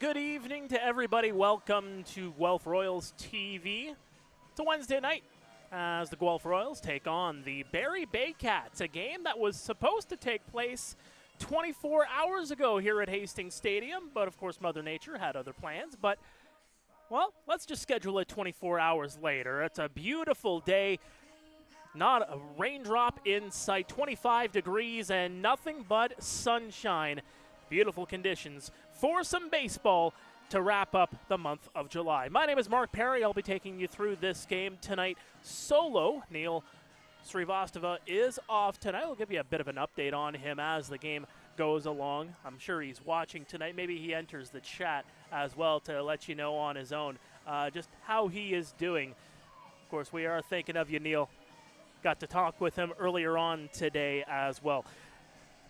good evening to everybody. Welcome to Guelph Royals TV. It's a Wednesday night as the Guelph Royals take on the Barrie Baycats, a game that was supposed to take place 24 hours ago here at Hastings Stadium, but of course Mother Nature had other plans. But, well, let's just schedule it 24 hours later. It's a beautiful day, not a raindrop in sight, 25 degrees and nothing but sunshine. Beautiful conditions for some baseball to wrap up the month of July. My name is Mark Perry. I'll be taking you through this game tonight solo. Neil Srivastava is off tonight. I'll give you a bit of an update on him as the game goes along. I'm sure he's watching tonight. Maybe he enters the chat as well to let you know on his own just how he is doing. Of course, we are thinking of you, Neil. Got to talk with him earlier on today as well.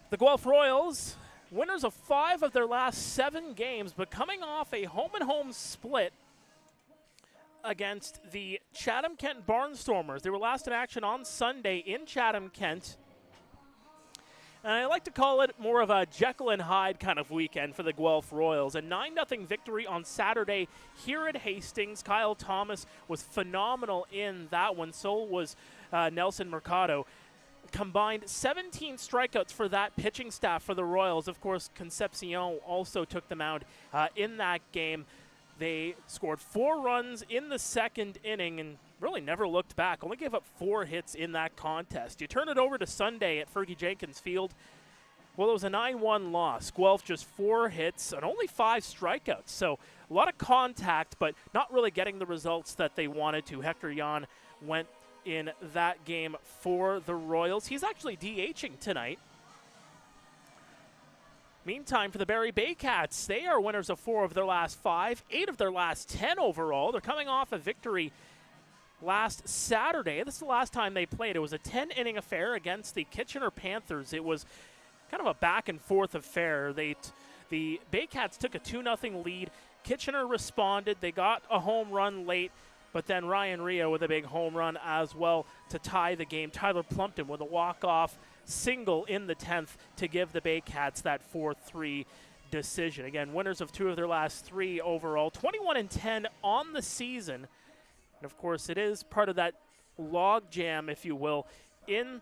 The Guelph Royals, winners of 5 of their last 7 games, but coming off a home-and-home split against the Chatham-Kent Barnstormers. They were last in action on Sunday in Chatham-Kent. And I like to call it more of a Jekyll and Hyde kind of weekend for the Guelph Royals. A 9-0 victory on Saturday here at Hastings. Kyle Thomas was phenomenal in that one. So was Nelson Mercado. Combined 17 strikeouts for that pitching staff for the Royals. Of course, Concepcion also took them out in that game. They scored 4 runs in the second inning and really never looked back. Only gave up 4 hits in that contest. You turn it over to Sunday at Fergie Jenkins Field. Well, it was a 9-1 loss. Guelph just 4 hits and only 5 strikeouts. So a lot of contact, but not really getting the results that they wanted to. Hector Jan went in that game for the Royals. He's actually DHing tonight. Meantime, for the Barrie Baycats, they are winners of 4 of their last 5, 8 of their last 10 overall. They're coming off a victory last Saturday. This is the last time they played. It was a 10-inning affair against the Kitchener Panthers. It was kind of a back-and-forth affair. The Baycats took a 2-0 lead. Kitchener responded. They got a home run late, but then Ryan Rio with a big home run as well to tie the game. Tyler Plumpton with a walk-off single in the 10th to give the Baycats that 4-3 decision. Again, winners of 2 of their last 3 overall. 21-10 on the season. And, of course, it is part of that log jam, if you will, in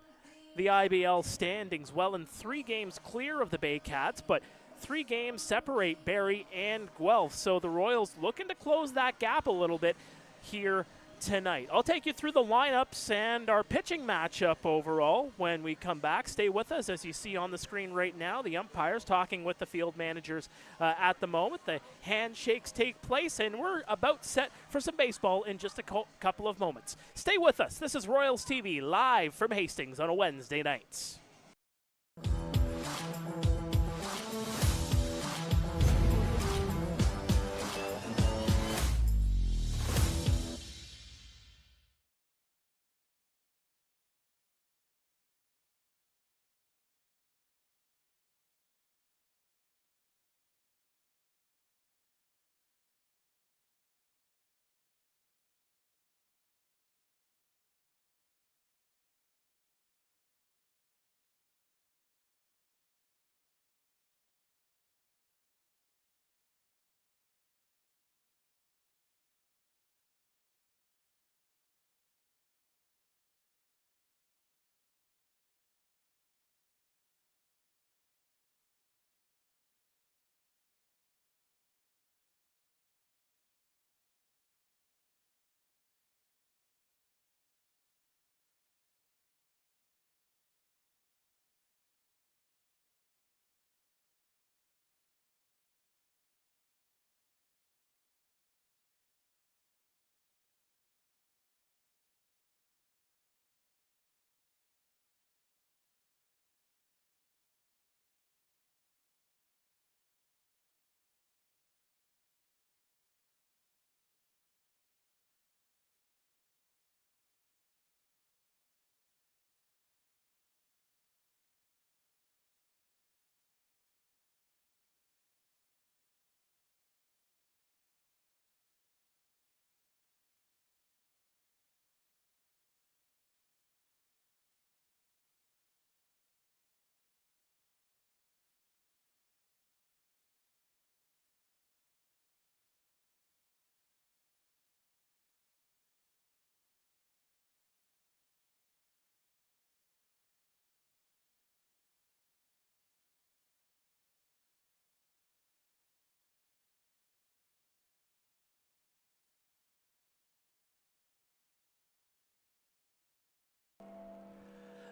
the IBL standings. Well, in 3 games clear of the Baycats, but 3 games separate Barrie and Guelph. So the Royals looking to close that gap a little bit here tonight. I'll take you through the lineups and our pitching matchup overall when we come back. Stay with us. As you see on the screen right now, the umpires talking with the field managers at the moment. The handshakes take place, and we're about set for some baseball in just a couple of moments. Stay with us. This is Royals TV live from Hastings on a Wednesday night.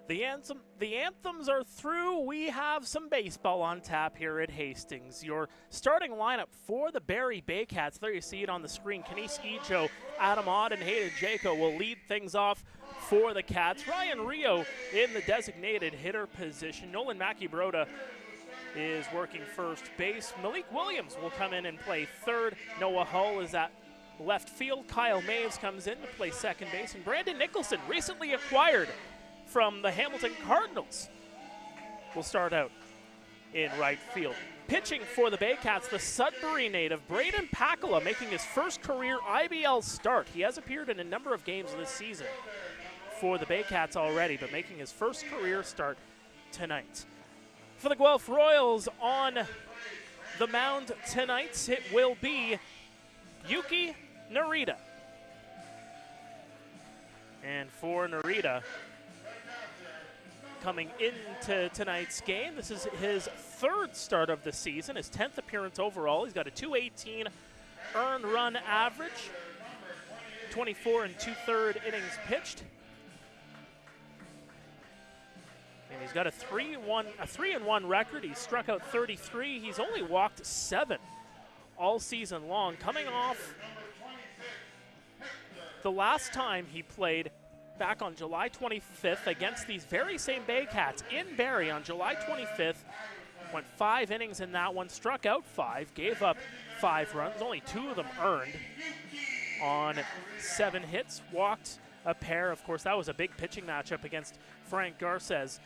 The anthems are through. We have some baseball on tap here at Hastings. Your starting lineup for the Barrie Baycats. There you see it on the screen. Kenise Ijo, Adam Odd, and Hayden Jaco will lead things off for the Cats. Ryan Rio in the designated hitter position. Nolan Mackey-Broda is working first base. Malik Williams will come in and play third. Noah Hull is at left field. Kyle Maves comes in to play second base. And Brandon Nicholson, recently acquired from the Hamilton Cardinals, will start out in right field. Pitching for the Baycats, the Sudbury native Braden Pakala making his first career IBL start. He has appeared in a number of games this season for the Baycats already, but making his first career start tonight. For the Guelph Royals on the mound tonight, it will be Yuki Narita. And for Narita, coming into tonight's game, this is his third start of the season, his 10th appearance overall. He's got a .218 earned run average, 24 and 2/3 innings pitched. And he's got a 3-1 record. He's struck out 33. He's only walked 7 all season long, coming off the last time he played back on July 25th against these very same Baycats in Barrie on July 25th. Went 5 innings in that one, struck out 5, gave up 5 runs, only 2 of them earned on 7 hits, walked a pair. Of course, that was a big pitching matchup against Frank Garces.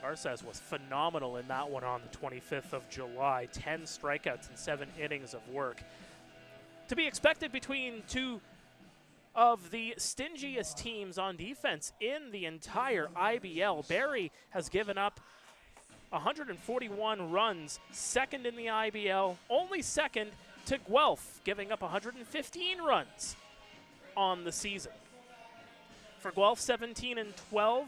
Garces was phenomenal in that one on the 25th of July. 10 strikeouts and 7 innings of work. To be expected between two of the stingiest teams on defense in the entire IBL. Barrie has given up 141 runs, second in the IBL, only second to Guelph, giving up 115 runs on the season. For Guelph, 17 and 12,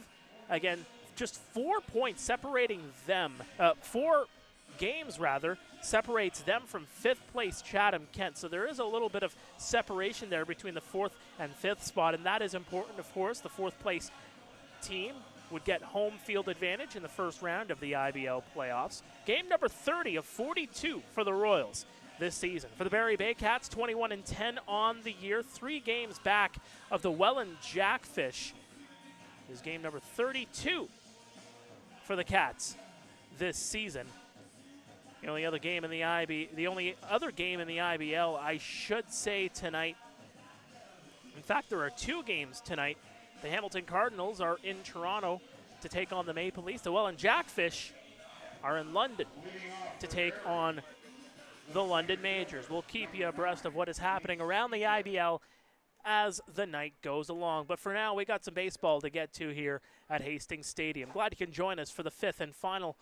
again, just 4 points separating them, 4 games rather, separates them from 5th place Chatham-Kent. So there is a little bit of separation there between the 4th and 5th spot, and that is important, of course. The 4th place team would get home field advantage in the first round of the IBL playoffs. Game number 30 of 42 for the Royals this season. For the Barrie Baycats, 21 and 10 on the year, 3 games back of the Welland Jackfish. Is game number 32 for the Cats this season. The only other game in the IBL, I should say, tonight. In fact, there are 2 games tonight. The Hamilton Cardinals are in Toronto to take on the Maple Leafs. The Welland Jackfish are in London to take on the London Majors. We'll keep you abreast of what is happening around the IBL as the night goes along. But for now, we got some baseball to get to here at Hastings Stadium. Glad you can join us for the 5th and final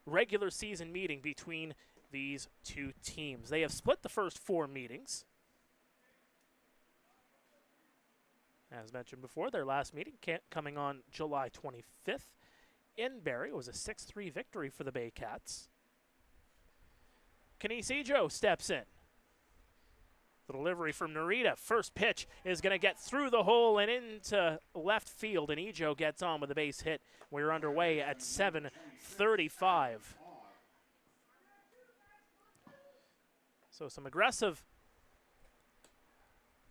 regular season meeting between these two teams. They have split the first 4 meetings. As mentioned before, their last meeting coming on July 25th in Barrie. It was a 6-3 victory for the Baycats. Kenise Ijo steps in. The delivery from Narita. First pitch is going to get through the hole and into left field, and Ijo gets on with a base hit. We're underway at 7:35. So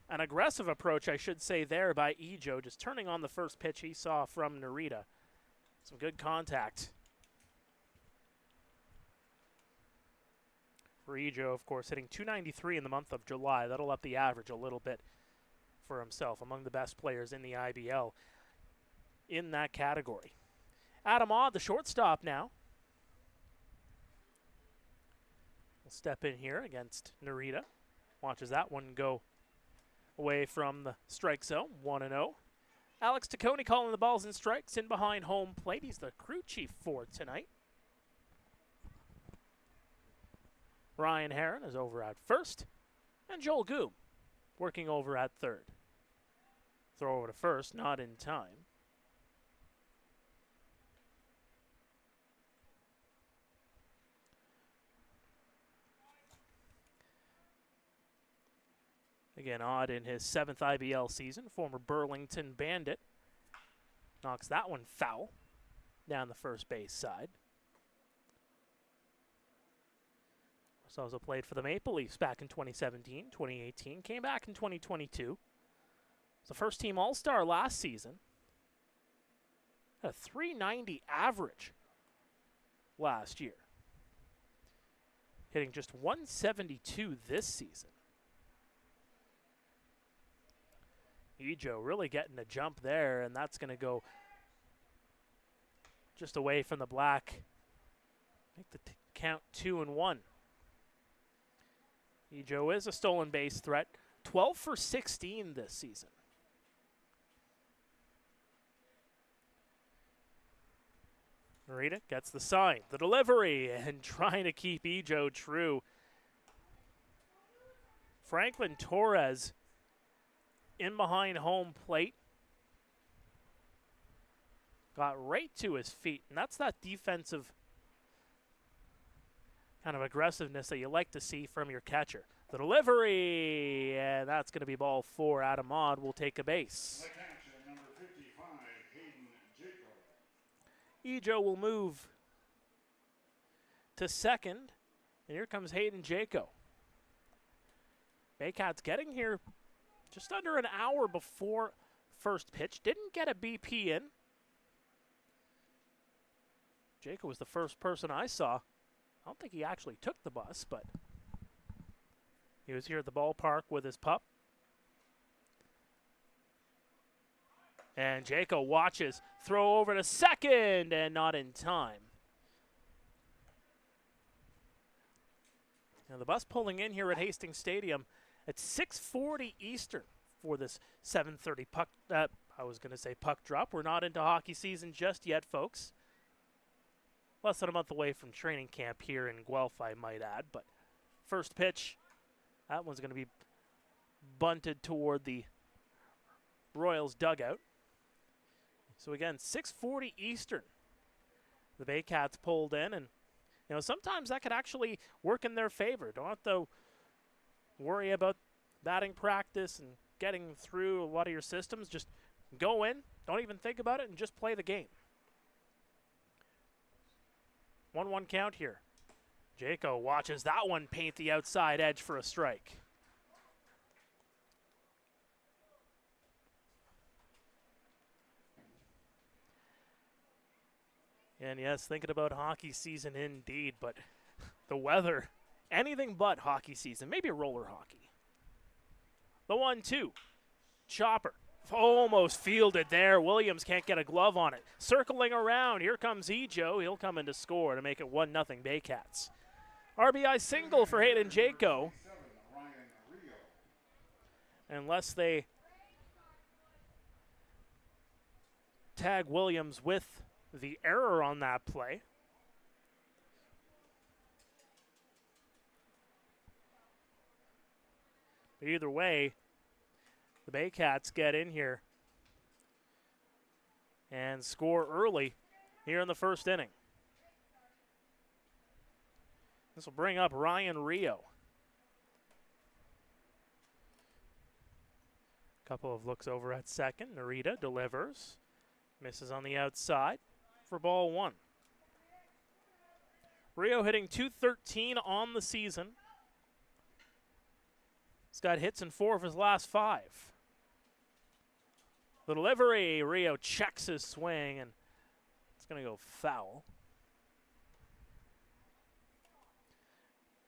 an aggressive approach, I should say, there by Ijo, just turning on the first pitch he saw from Narita. Some good contact for Ijo, of course, hitting .293 in the month of July. That'll up the average a little bit for himself, among the best players in the IBL in that category. Adam Odd, the shortstop now, will step in here against Narita. Watches that one go away from the strike zone, 1-0. Alex Taccone calling the balls and strikes in behind home plate. He's the crew chief for tonight. Ryan Herron is over at first, and Joel Goom working over at third. Throw over to first, not in time. Again, Odd in his 7th IBL season, former Burlington Bandit. Knocks that one foul down the first base side. Also played for the Maple Leafs back in 2017, 2018, came back in 2022. Was a first-team All-Star last season. Had a .390 average last year. Hitting just .172 this season. Ejo really getting a jump there, and that's going to go just away from the black. Make the count 2-1. Ejo is a stolen base threat. 12 for 16 this season. Narita gets the sign, the delivery, and trying to keep Ejo true. Franklin Torres in behind home plate. Got right to his feet, and that's that defensive kind of aggressiveness that you like to see from your catcher. The delivery, and that's going to be ball 4. Adam Odd will take a base. The catcher, number 55, Hayden Jaco. Ejo will move to second, and here comes Hayden Jaco. Baycats getting here just under an hour before first pitch. Didn't get a BP in. Jaco was the first person I saw. I don't think he actually took the bus, but he was here at the ballpark with his pup. And Jaco watches, throw over to second, and not in time. Now the bus pulling in here at Hastings Stadium at 6:40 Eastern for this 7:30 puck. I was going to say puck drop. We're not into hockey season just yet, folks. Less than a month away from training camp here in Guelph, I might add. But first pitch, that one's going to be bunted toward the Royals dugout. So again, 6:40 Eastern. The Baycats pulled in, and sometimes that could actually work in their favor. Don't have to worry about batting practice and getting through a lot of your systems. Just go in, don't even think about it, and just play the game. 1-1 count here. Jaco watches that one paint the outside edge for a strike. And yes, thinking about hockey season indeed, but the weather, anything but hockey season, maybe roller hockey. The 1-2, chopper, almost fielded there. Williams can't get a glove on it. Circling around, here comes Ejo. He'll come in to score to make it 1-0 Baycats. RBI single for Hayden Jaco. Unless they tag Williams with the error on that play. But either way, the Baycats get in here and score early here in the first inning. This will bring up Ryan Rio. Couple of looks over at second. Narita delivers. Misses on the outside for ball 1. Rio hitting .213 on the season. He's got hits in 4 of his last 5. The delivery, Rio checks his swing, and it's going to go foul.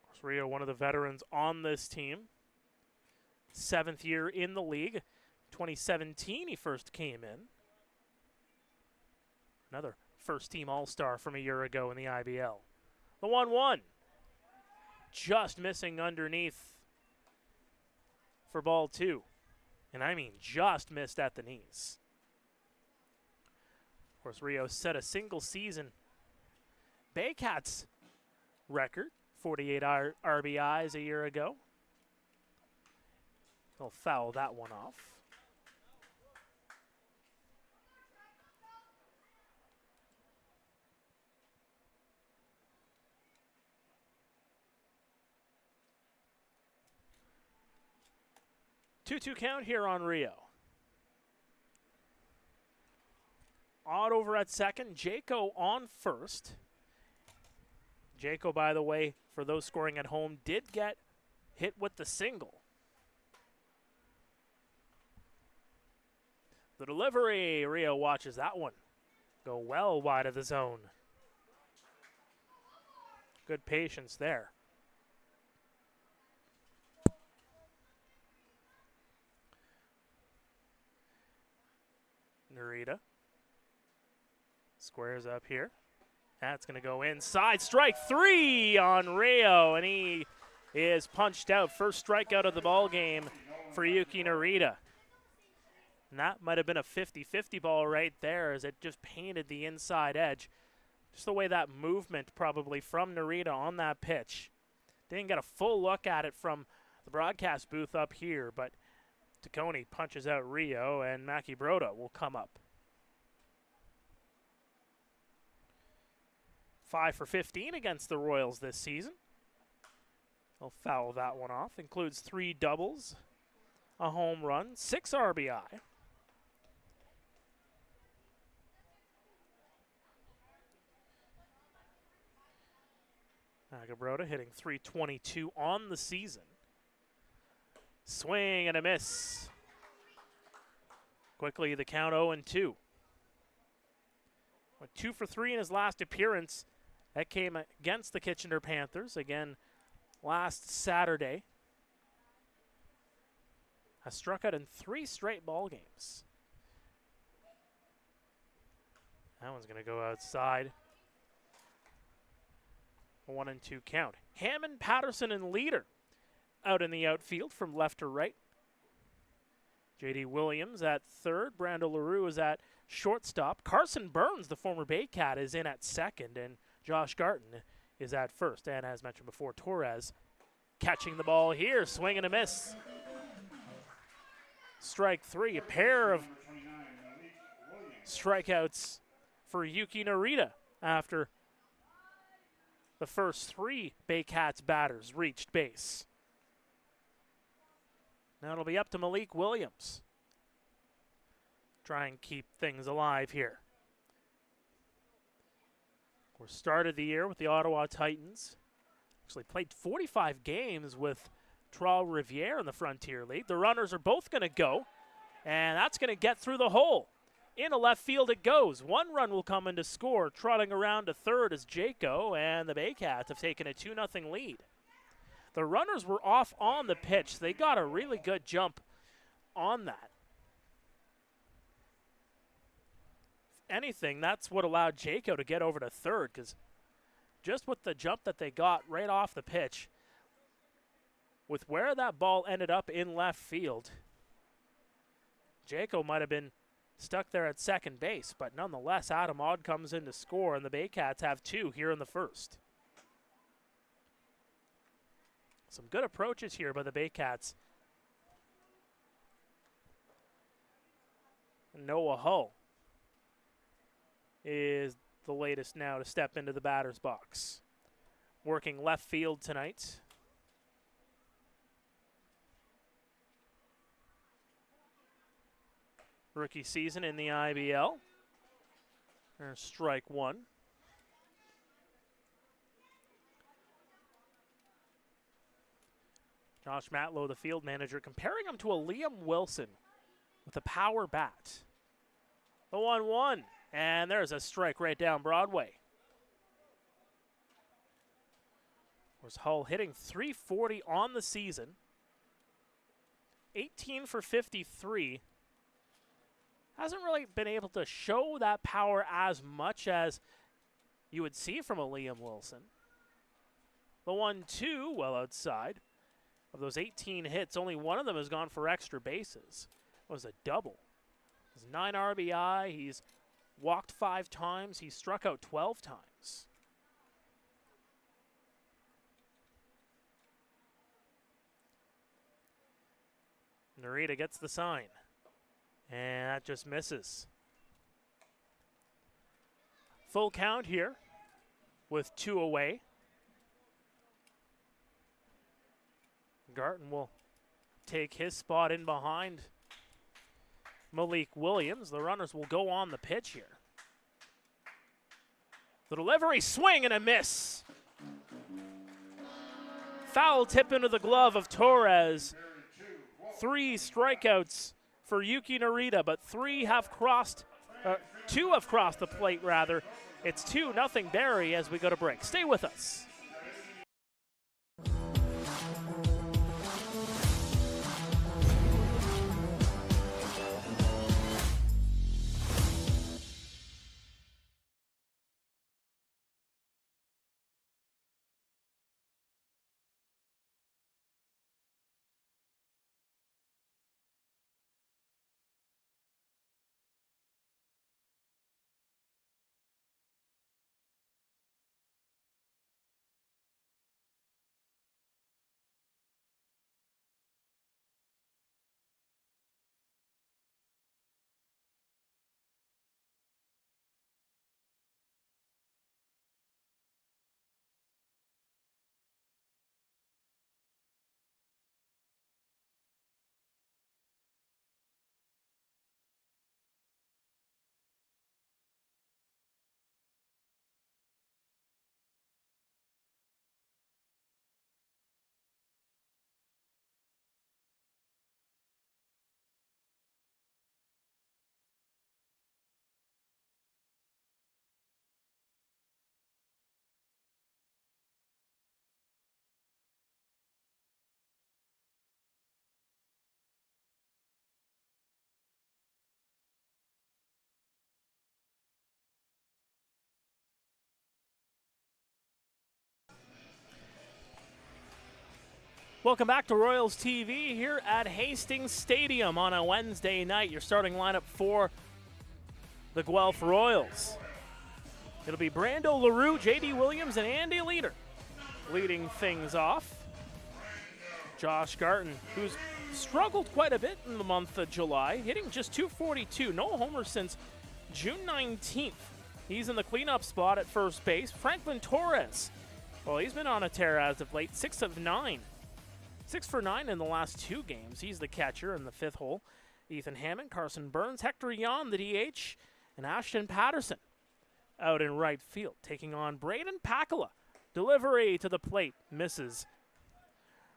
Of course, Rio, one of the veterans on this team. 7th year in the league. 2017 he first came in. Another first-team All-Star from a year ago in the IBL. The 1-1. Just missing underneath for ball 2. And I mean just missed at the knees. Of course, Rio set a single-season Baycats record, 48 RBIs a year ago. He'll foul that one off. Two-two count here on Rio. Odd over at second. Jaco on first. Jaco, by the way, for those scoring at home, did get hit with the single. The delivery. Rio watches that one go well wide of the zone. Good patience there. Narita squares up here. That's going to go inside. Strike three on Rio, and he is punched out. First strikeout of the ball game for Yuki Narita. And that might have been a 50-50 ball right there as it just painted the inside edge. Just the way that movement probably from Narita on that pitch. Didn't get a full look at it from the broadcast booth up here, but Taccone punches out Rio, and Mackie Broda will come up. 5 for 15 against the Royals this season. He'll foul that one off. Includes 3 doubles, a home run, 6 RBI. Broda hitting .322 on the season. Swing and a miss. Quickly the count 0-2. Went 2 for 3 in his last appearance. That came against the Kitchener Panthers again last Saturday. Has struck out in 3 straight ball games. That one's going to go outside. 1-2 count. Hammond, Patterson, and Leader out in the outfield from left to right. J.D. Williams at third. Brando LaRue is at shortstop. Carson Burns, the former Baycat, is in at second. And Josh Garton is at first. And as mentioned before, Torres catching the ball here. Swing and a miss. Strike 3. A pair of strikeouts for Yuki Narita after the first 3 Baycats batters reached base. Now it'll be up to Malik Williams. Try and keep things alive here. We started the year with the Ottawa Titans. Actually played 45 games with Trois-Rivières in the Frontier League. The runners are both going to go, and that's going to get through the hole. Into left field it goes. 1 run will come in to score. Trotting around to third is Jaco, and the Baycats have taken a 2-0 lead. The runners were off on the pitch. They got a really good jump on that. If anything, that's what allowed Jaco to get over to third, because just with the jump that they got right off the pitch, with where that ball ended up in left field, Jaco might have been stuck there at second base, but nonetheless, Adam Odd comes in to score, and the Baycats have 2 here in the first. Some good approaches here by the Baycats. Noah Hull is the latest now to step into the batter's box. Working left field tonight. Rookie season in the IBL. There's strike 1. Josh Matlow, the field manager, comparing him to a Liam Wilson with a power bat. The 1-1, and there's a strike right down Broadway. Was Hull hitting .340 on the season. 18 for 53. Hasn't really been able to show that power as much as you would see from a Liam Wilson. The 1-2, well outside. Of those 18 hits, only 1 of them has gone for extra bases. It was a double. It was 9 RBI. He's walked 5 times. He's struck out 12 times. Narita gets the sign. And that just misses. Full count here with 2 away. Garton will take his spot in behind Malik Williams. The runners will go on the pitch here. The delivery, swing and a miss. Foul tip into the glove of Torres. 3 strikeouts for Yuki Narita, but 2 have crossed the plate rather. It's 2-0 Barrie as we go to break. Stay with us. Welcome back to Royals TV here at Hastings Stadium on a Wednesday night. Your starting lineup for the Guelph Royals. It'll be Brando LaRue, J.D. Williams, and Andy Leader leading things off. Josh Garton, who's struggled quite a bit in the month of July, hitting just .242. No homer since June 19th. He's in the cleanup spot at first base. Franklin Torres, well, he's been on a tear as of late, 6 of 9. 6 for 9 in the last 2 games. He's the catcher in the 5th hole. Ethan Hammond, Carson Burns, Hector Yon, the DH, and Ashton Patterson out in right field, taking on Braden Pakala. Delivery to the plate, misses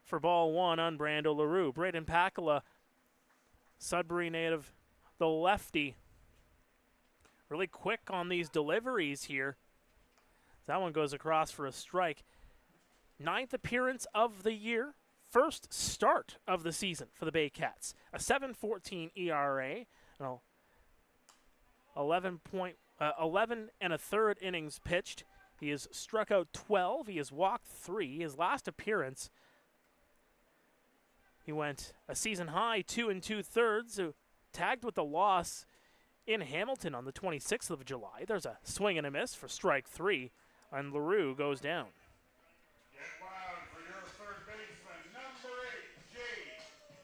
for ball 1 on Brando LaRue. Braden Pakala, Sudbury native, the lefty. Really quick on these deliveries here. That one goes across for a strike. 9th appearance of the year. First start of the season for the Baycats. A 7.14 ERA, 11 and a third innings pitched. He has struck out 12. He has walked 3. His last appearance, he went a season high 2 2/3, tagged with a loss in Hamilton on the 26th of July. There's a swing and a miss for strike 3, and LaRue goes down.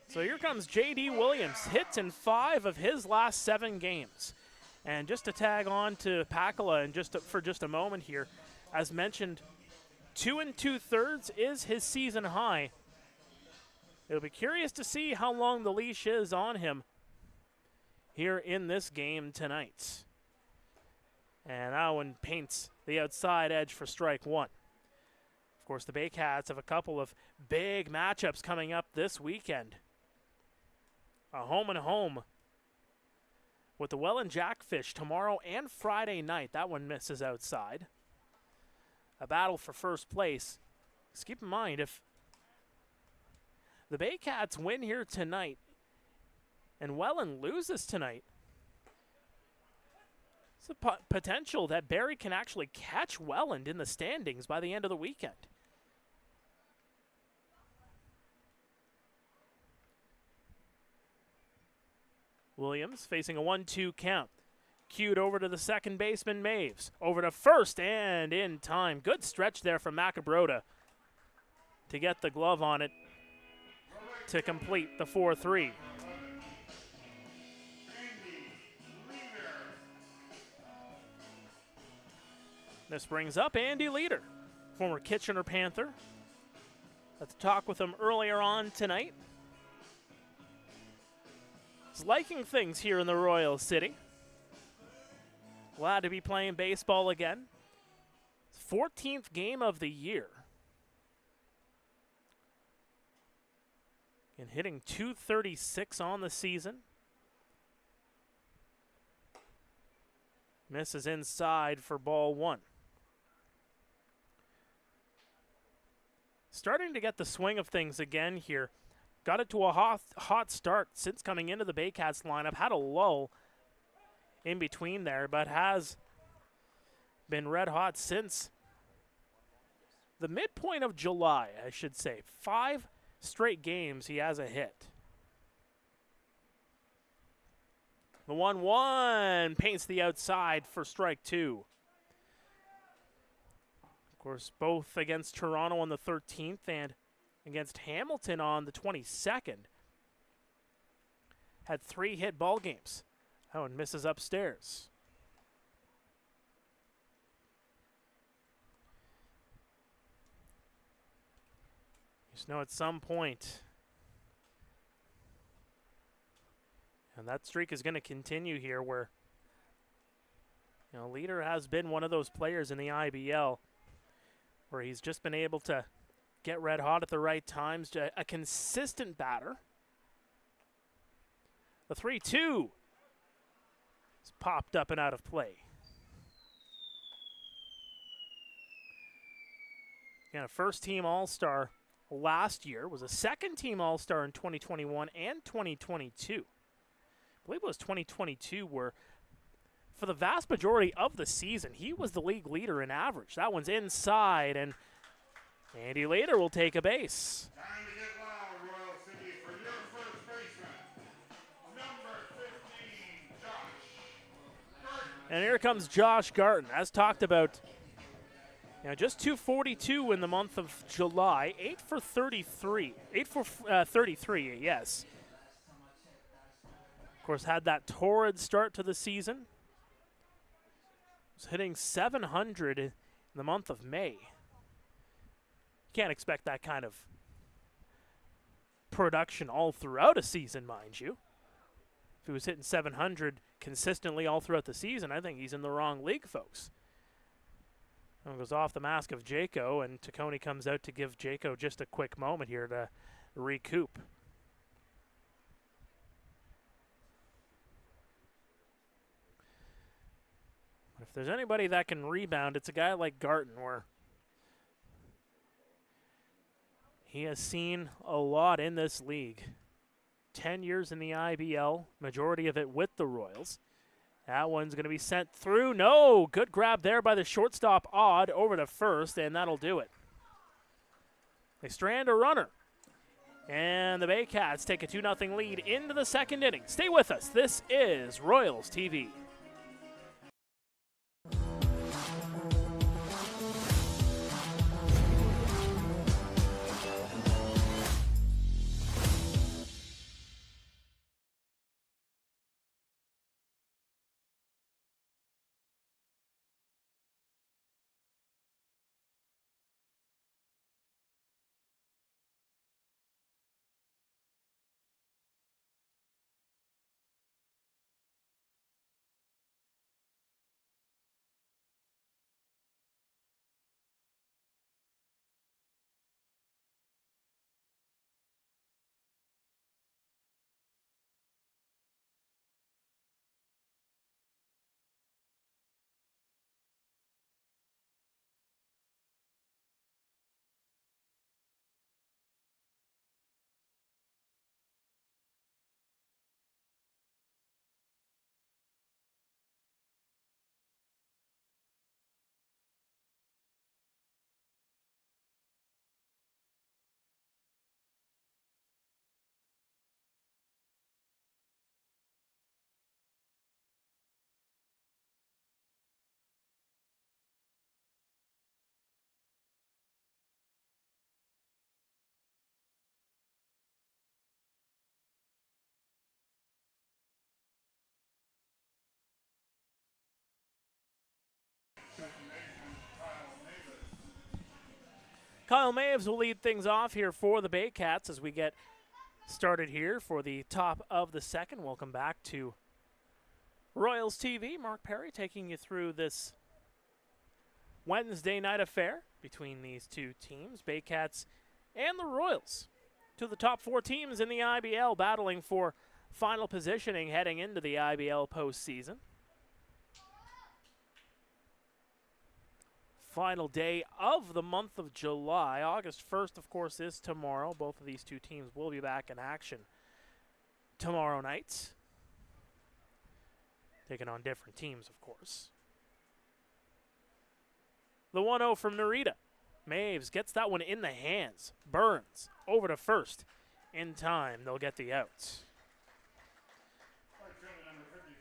So here comes J.D. Williams, hits in 5 of his last 7 games. And just to tag on to Pakala and for just a moment here, as mentioned, 2 2/3 is his season high. It'll be curious to see how long the leash is on him here in this game tonight. And that one paints the outside edge for strike 1. Of course, the Baycats have a couple of big matchups coming up this weekend. A home and home with the Welland Jackfish tomorrow and Friday night. That one misses outside. A battle for first place. Just keep in mind, if the Baycats win here tonight and Welland loses tonight, it's a potential that Barrie can actually catch Welland in the standings by the end of the weekend. Williams facing a 1-2 count. Cued over to the second baseman, Maves. Over to first and in time. Good stretch there from Macabroda to get the glove on it to complete the 4-3. This brings up Andy Leader, former Kitchener Panther. Let's talk with him earlier on tonight. He's liking things here in the Royal City. Glad to be playing baseball again. 14th game of the year. And hitting .236 on the season. Misses inside for ball one. Starting to get the swing of things again here. Got it to a hot start since coming into the Baycats lineup. Had a lull in between there, but has been red hot since the midpoint of July, I should say. 5 straight games he has a hit. The 1-1 paints the outside for strike two. Of course, both against Toronto on the 13th and against Hamilton on the 22nd. Had 3 hit ball games. That one misses upstairs. Just know at some point, and that streak is going to continue here where, Leader has been one of those players in the IBL where he's just been able to get red hot at the right times, a consistent batter. The 3-2 is popped up and out of play. Again, a first-team All-Star last year, was a second-team All-Star in 2021 and 2022. I believe it was 2022 where, for the vast majority of the season, he was the league leader in average. That one's inside, and Andy Later will take a base. Time to get loud, Royal City, for your first baseman, number 15, Josh Garten. And here comes Josh Garten, as talked about. Just 242 in the month of July, 8 for 33. 8 for 33, yes. Of course, had that torrid start to the season. Was hitting 700 in the month of May. Can't expect that kind of production all throughout a season, mind you. If he was hitting 700 consistently all throughout the season, I think he's in the wrong league, folks. And goes off the mask of Jaco, and Taccone comes out to give Jaco just a quick moment here to recoup. But if there's anybody that can rebound, it's a guy like Garten, where he has seen a lot in this league. 10 years in the IBL, majority of it with the Royals. That one's going to be sent through. No, good grab there by the shortstop, Odd, over to first, and that'll do it. They strand a runner. And the Baycats take a 2-0 lead into the second inning. Stay with us. This is Royals TV. Kyle Maves will lead things off here for the Baycats as we get started here for the top of the second. Welcome back to Royals TV. Mark Perry taking you through this Wednesday night affair between these two teams, Baycats and the Royals. Two of the top 4 teams in the IBL battling for final positioning heading into the IBL postseason. Final day of the month of July. August 1st, of course, is tomorrow. Both of these two teams will be back in action tomorrow night. Taking on different teams, of course. The 1-0 from Narita. Maves gets that one in the hands. Burns over to first. In time, they'll get the outs.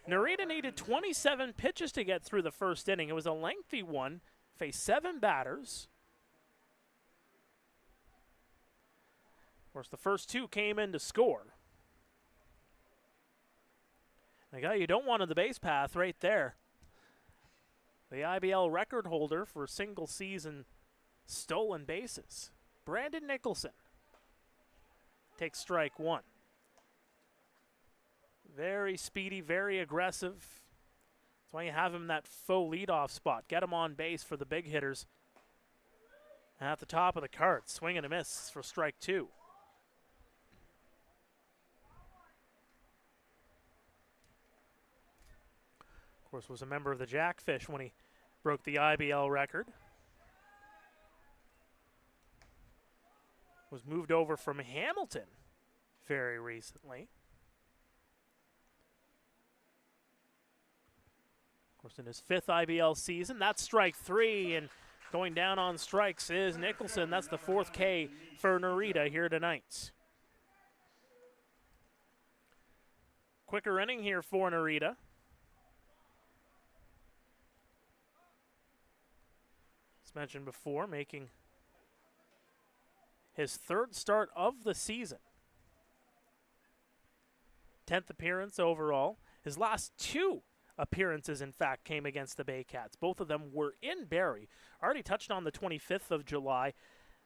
Narita needed 27 pitches to get through the first inning. It was a lengthy one. Faced 7 batters. Of course, the first 2 came in to score. The guy you don't want on the base path right there. The IBL record holder for single season stolen bases. Brandon Nicholson takes strike 1. Very speedy, very aggressive. That's why you have him in that faux leadoff spot. Get him on base for the big hitters. At the top of the card, swing and a miss for strike 2. Of course, was a member of the Jackfish when he broke the IBL record. Was moved over from Hamilton very recently. Of course, in his 5th IBL season, that's strike 3, and going down on strikes is Nicholson. That's the 4th K for Narita here tonight. Quicker inning here for Narita. As mentioned before, making his 3rd start of the season. 10th appearance overall. His last 2 appearances, in fact, came against the Baycats. Both of them were in Barrie. Already touched on the 25th of July.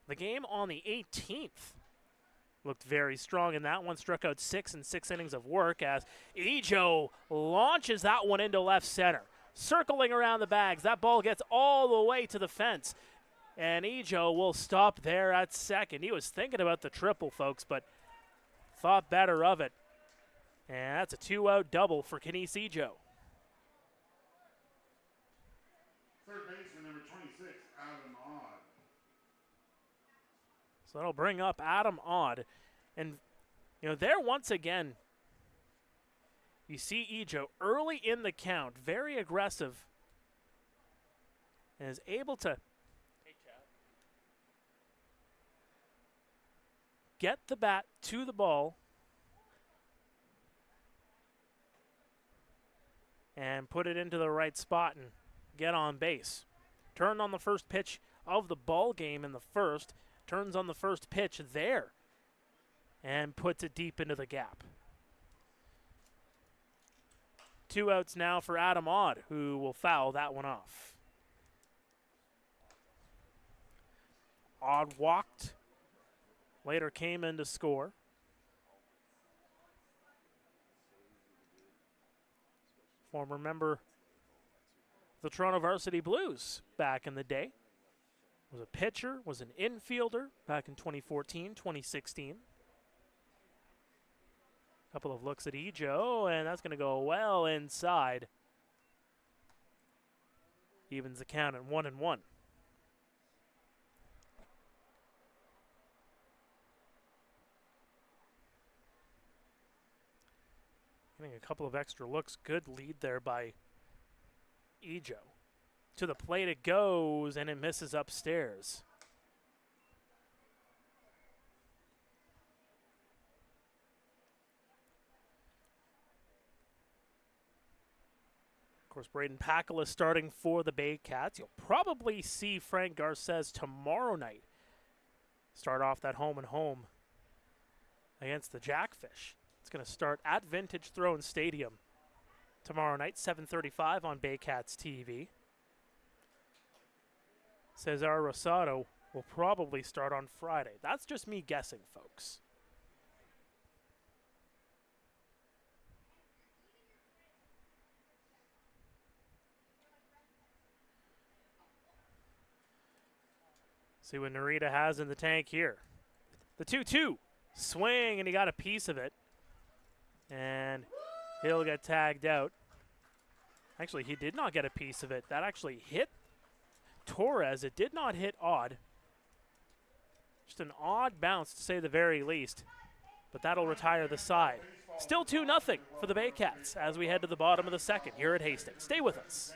The game on the 18th looked very strong in that one. Struck out 6 in 6 innings of work as Ejo launches that one into left center. Circling around the bags. That ball gets all the way to the fence. And Ejo will stop there at second. He was thinking about the triple, folks, but thought better of it. And that's a 2-out double for Kenise Ejo. Third baseman, number 26, Adam Odd. So that'll bring up Adam Odd. And, you know, there once again, you see Ejo early in the count, very aggressive, and is able to get the bat to the ball and put it into the right spot and get on base. Turned on the first pitch of the ball game in the first, turns on the first pitch there and puts it deep into the gap. 2 outs now for Adam Odd, who will foul that one off. Odd walked, later came in to score. Former member of the Toronto Varsity Blues back in the day. Was a pitcher, was an infielder back in 2014, 2016. Couple of looks at Ejo, and that's going to go well inside. Evens the count at 1-1. Getting a couple of extra looks. Good lead there by Ejo. To the plate it goes, and it misses upstairs. Of course, Braden Pakala starting for the Baycats. You'll probably see Frank Garces tomorrow night start off that home and home against the Jackfish. It's going to start at Vintage Throne Stadium tomorrow night, 7:35 on Baycats TV. Cesar Rosado will probably start on Friday. That's just me guessing, folks. See what Narita has in the tank here. The 2-2 swing, and he got a piece of it. And he'll get tagged out. Actually, he did not get a piece of it. That actually hit Torres. It did not hit Odd. Just an odd bounce, to say the very least. But that'll retire the side. Still 2-0 for the Baycats as we head to the bottom of the second here at Hastings. Stay with us.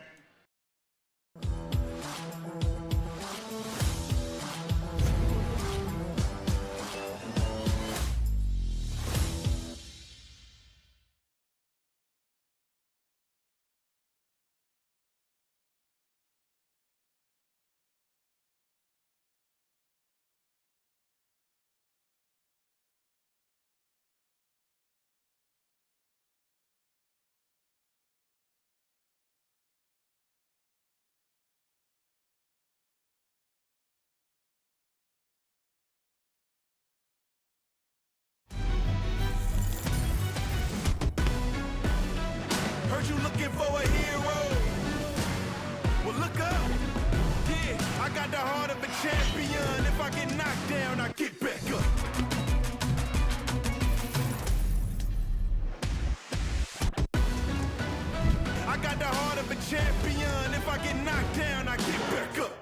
You looking for a hero? Well, look up. Yeah, I got the heart of a champion. If I get knocked down, I get back up. I got the heart of a champion. If I get knocked down, I get back up.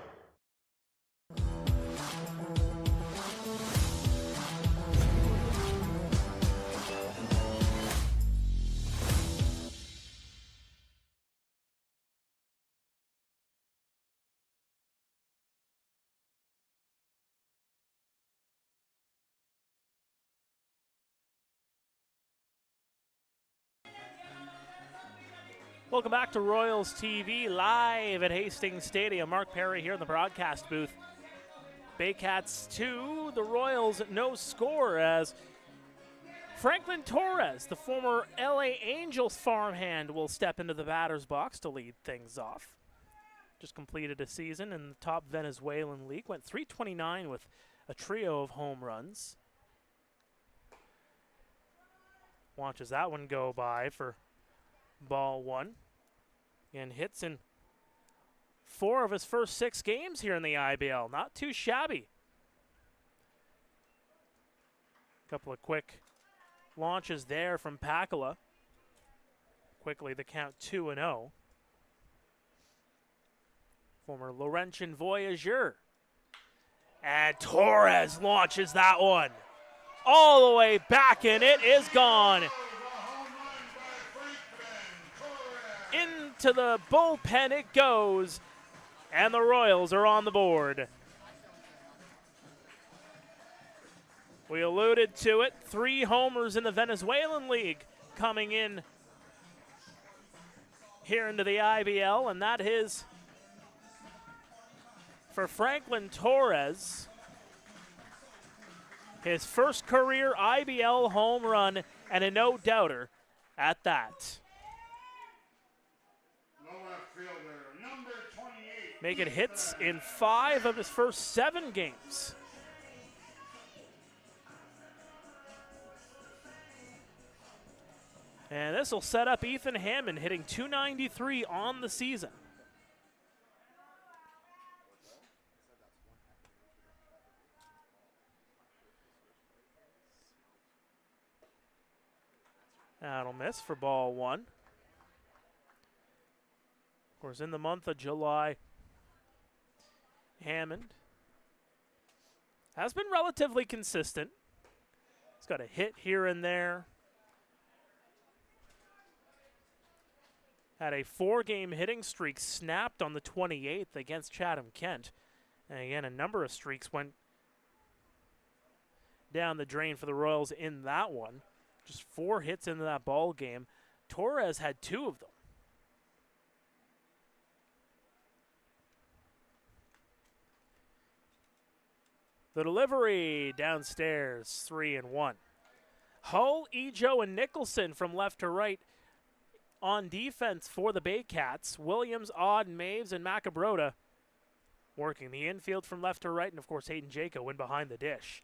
Welcome back to Royals TV, live at Hastings Stadium. Mark Perry here in the broadcast booth. Baycats 2, the Royals no score as Franklin Torres, the former LA Angels farmhand, will step into the batter's box to lead things off. Just completed a season in the top Venezuelan league, went .329 with a trio of home runs. Watches that one go by for ball one. And hits in 4 of his first 6 games here in the IBL. Not too shabby. Couple of quick launches there from Pakala. Quickly the count 2-0. Former Laurentian Voyageur. And Torres launches that one all the way back, and it is gone. Into the bullpen it goes, and the Royals are on the board. We alluded to it, 3 homers in the Venezuelan League coming in here into the IBL, and that is for Franklin Torres, his first career IBL home run, and a no-doubter at that. Making hits in 5 of his first 7 games. And this will set up Ethan Hammond hitting .293 on the season. That'll miss for ball one. Of course, in the month of July, Hammond has been relatively consistent. He's got a hit here and there. Had a 4-game hitting streak snapped on the 28th against Chatham-Kent. And again, a number of streaks went down the drain for the Royals in that one. Just 4 hits into that ball game. Torres had 2 of them. The delivery downstairs, 3-1. Hull, Ejo, and Nicholson from left to right on defense for the Baycats. Williams, Odd, Maves, and Macabrota working the infield from left to right. And, of course, Hayden Jaco in behind the dish.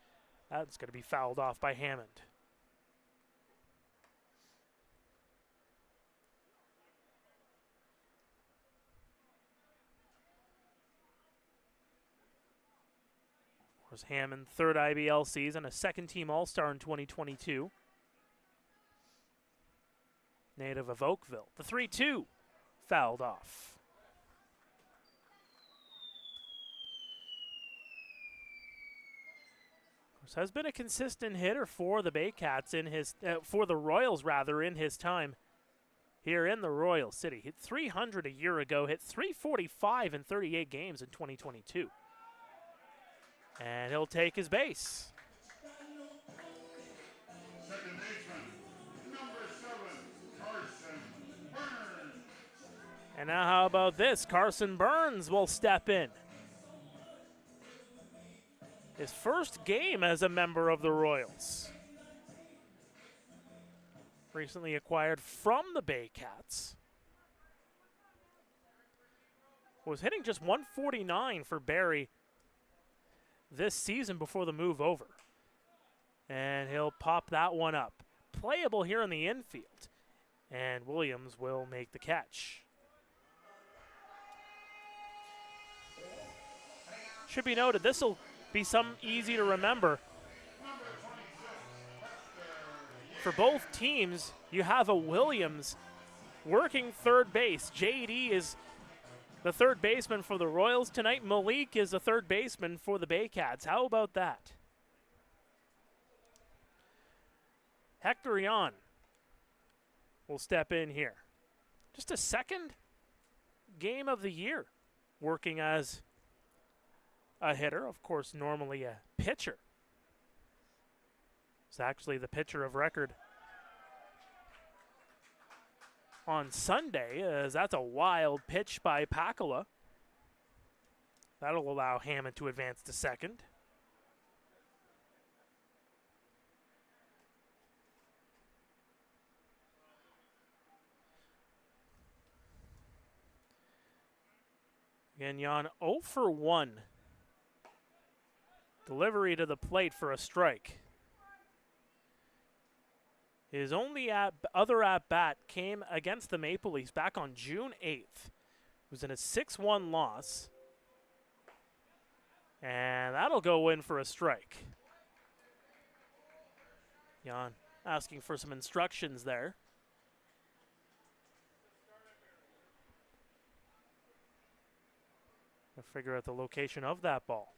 That's going to be fouled off by Hammond. Was Hammond, third IBL season, a second-team All-Star in 2022. Native of Oakville. The 3-2 fouled off. Of course, has been a consistent hitter for the Baycats in his, for the Royals rather, in his time here in the Royal City. Hit 300 a year ago, hit 345 in 38 games in 2022. And he'll take his base. Second baseman, number 7, Carson Burns. And now how about this? Carson Burns will step in. His first game as a member of the Royals. Recently acquired from the Baycats. Was hitting just 149 for Barrie this season before the move over. And he'll pop that one up. Playable here in the infield. And Williams will make the catch. Should be noted, this will be some easy to remember. For both teams, you have a Williams working third base. JD is the third baseman for the Royals tonight. Malik is the third baseman for the Baycats. How about that? Hector Yan will step in here. Just a second game of the year working as a hitter. Of course, normally a pitcher. It's actually the pitcher of record on Sunday, as that's a wild pitch by Pakala. That'll allow Hammond to advance to second. Again, Jan 0 for 1. Delivery to the plate for a strike. His only other at-bat came against the Maple Leafs back on June 8th. It was in a 6-1 loss. And that'll go in for a strike. Jan asking for some instructions there. I'll figure out the location of that ball.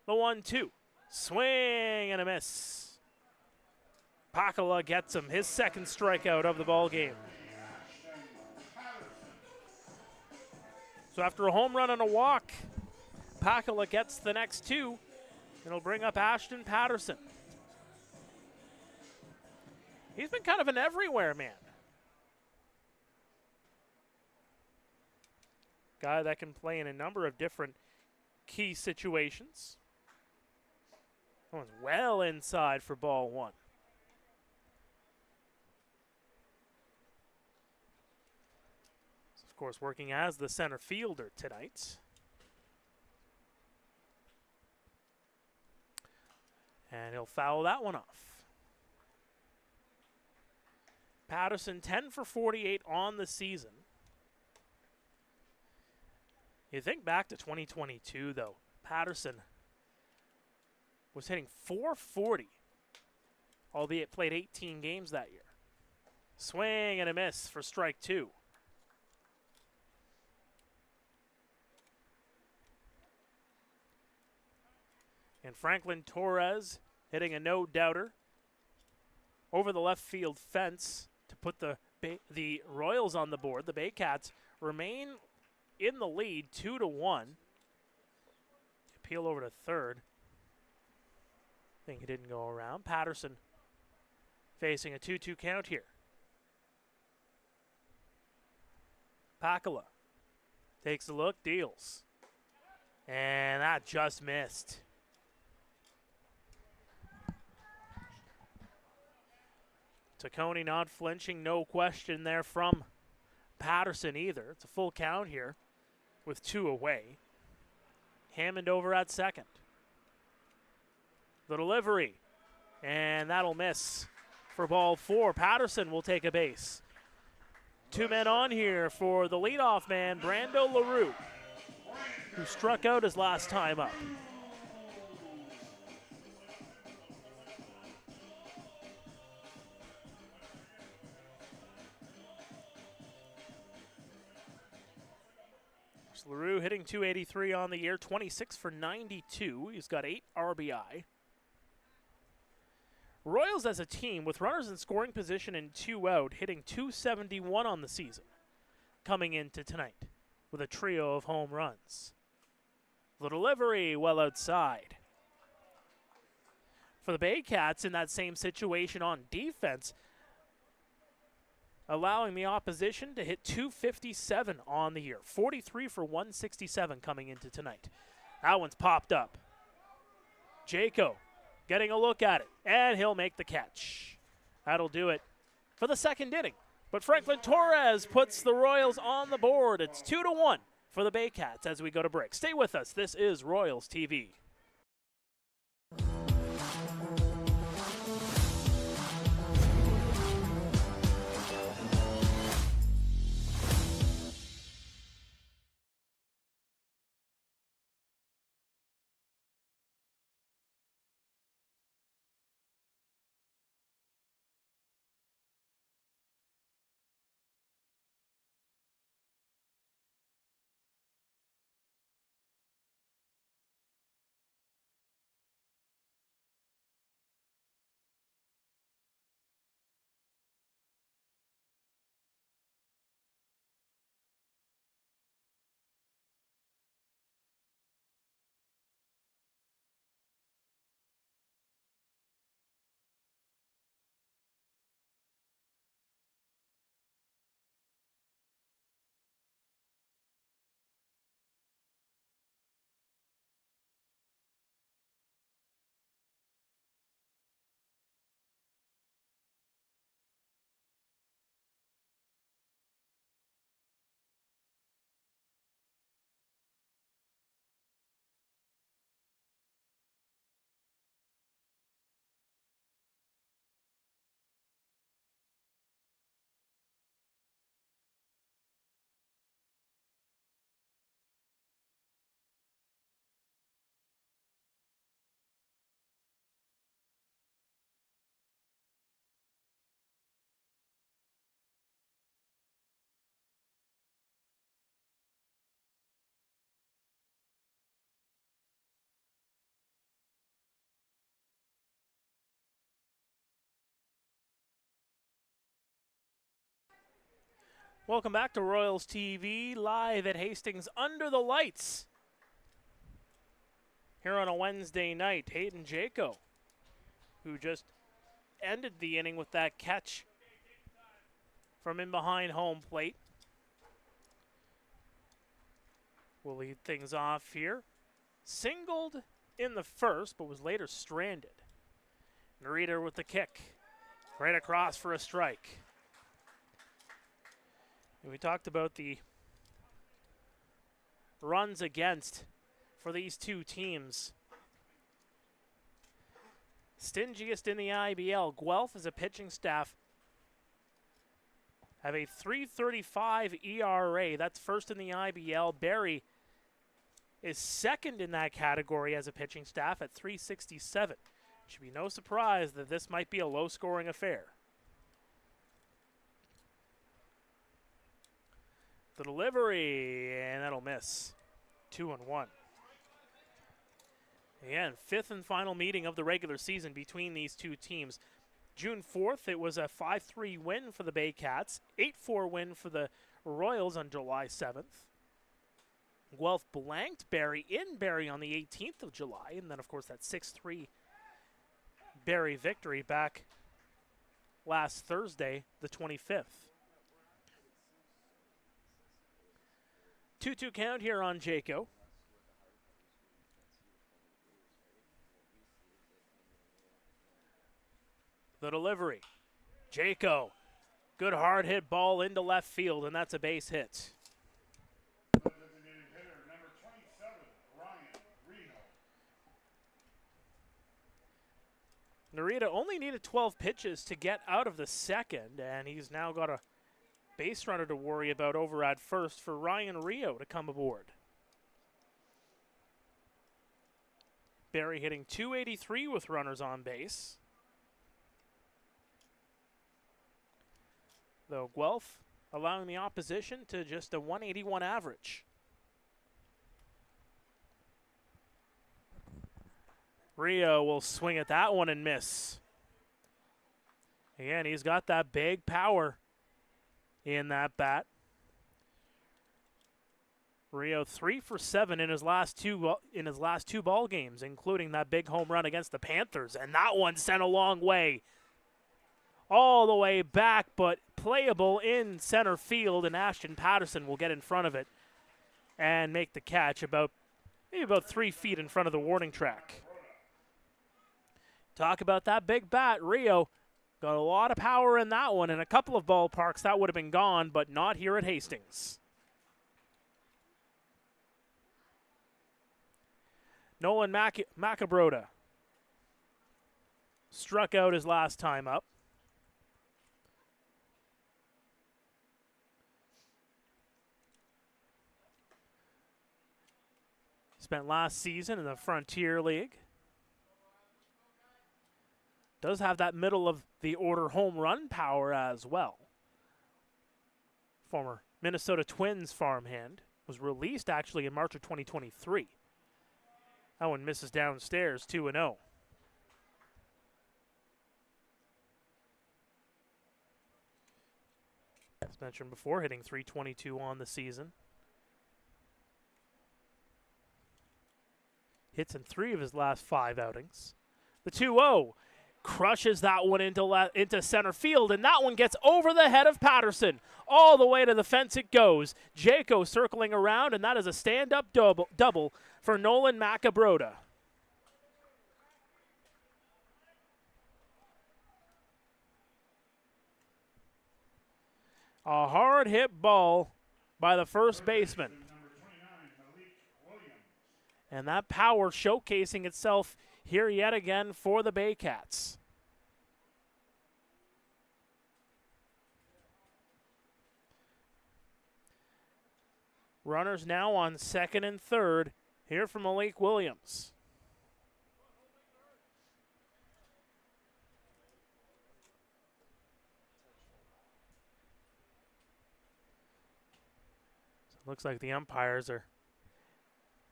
The 1-2. Swing and a miss. Pakala gets him his second strikeout of the ball game. So after a home run and a walk, Pakala gets the next two. It'll bring up Ashton Patterson. He's been kind of an everywhere man. Guy that can play in a number of different key situations. That one's well inside for ball one. Of course, working as the center fielder tonight. And he'll foul that one off. Patterson 10 for 48 on the season. You think back to 2022, though. Patterson was hitting .440, albeit played 18 games that year. Swing and a miss for strike two. And Franklin Torres hitting a no-doubter over the left field fence to put the Royals on the board. The Baycats remain in the lead 2-1. Appeal over to third. I think it didn't go around. Patterson facing a 2-2 count here. Pakala takes a look, deals. And that just missed. Taccone not flinching, no question there from Patterson either. It's a full count here with two away. Hammond over at second. The delivery, and that'll miss for ball four. Patterson will take a base. Two men on here for the leadoff man, Brando LaRue, who struck out his last time up. LaRue hitting .283 on the year, 26 for 92. He's got 8 RBI. Royals as a team, with runners in scoring position and 2 out, hitting .271 on the season, coming into tonight with a trio of home runs. The delivery well outside. For the Baycats, in that same situation on defense, allowing the opposition to hit .257 on the year. 43 for 167 coming into tonight. That one's popped up. Jaco getting a look at it, and he'll make the catch. That'll do it for the second inning. But Franklin Torres puts the Royals on the board. It's 2-1 for the Baycats as we go to break. Stay with us. This is Royals TV. Welcome back to Royals TV, live at Hastings under the lights. Here on a Wednesday night, Hayden Jaco, who just ended the inning with that catch from in behind home plate, will lead things off here. Singled in the first, but was later stranded. Narita with the kick, right across for a strike. And we talked about the runs against for these two teams. Stingiest in the IBL. Guelph as a pitching staff have a .335 ERA. That's first in the IBL. Barrie is second in that category as a pitching staff at .367. Should be no surprise that this might be a low-scoring affair. The delivery, and that'll miss. 2-1. Again, fifth and final meeting of the regular season between these two teams. June 4th, it was a 5-3 win for the Baycats, 8-4 win for the Royals on July 7th. Guelph blanked Barrie in Barrie on the 18th of July, and then, of course, that 6-3 Barrie victory back last Thursday, the 25th. 2-2 count here on Jaco. The delivery. Jaco. Good hard hit ball into left field, and that's a base hit. Designated hitter, number 27, Ryan Rio. Narita only needed 12 pitches to get out of the second, and he's now got a base runner to worry about over at first for Ryan Rio to come aboard. Barrie hitting .283 with runners on base. Though Guelph allowing the opposition to just a .181 average. Rio will swing at that one and miss. Again, he's got that big power in that bat. Rio 3 for 7 in his last two ball games, including that big home run against the Panthers, and that one sent a long way, all the way back, but playable in center field, and Ashton Patterson will get in front of it and make the catch maybe about 3 feet in front of the warning track. Talk about that big bat. Rio got a lot of power in that one. In a couple of ballparks, that would have been gone, but not here at Hastings. Nolan Macabroda struck out his last time up. Spent last season in the Frontier League. Does have that middle of the order home run power as well. Former Minnesota Twins farmhand. Was released actually in March of 2023. That one misses downstairs, 2-0. As mentioned before, hitting .322 on the season. Hits in 3 of his last 5 outings. The 2-0 crushes that one into center field, and that one gets over the head of Patterson. All the way to the fence it goes. Jaco circling around, and that is a stand-up double for Nolan Macabroda. A hard hit ball by the first baseman. And that power showcasing itself here yet again for the Baycats. Runners now on second and third. Here from Malik Williams. So it looks like the umpires are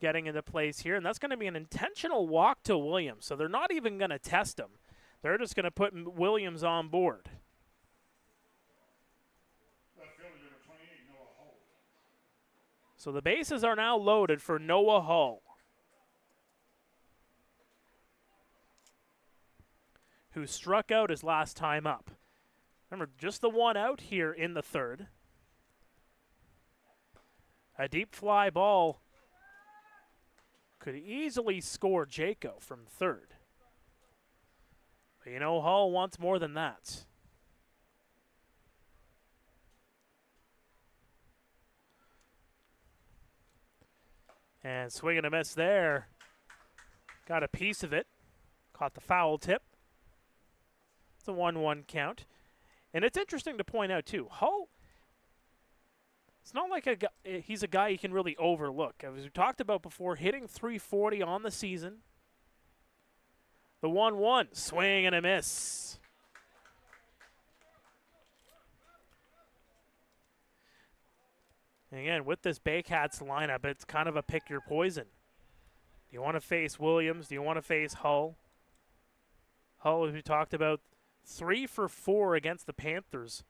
getting into place here, and that's going to be an intentional walk to Williams. So they're not even going to test him. They're just going to put Williams on board. So the bases are now loaded for Noah Hull, who struck out his last time up. Remember, just the one out here in the third. A deep fly ball could easily score Jaco from third. But you know, Hull wants more than that. And swing and a miss there. Got a piece of it. Caught the foul tip. It's a 1-1 count. And it's interesting to point out, too, Hull, it's not like he's a guy you can really overlook. As we talked about before, hitting .340 on the season. The 1-1, swing and a miss. And again, with this Baycats lineup, it's kind of a pick your poison. Do you want to face Williams? Do you want to face Hull? Hull, as we talked about, 3 for 4 against the Panthers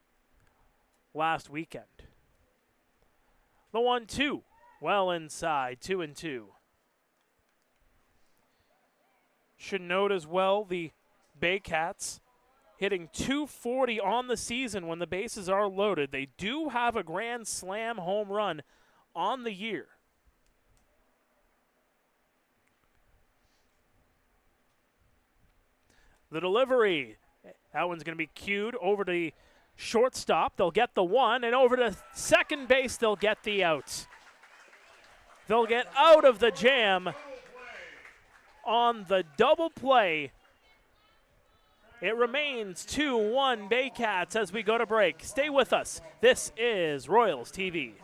last weekend. The 1-2, well inside, 2-2. Should note as well the Baycats hitting .240 on the season when the bases are loaded. They do have a grand slam home run on the year. The delivery, that one's going to be cued over to the shortstop. They'll get the 1, and over to second base, they'll get the out. They'll get out of the jam on the double play. It remains 2-1 Baycats as we go to break. Stay with us. This is Royals TV.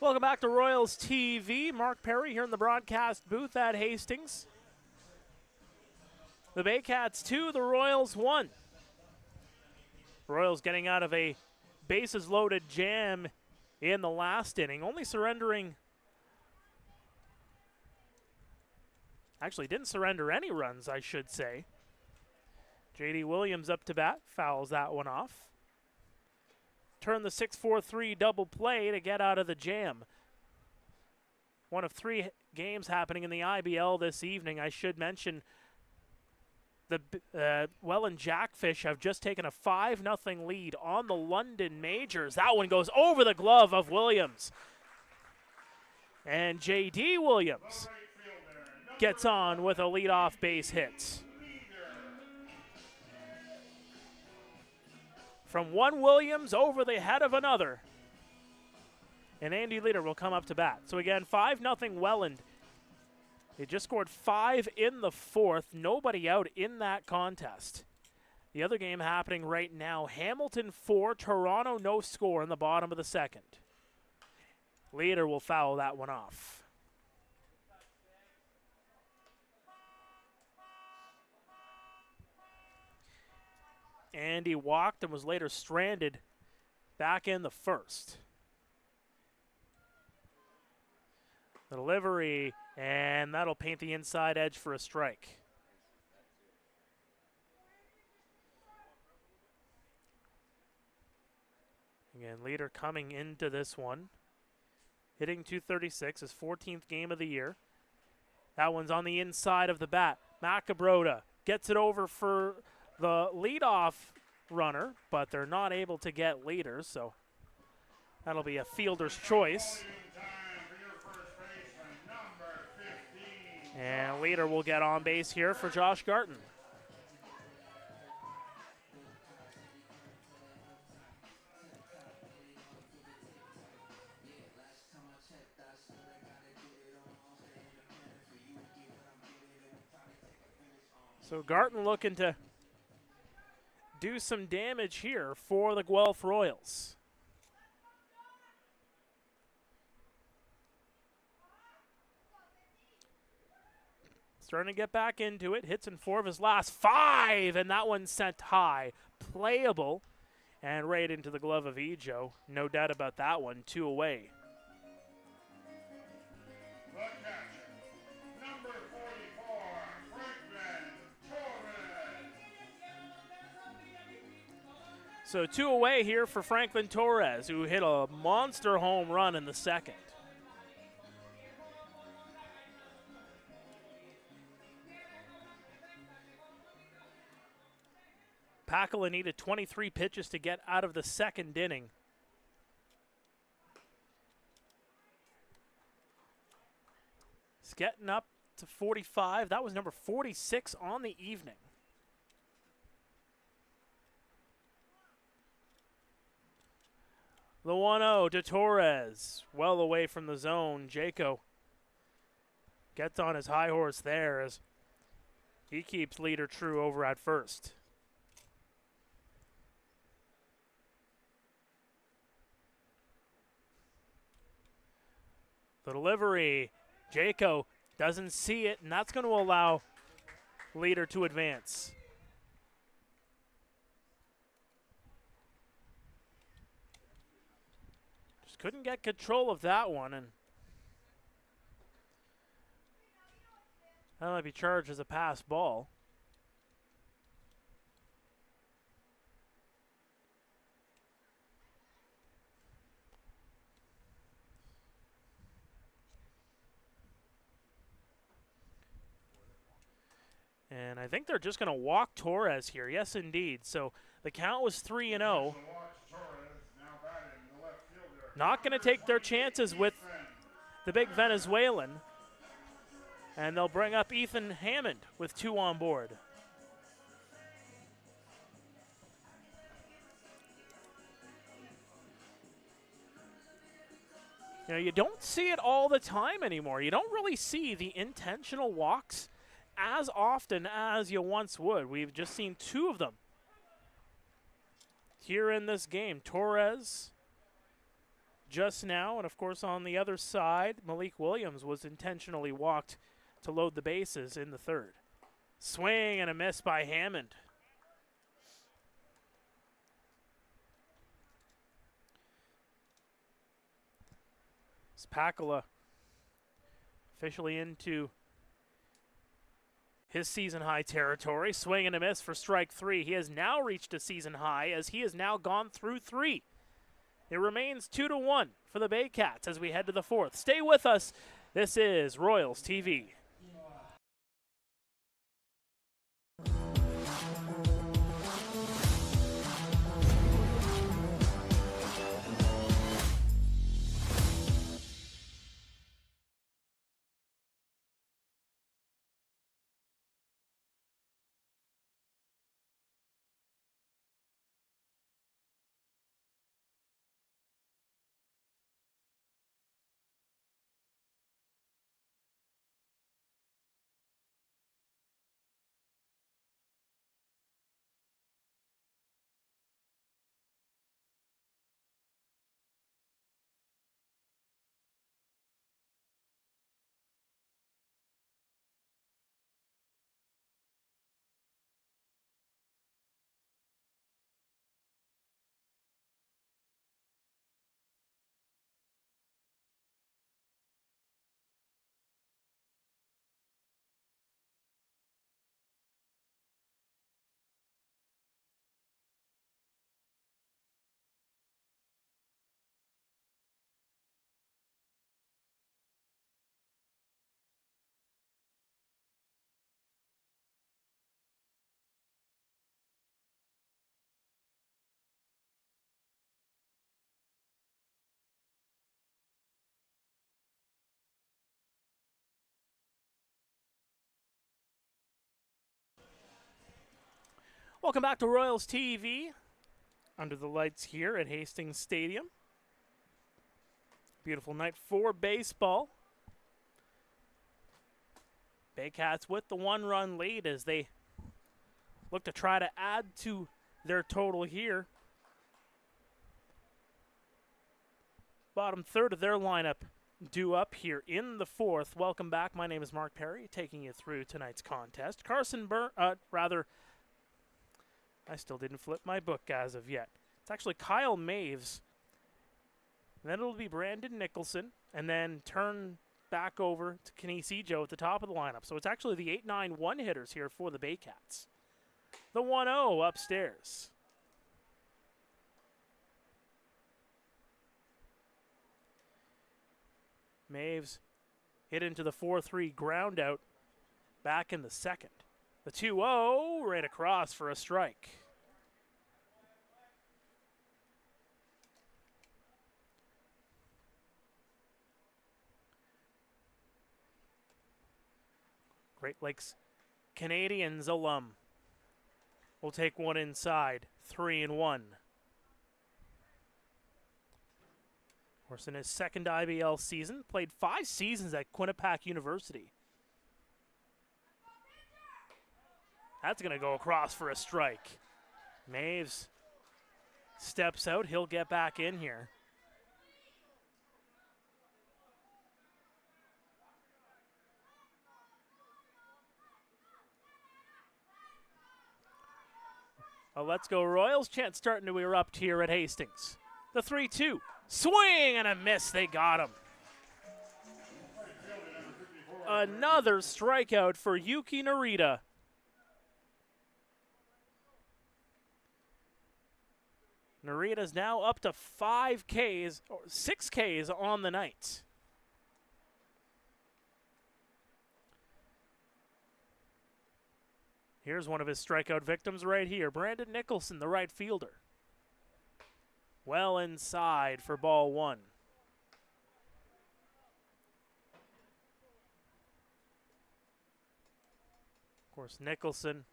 Welcome back to Royals TV. Mark Perry here in the broadcast booth at Hastings. The Baycats 2, the Royals 1. Royals getting out of a bases loaded jam in the last inning, only surrendering, actually didn't surrender any runs, I should say. J.D. Williams up to bat, fouls that one off. Turn the 6-4-3 double play to get out of the jam. One of 3 games happening in the IBL this evening. I should mention the Welland Jackfish have just taken a 5-0 lead on the London Majors. That one goes over the glove of Williams. And J.D. Williams gets on with a leadoff base hit. From one Williams over the head of another. And Andy Leader will come up to bat. So again, 5-0 Welland. They just scored 5 in the 4th. Nobody out in that contest. The other game happening right now, Hamilton 4, Toronto no score in the bottom of the 2nd. Leader will foul that one off. Andy walked and was later stranded back in the 1st. The delivery, and that'll paint the inside edge for a strike. Again, Leader coming into this one, hitting .236, his 14th game of the year. That one's on the inside of the bat. Macabrota gets it over for the leadoff runner, but they're not able to get Leader, so that'll be a fielder's choice. And Leader will get on base here for Josh Garton. So Garton looking to do some damage here for the Guelph Royals. Starting to get back into it. Hits in 4 of his last 5, and that one sent high. Playable, and right into the glove of Ejo. No doubt about that one. 2 away. The catcher, number 44, Franklin Torres. So 2 away here for Franklin Torres, who hit a monster home run in the 2nd. Pakala needed 23 pitches to get out of the 2nd inning. It's getting up to 45. That was number 46 on the evening. The 1-0 to Torres, well away from the zone. Jaco gets on his high horse there as he keeps Leader true over at first. The delivery, Jaco doesn't see it, and that's going to allow Leader to advance. Just couldn't get control of that one, and that might be charged as a pass ball. And I think they're just going to walk Torres here. Yes, indeed. So the count was 3-0. Not going to take their chances with the big Venezuelan. And they'll bring up Ethan Hammond with 2 on board. You know, you don't see it all the time anymore. You don't really see the intentional walks as often as you once would. We've just seen 2 of them here in this game. Torres, just now. And, of course, on the other side, Malik Williams was intentionally walked to load the bases in the third. Swing and a miss by Hammond. Spakula officially into his season-high territory. Swing and a miss for strike three. He has now reached a season high as he has now gone through three. It remains 2-1 for the Baycats as we head to the fourth. Stay with us. This is Royals TV. Welcome back to Royals TV. Under the lights here at Hastings Stadium. Beautiful night for baseball. Baycats with the one-run lead as they look to try to add to their total here. Bottom third of their lineup due up here in the fourth. Welcome back. My name is Mark Perry, taking you through tonight's contest. I still didn't flip my book as of yet. It's actually Kyle Maves. Then it'll be Brandon Nicholson, and then turn back over to Canisijo at the top of the lineup. So it's actually the 8-9-1 hitters here for the Baycats. The 1-0 upstairs. Maves hit into the 4-3 ground out back in the second. The 2-0 right across for a strike. Great Lakes Canadians alum will take one inside, 3-1. Of course, in his second IBL season, played 5 seasons at Quinnipiac University. That's going to go across for a strike. Maves steps out. He'll get back in here. A Let's Go Royals chant starting to erupt here at Hastings. The 3-2. Swing and a miss. They got him. Another strikeout for Yuki Narita. Narita's now up to 5 Ks, or 6 Ks on the night. Here's one of his strikeout victims right here, Brandon Nicholson, the right fielder. Well inside for ball one. Of course, Nicholson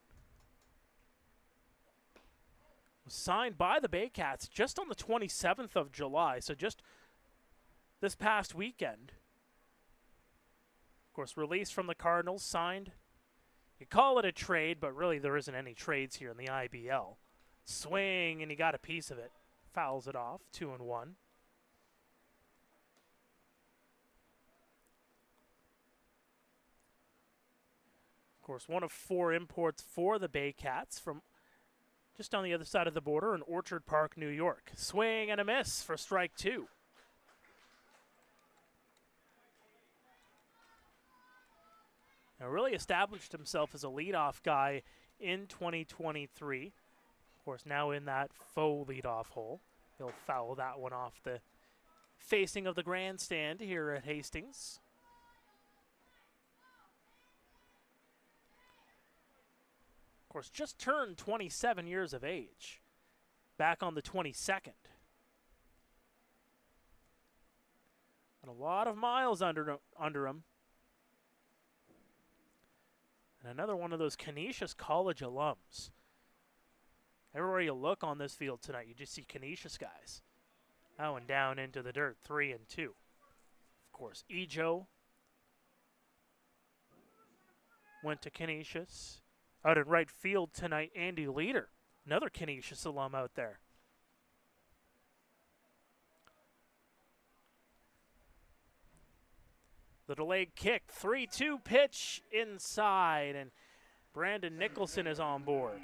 was signed by the Baycats just on the 27th of July, so just this past weekend. Of course, released from the Cardinals, signed. You call it a trade, but really there isn't any trades here in the IBL. Swing, and he got a piece of it. Fouls it off, 2-1. course, one of 4 imports for the Baycats from just on the other side of the border in Orchard Park, New York. Swing and a miss for strike 2. Now really established himself as a leadoff guy in 2023. Of course, now in that faux leadoff hole. He'll foul that one off the facing of the grandstand here at Hastings. Of course, just turned 27 years of age. Back on the 22nd. And a lot of miles under him. And another one of those Canisius College alums. Everywhere you look on this field tonight, you just see Canisius guys. That one down into the dirt, 3-2. Of course, Ejo went to Canisius. Out in right field tonight, Andy Leader, another Canisius alum out there. The delayed kick, 3-2 pitch inside, and Brandon Nicholson is on board.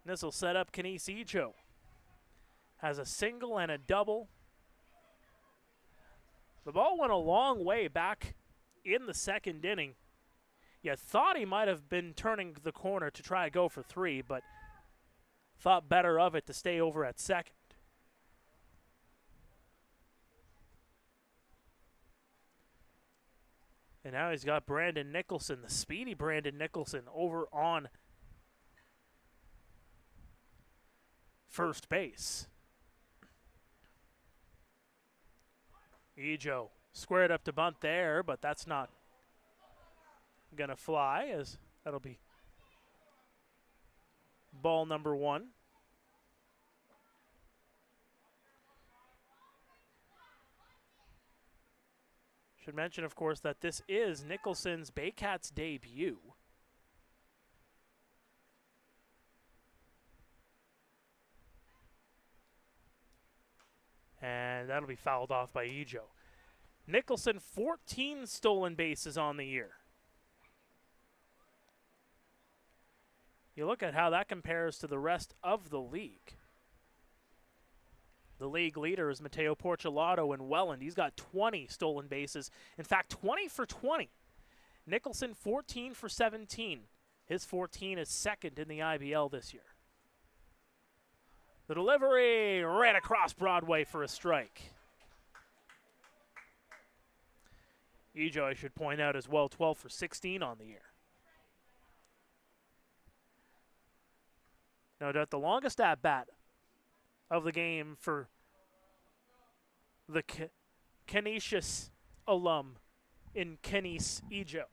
This will set up Kenise Ejo. Has a single and a double. The ball went a long way back in the second inning. You thought he might have been turning the corner to try to go for 3, but thought better of it to stay over at second. And now he's got Brandon Nicholson, the speedy Brandon Nicholson, over on first base. Ejo squared up to bunt there, but that's not going to fly, as that'll be ball number 1. Should mention, of course, that this is Nicholson's Baycats debut. And that'll be fouled off by Ejo. Nicholson, 14 stolen bases on the year. You look at how that compares to the rest of the league. The league leader is Mateo Porcelato in Welland. He's got 20 stolen bases. In fact, 20 for 20. Nicholson, 14 for 17. His 14 is second in the IBL this year. The delivery right across Broadway for a strike. Ejo, I should point out as well, 12 for 16 on the year. No doubt the longest at-bat of the game for the Canisius alum in Kenise Ejo.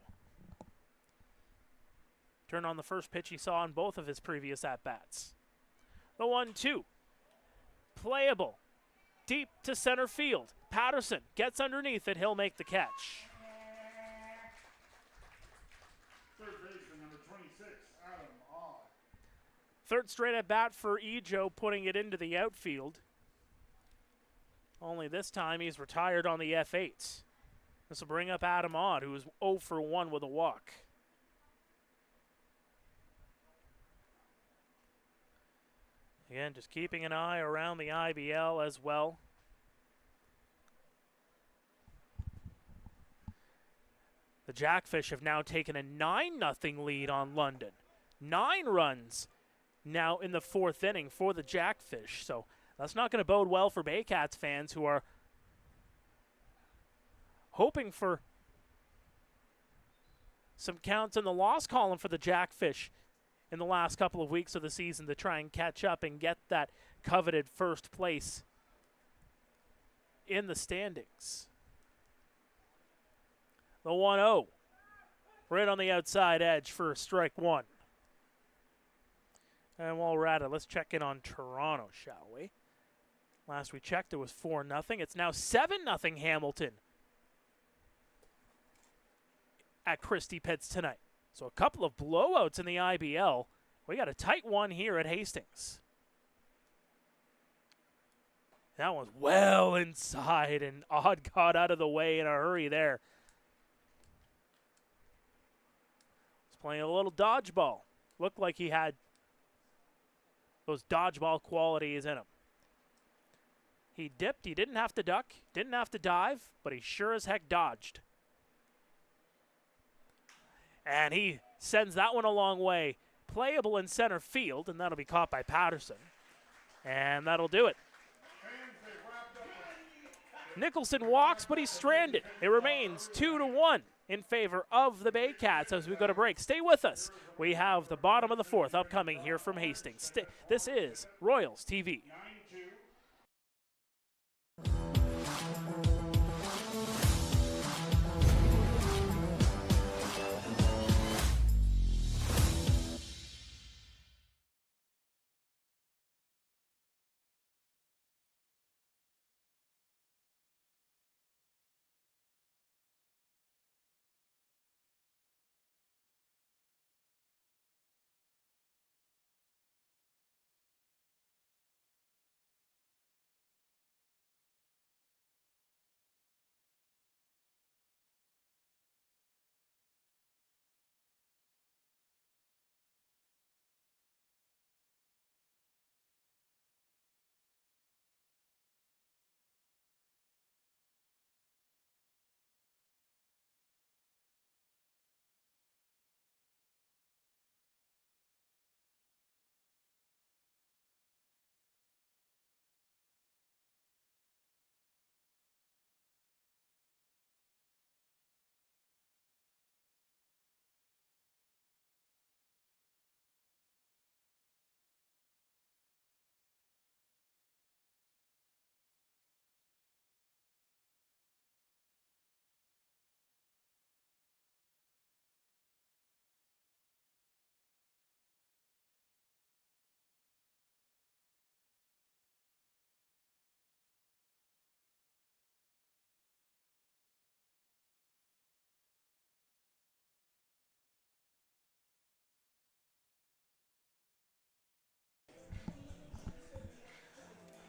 Turn on the first pitch he saw in both of his previous at-bats. The 1-2. Playable. Deep to center field. Patterson gets underneath it. He'll make the catch. Third baseman, number 26, Adam Odd. Third straight at bat for Ejo, putting it into the outfield. Only this time he's retired on the F8. This will bring up Adam Odd, who is 0 for 1 with a walk. Again, just keeping an eye around the IBL as well. The Jackfish have now taken a 9-0 lead on London. 9 runs now in the 4th inning for the Jackfish. So that's not going to bode well for Baycats fans who are hoping for some counts in the loss column for the Jackfish in the last couple of weeks of the season to try and catch up and get that coveted first place in the standings. The 1-0, right on the outside edge for strike 1. And while we're at it, let's check in on Toronto, shall we? Last we checked, it was 4-0. It's now 7-0 Hamilton at Christie Pitts tonight. So a couple of blowouts in the IBL. We got a tight one here at Hastings. That one's well inside, and Odd got out of the way in a hurry there. Playing a little dodgeball. Looked like he had those dodgeball qualities in him. He dipped. He didn't have to duck. Didn't have to dive. But he sure as heck dodged. And he sends that one a long way. Playable in center field, and that'll be caught by Patterson. And that'll do it. Nicholson walks, but he's stranded. It remains 2-1 in favor of the Baycats as we go to break. Stay with us. We have the bottom of the fourth upcoming here from Hastings. This is Royals TV.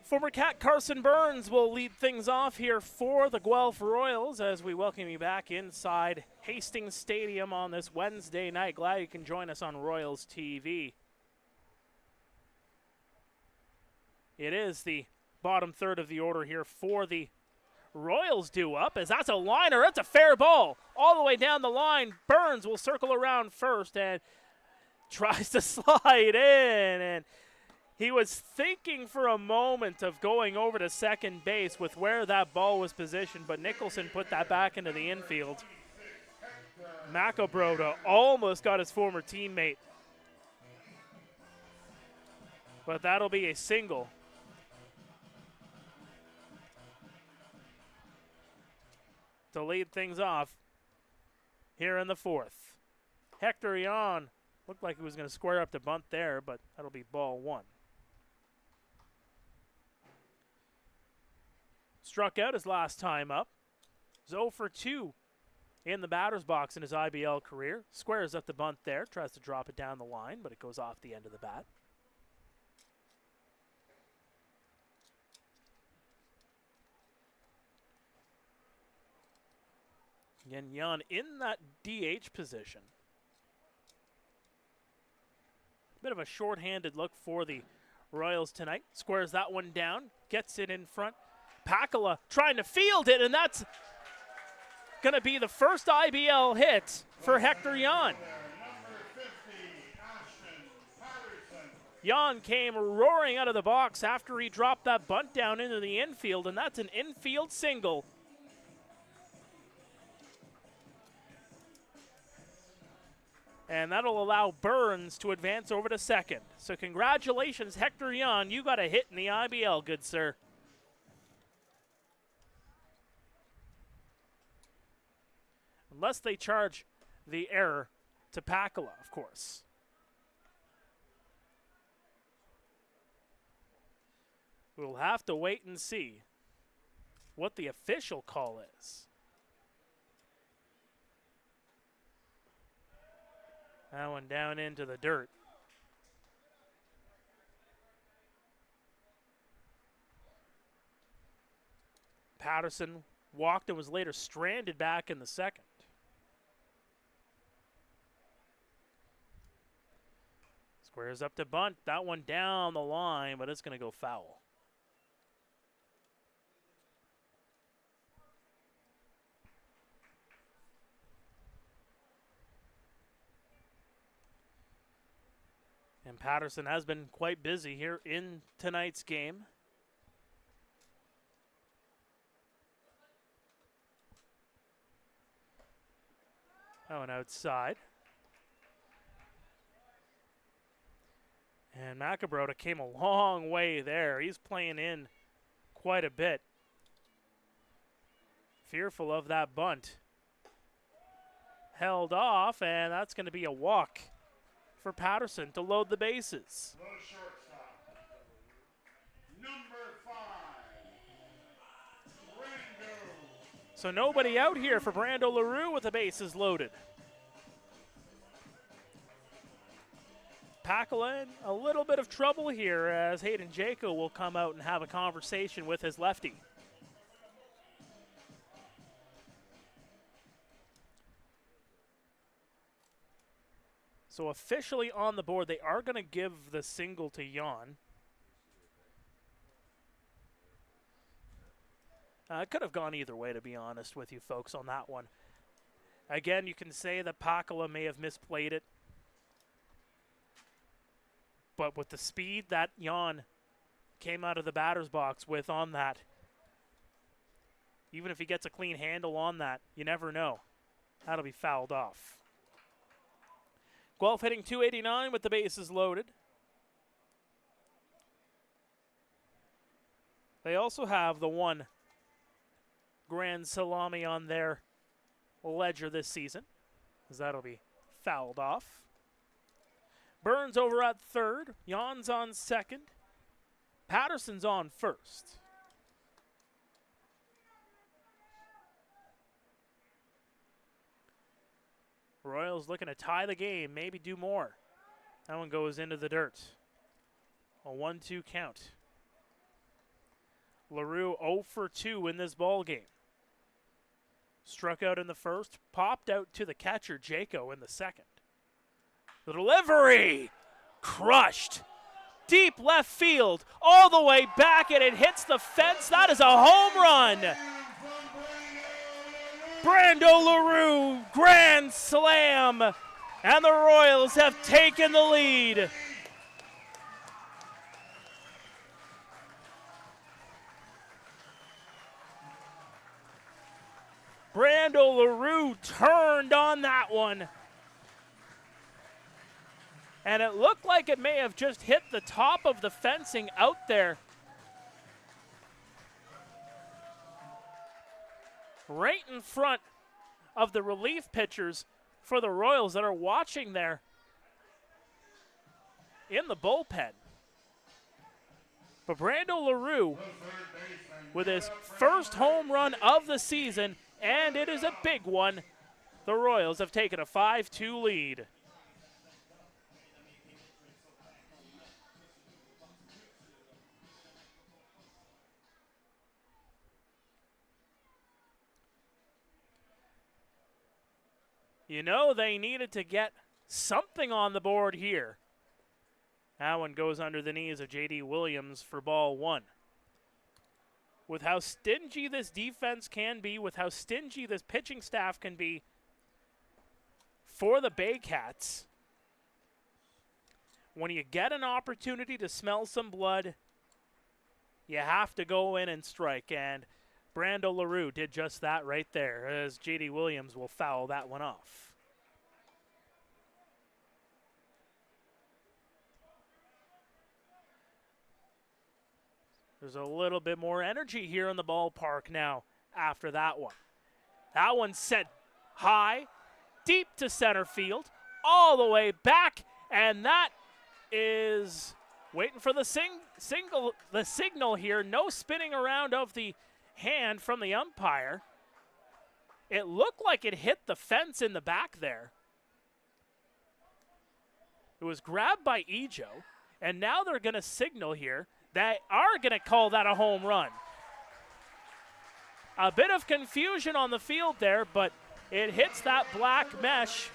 Former Cat Carson Burns will lead things off here for the Guelph Royals as we welcome you back inside Hastings Stadium on this Wednesday night. Glad you can join us on Royals TV. It is the bottom third of the order here for the Royals due up as that's a liner. That's a fair ball all the way down the line. Burns will circle around first and tries to slide in, and he was thinking for a moment of going over to second base with where that ball was positioned, but Nicholson put that back into the infield. Macabroda almost got his former teammate, but that'll be a single. To lead things off here in the fourth. Hector Yon looked like he was going to square up the bunt there, but that'll be ball one. Struck out his last time up. 0 for 2 in the batter's box in his IBL career. Squares up the bunt there, tries to drop it down the line, but it goes off the end of the bat. Again, Jan in that DH position. Bit of a short-handed look for the Royals tonight. Squares that one down, gets it in front. Pakala trying to field it, and that's going to be the first IBL hit for Hector Jan. Jan came roaring out of the box after he dropped that bunt down into the infield, and that's an infield single. And that'll allow Burns to advance over to second. So congratulations, Hector Jan. You got a hit in the IBL, good sir. Unless they charge the error to Pakala, of course. We'll have to wait and see what the official call is. That one down into the dirt. Patterson walked and was later stranded back in the second. Squares up to bunt. That one down the line, but it's going to go foul. And Patterson has been quite busy here in tonight's game. Oh, and outside. And Macabrota came a long way there. He's playing in quite a bit. Fearful of that bunt. Held off, and that's going to be a walk for Patterson to load the bases. Low shortstop. Number 5. Brando. So nobody out here for Brando LaRue with the bases loaded. Pakala in a little bit of trouble here as Hayden Jaco will come out and have a conversation with his lefty. So officially on the board, they are going to give the single to Jan. It could have gone either way, to be honest with you folks, on that one. Again, you can say that Pakala may have misplayed it. But with the speed that Jan came out of the batter's box with on that, even if he gets a clean handle on that, you never know. That'll be fouled off. Guelph hitting .289 with the bases loaded. They also have the one grand salami on their ledger this season, as that'll be fouled off. Burns over at third. Jan's on second. Patterson's on first. Royals looking to tie the game, maybe do more. That one goes into the dirt. A 1-2 count. LaRue 0 for 2 in this ball game. Struck out in the first, popped out to the catcher, Jaco, in the second. The delivery! Crushed. Deep left field, all the way back, and it hits the fence. That is a home run. Brando LaRue, grand slam, and the Royals have taken the lead. Brando LaRue turned on that one. And it looked like it may have just hit the top of the fencing out there. Right in front of the relief pitchers for the Royals that are watching there in the bullpen. But Brando LaRue with his first home run of the season, and it is a big one. The Royals have taken a 5-2 lead. You know they needed to get something on the board here. That one goes under the knees of J.D. Williams for ball one. With how stingy this defense can be, with how stingy this pitching staff can be for the Baycats, when you get an opportunity to smell some blood, you have to go in and strike. And Brando LaRue did just that right there, as J.D. Williams will foul that one off. There's a little bit more energy here in the ballpark now after that one. That one sent high, deep to center field, all the way back, and that is waiting for the signal here. No spinning around of the hand from the umpire. It looked like it hit the fence in the back there. It was grabbed by Ejo, and now they're going to signal here. They are going to call that a home run. A bit of confusion on the field there, but it hits that black mesh,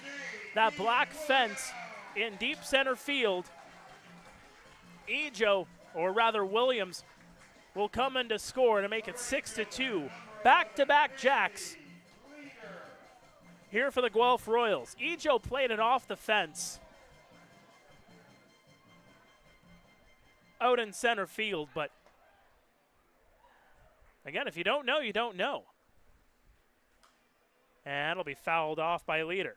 that black fence in deep center field, Ejo, or rather Williams, will come in to score to make it 6-2. Back-to-back jacks here for the Guelph Royals. Ejo played it off the fence out in center field, but again, if you don't know, you don't know. And it'll be fouled off by Leader.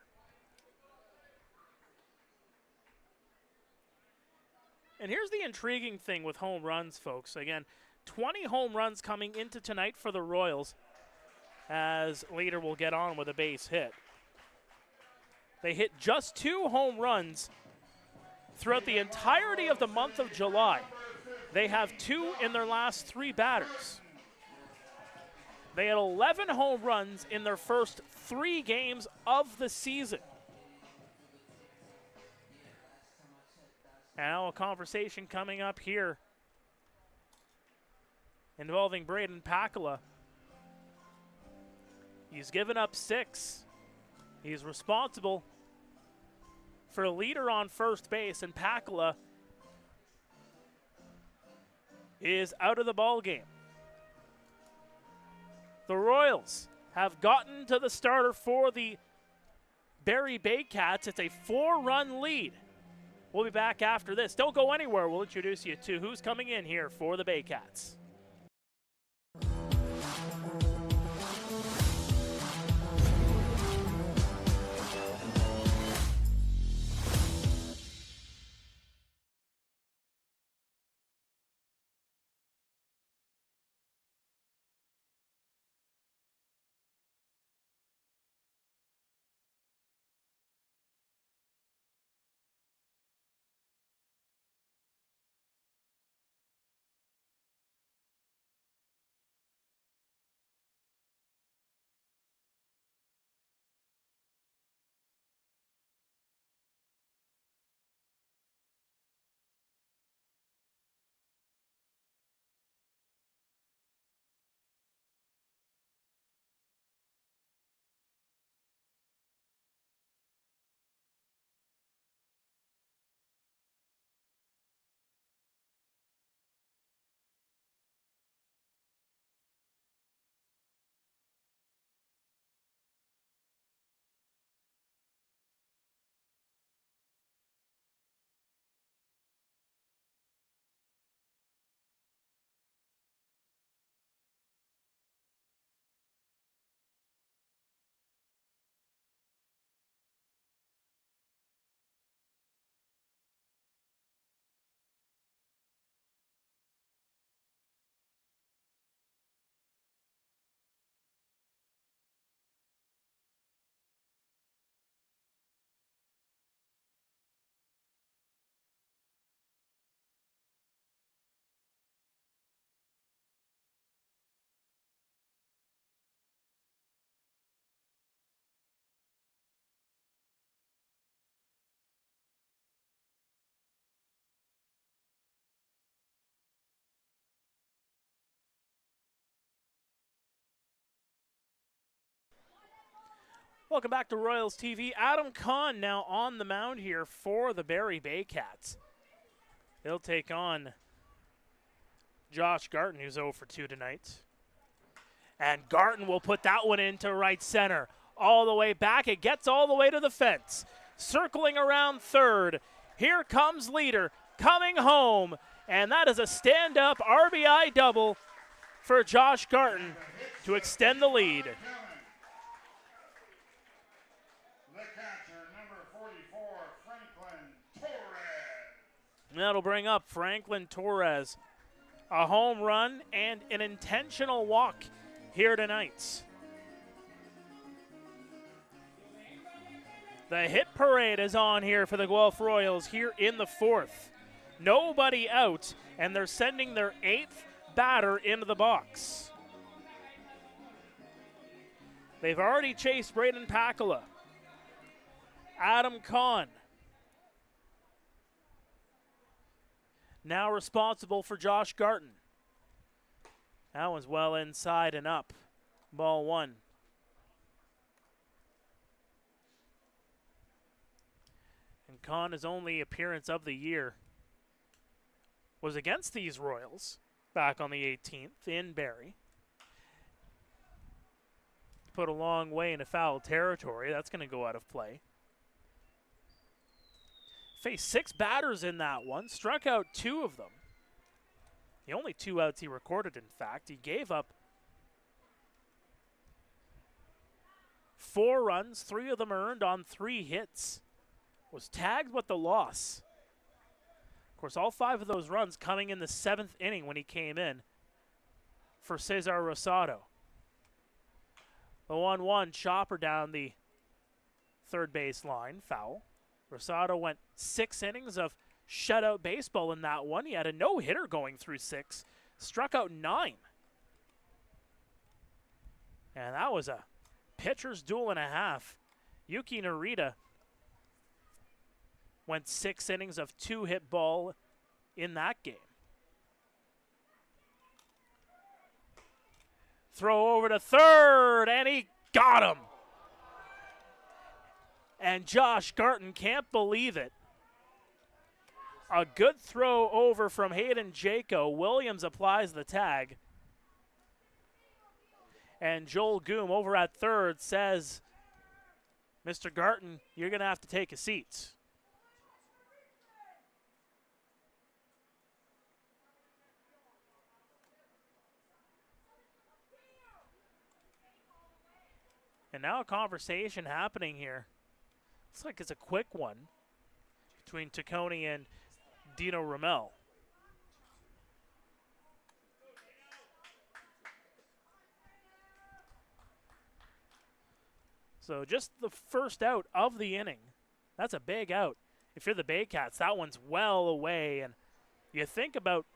And here's the intriguing thing with home runs, folks. Again, 20 home runs coming into tonight for the Royals, as Leader will get on with a base hit. They hit just 2 home runs throughout the entirety of the month of July. They have 2 in their last 3 batters. They had 11 home runs in their first 3 games of the season. Now a conversation coming up here involving Braden Pakala. He's given up 6. He's responsible for a Leader on first base, and Pakala is out of the ball game. The Royals have gotten to the starter for the Barrie Baycats. It's a 4-run lead. We'll be back after this. Don't go anywhere. We'll introduce you to who's coming in here for the Baycats. Welcome back to Royals TV. Adam Kahn now on the mound here for the Barrie Baycats. He'll take on Josh Garton, who's 0 for 2 tonight. And Garton will put that one into right center. All the way back. It gets all the way to the fence. Circling around third. Here comes Leader coming home. And that is a stand-up RBI double for Josh Garton to extend the lead. That'll bring up Franklin Torres. A home run and an intentional walk here tonight. The hit parade is on here for the Guelph Royals here in the 4th. Nobody out, and they're sending their 8th batter into the box. They've already chased Braden Pakala. Adam Kahn now responsible for Josh Garton. That one's well inside and up. Ball 1. And Kahn, his only appearance of the year was against these Royals back on the 18th in Barrie. Put a long way into foul territory. That's going to go out of play. Faced 6 batters in that one, struck out 2 of them. The only 2 outs he recorded, in fact. He gave up 4 runs, 3 of them earned on 3 hits. Was tagged with the loss. Of course, all 5 of those runs coming in the 7th inning when he came in for Cesar Rosado. The 1-1 chopper down the third base line, foul. Rosado went 6 innings of shutout baseball in that one. He had a no-hitter going through 6, struck out 9. And that was a pitcher's duel and a half. Yuki Narita went 6 innings of 2-hit ball in that game. Throw over to third, and he got him. And Josh Garton can't believe it. A good throw over from Hayden Jaco. Williams applies the tag. And Joel Goom over at third says, Mr. Garton, you're going to have to take a seat. And now a conversation happening here. Looks like it's a quick one between Taccone and Dino Ramel. So just the first out of the inning. That's a big out. If you're the Baycats, that one's well away. And you think about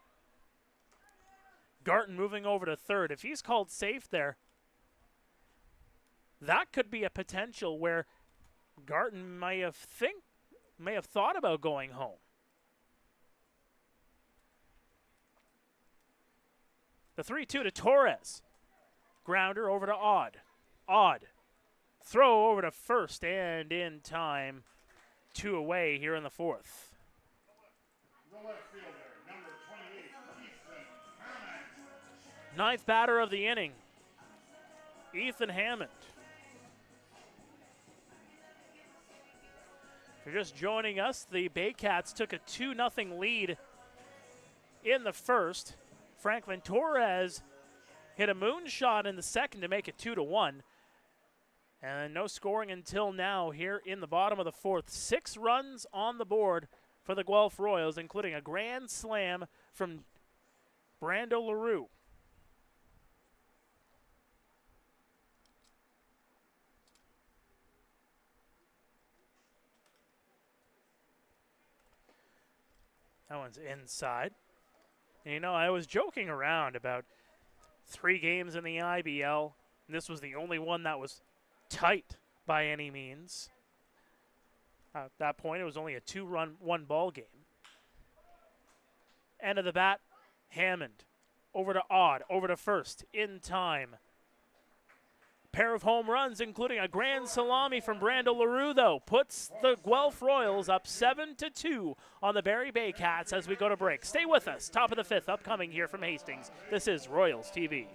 Garton moving over to third. If he's called safe there, that could be a potential where Garton may have thought about going home. The 3-2 to Torres. Grounder over to Odd. Odd. Throw over to first and in time. 2 away here in the 4th. The left fielder, number 28, Ethan Hammond. 9th batter of the inning, Ethan Hammond. If you're just joining us, the Baycats took a 2-0 lead in the first. Franklin Torres hit a moonshot in the second to make it 2-1. And no scoring until now here in the bottom of the 4th. 6 runs on the board for the Guelph Royals, including a grand slam from Brando LaRue. That one's inside. And you know, I was joking around about 3 games in the IBL. And this was the only one that was tight by any means. At that point, it was only a 2-run, 1-ball game. End of the bat, Hammond. Over to Odd, over to first, in time. Pair of home runs, including a grand salami from Brando LaRue, though, puts the Guelph Royals up 7-2 on the Barrie Baycats as we go to break. Stay with us. Top of the 5th upcoming here from Hastings. This is Royals TV.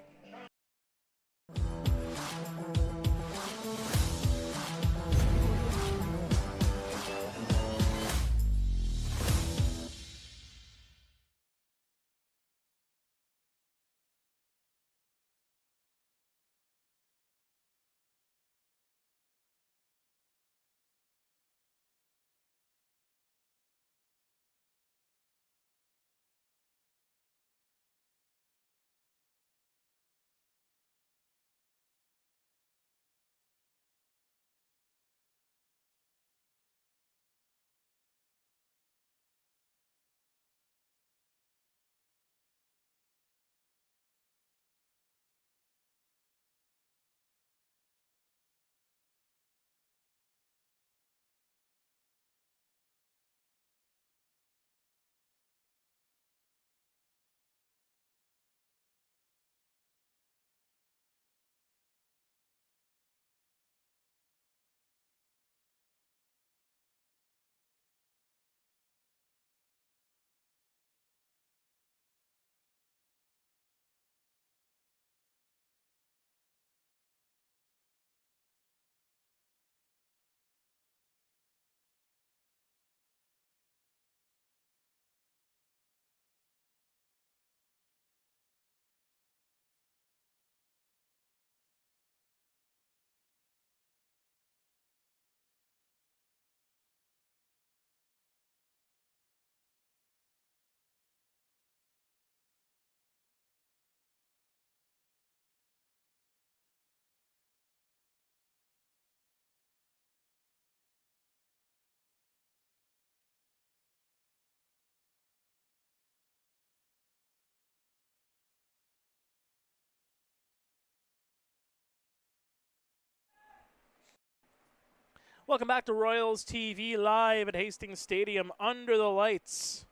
Welcome back to Royals TV live at Hastings Stadium under the lights.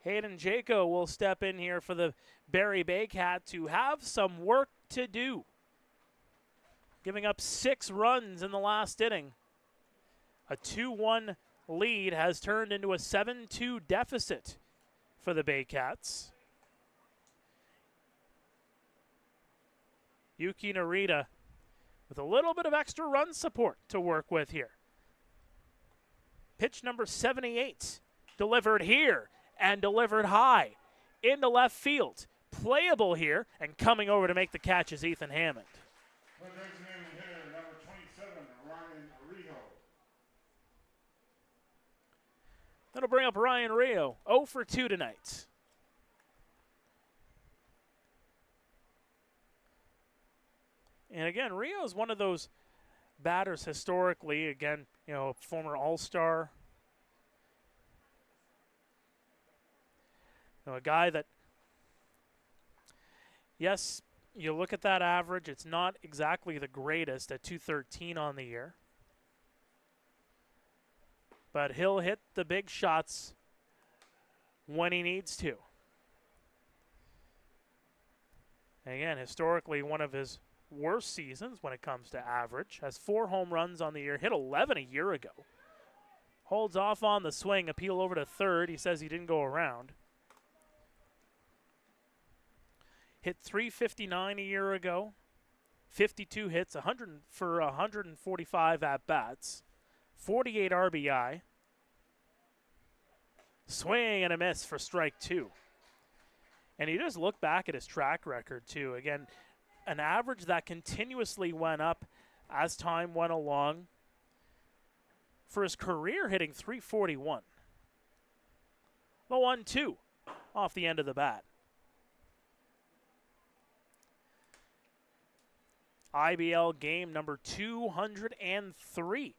Hayden Jaco will step in here for the Barrie Baycats who have some work to do. Giving up 6 runs in the last inning. A 2-1 lead has turned into a 7-2 deficit for the Baycats. Yuki Narita with a little bit of extra run support to work with here. Pitch number 78, delivered here and delivered high into left field. Playable here, and coming over to make the catch is Ethan Hammond. The designated hitter, number 27, Ryan Rio. That'll bring up Ryan Rio, 0 for 2 tonight. And again, Rio is one of those batters historically, again, you know, former All-Star. You know, a guy that, yes, you look at that average, it's not exactly the greatest at .213 on the year. But he'll hit the big shots when he needs to. And again, historically, one of his worst seasons when it comes to average. Has 4 home runs on the year, hit 11 a year ago. Holds off on the swing, appeal over to third. He says he didn't go around. Hit .359 a year ago. 52 hits, 145 at-bats. 48 RBI. Swing and a miss for strike 2. And you just look back at his track record, too. Again, an average that continuously went up as time went along. For his career, hitting .341. The 1-2 off the end of the bat. IBL game number 203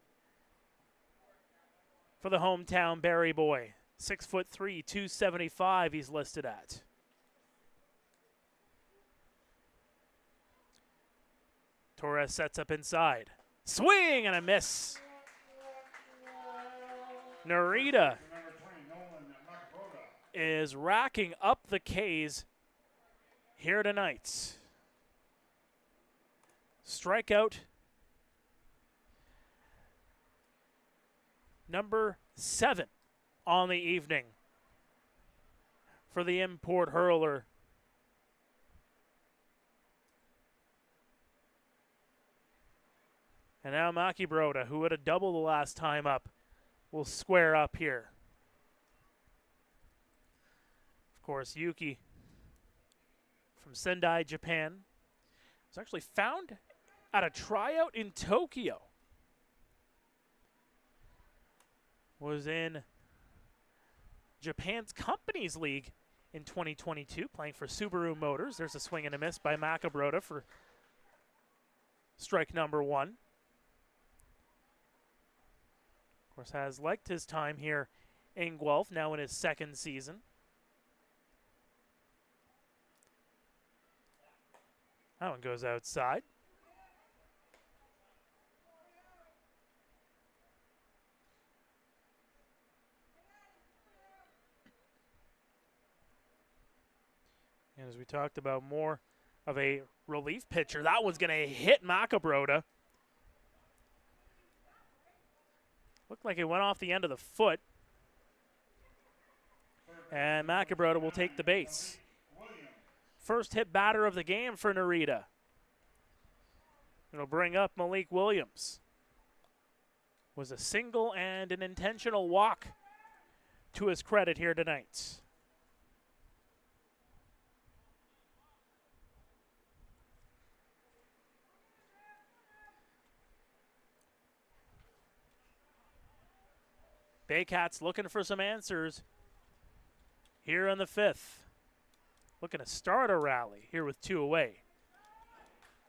for the hometown Barrie boy. 6'3", 275 he's listed at. Torres sets up inside. Swing and a miss. Narita is racking up the Ks here tonight. Strikeout number 7 on the evening for the import hurler. And now Maki Broda, who had a double the last time up, will square up here. Of course, Yuki from Sendai, Japan, was actually found at a tryout in Tokyo. Was in Japan's Companies League in 2022, playing for Subaru Motors. There's a swing and a miss by Makabroda for strike number 1. Of course, has liked his time here in Guelph, now in his 2nd season. That one goes outside. And as we talked about, more of a relief pitcher. That one's going to hit Makabroda. Looked like it went off the end of the foot. And Makabroda will take the base. First hit batter of the game for Narita. It'll bring up Malik Williams. Was a single and an intentional walk to his credit here tonight. Baycats looking for some answers here in the 5th. Looking to start a rally here with 2 away.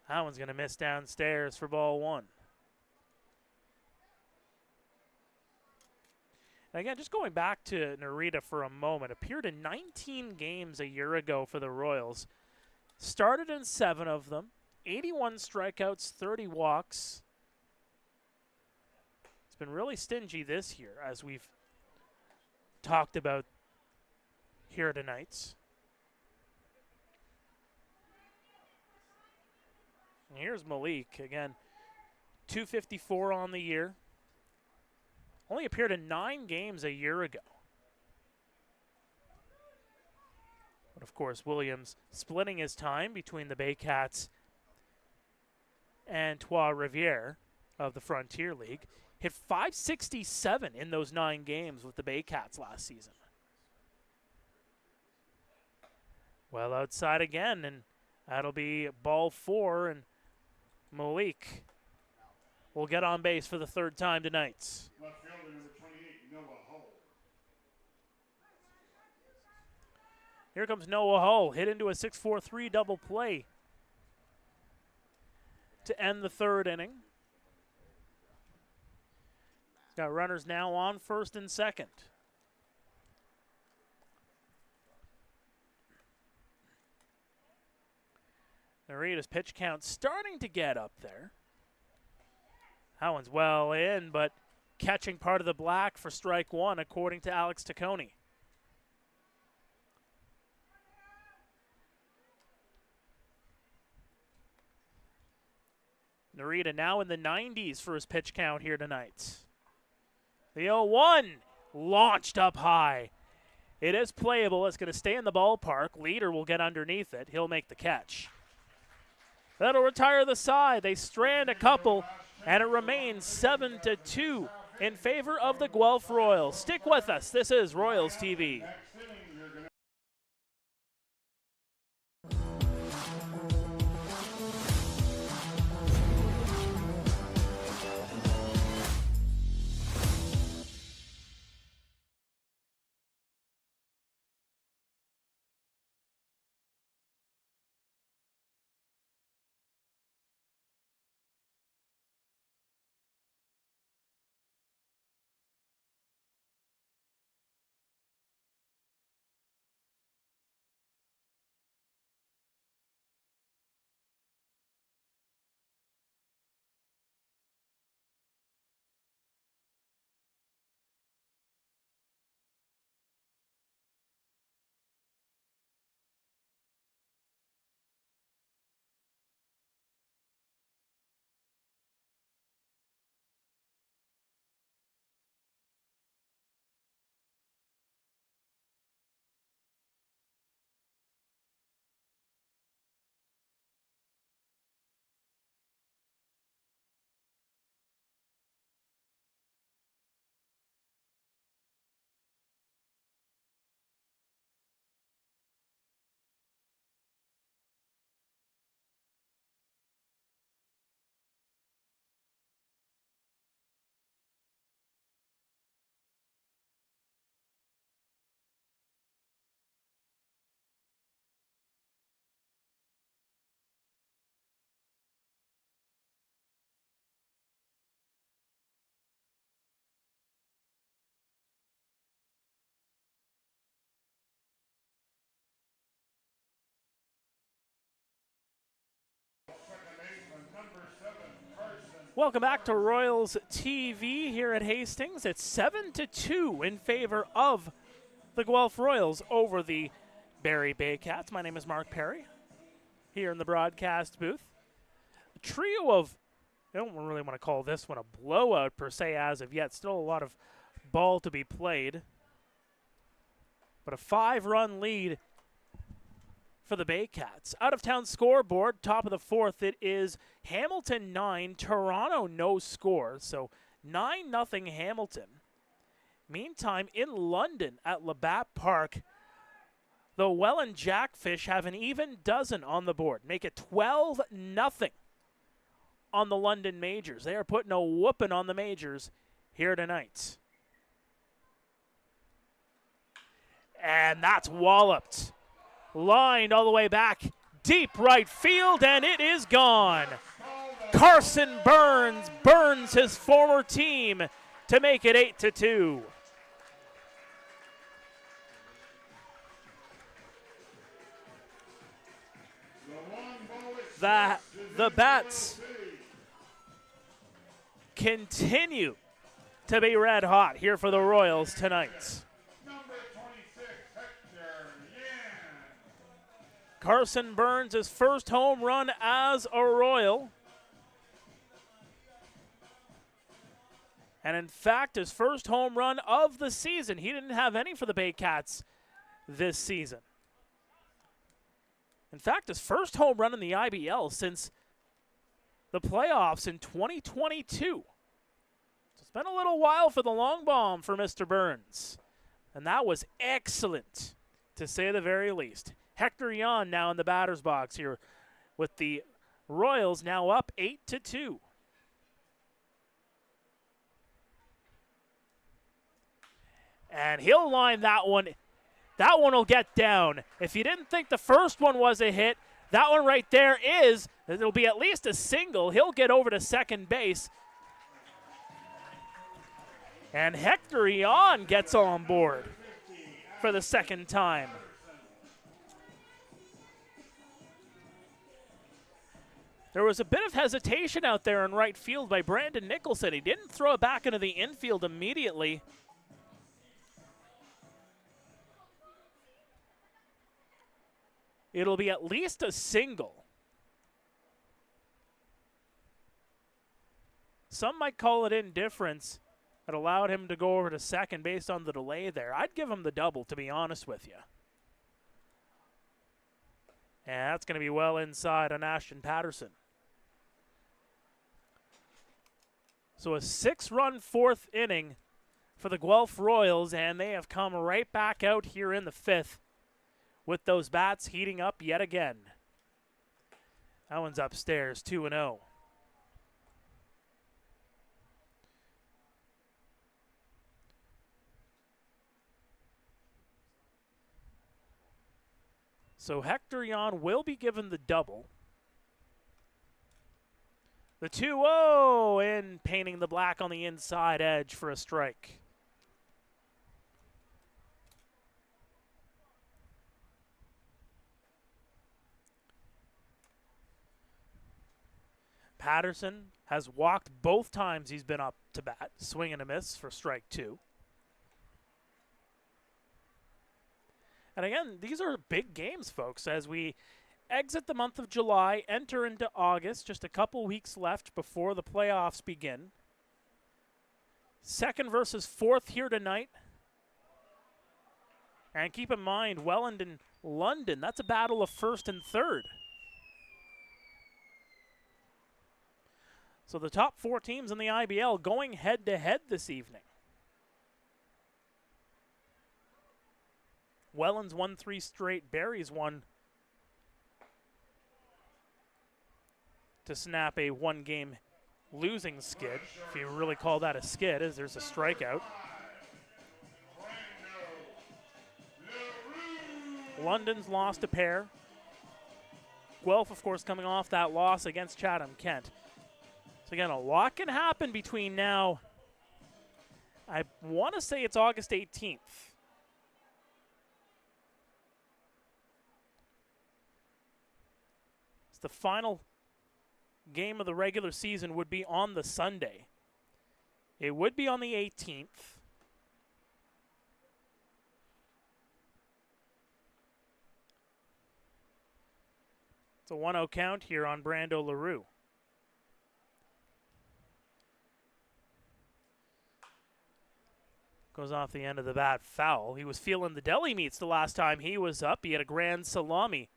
That one's going to miss downstairs for ball 1. And again, just going back to Narita for a moment, appeared in 19 games a year ago for the Royals. Started in 7 of them, 81 strikeouts, 30 walks. been really stingy this year, as we've talked about here tonight. And here's Malik again, 254 on the year. Only appeared in 9 games a year ago. But of course, Williams splitting his time between the Baycats and Trois Rivières of the Frontier League. Hit .567 in those 9 games with the Baycats last season. Well outside again, and that'll be ball 4, and Malik will get on base for the 3rd time tonight. Left fielder number 28, Noah Hull. Here comes Noah Hull, hit into a 6-4-3 double play to end the 3rd inning. He's got runners now on 1st and 2nd. Narita's pitch count starting to get up there. That one's well in, but catching part of the black for strike 1, according to Alex Taccone. Narita now in the 90s for his pitch count here tonight. The 0-1 launched up high. It is playable. It's going to stay in the ballpark. Leader will get underneath it. He'll make the catch. That'll retire the side. They strand a couple, and it remains 7-2 in favor of the Guelph Royals. Stick with us. This is Royals TV. Welcome back to Royals TV here at Hastings. It's 7-2 in favor of the Guelph Royals over the Barrie Baycats. My name is Mark Perry here in the broadcast booth. A trio of, I don't really want to call this one a blowout per se as of yet. Still a lot of ball to be played. But a 5-run lead for the Baycats. Out-of-town scoreboard, top of the 4th, it is Hamilton 9, Toronto no score. So 9-0 Hamilton. Meantime, in London at Labatt Park, the Welland Jackfish have an even dozen on the board. Make it 12-0 on the London Majors. They are putting a whooping on the Majors here tonight. And that's walloped. Lined all the way back, deep right field, and it is gone. Carson Burns burns his former team to make it 8-2. The Bats continue to be red hot here for the Royals tonight. Number 26, Hector Yan. Carson Burns' his first home run as a Royal. And in fact, his first home run of the season. He didn't have any for the Baycats this season. In fact, his first home run in the IBL since the playoffs in 2022. So it's been a little while for the long bomb for Mr. Burns. And that was excellent, to say the very least. Hector Yan now in the batter's box here with the Royals now up 8-2. And he'll line that one. That one will get down. If you didn't think the first one was a hit, that one right there is. It'll be at least a single. He'll get over to second base. And Hector Yan gets on board for the second time. There was a bit of hesitation out there in right field by Brandon Nicholson. He didn't throw it back into the infield immediately. It'll be at least a single. Some might call it indifference that allowed him to go over to second based on the delay there. I'd give him the double, to be honest with you. And that's going to be well inside on Ashton Patterson. So a 6-run fourth inning for the Guelph Royals, and they have come right back out here in the fifth with those bats heating up yet again. That one's upstairs, 2-0. So Hector Yan will be given the double. The 2-0 and painting the black on the inside edge for a strike. Patterson has walked both times he's been up to bat. Swing and a miss for strike 2. And again, these are big games, folks, as we exit the month of July, enter into August, just a couple weeks left before the playoffs begin. Second versus fourth here tonight. And keep in mind, Welland and London, that's a battle of first and third. So the top 4 teams in the IBL going head-to-head this evening. Welland's won 3 straight. Barrie's won to snap a 1-game losing skid, if you really call that a skid, as there's a strikeout. London's lost a pair. Guelph, of course, coming off that loss against Chatham-Kent. So again, a lot can happen between now. I want to say it's August 18th. It's the final game of the regular season would be on the Sunday. It would be on the 18th. It's a 1-0 count here on Brando LaRue. Goes off the end of the bat, foul. He was feeling the deli meats the last time he was up. He had a grand salami.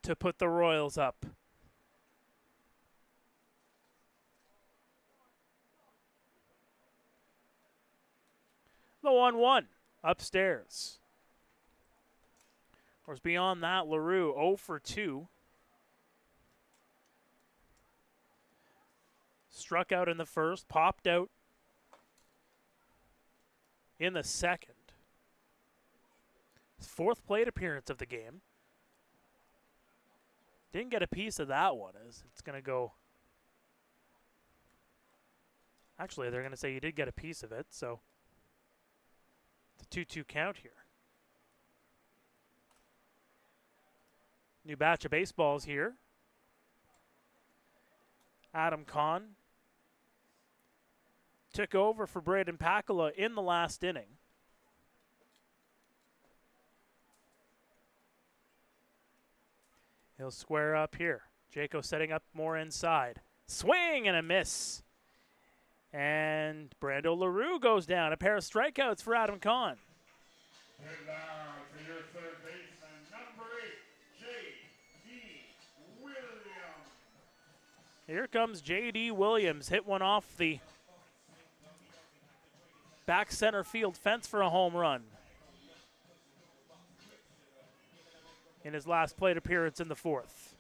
To put the Royals up. The 1-1 upstairs. Of course, beyond that, LaRue 0 for 2. Struck out in the first, popped out in the second. His 4th plate appearance of the game. Didn't get a piece of that one, as it's going to go. Actually, they're going to say you did get a piece of it, so it's a 2-2 count here. New batch of baseballs here. Adam Kahn took over for Braden Pakula in the last inning. He'll square up here. Jaco setting up more inside. Swing and a miss. And Brando LaRue goes down. A pair of strikeouts for Adam Kahn. Hit loud for your third baseman, number 8, J.D. Williams. Here comes J.D. Williams. Hit one off the back center field fence for a home run in his last plate appearance in the fourth.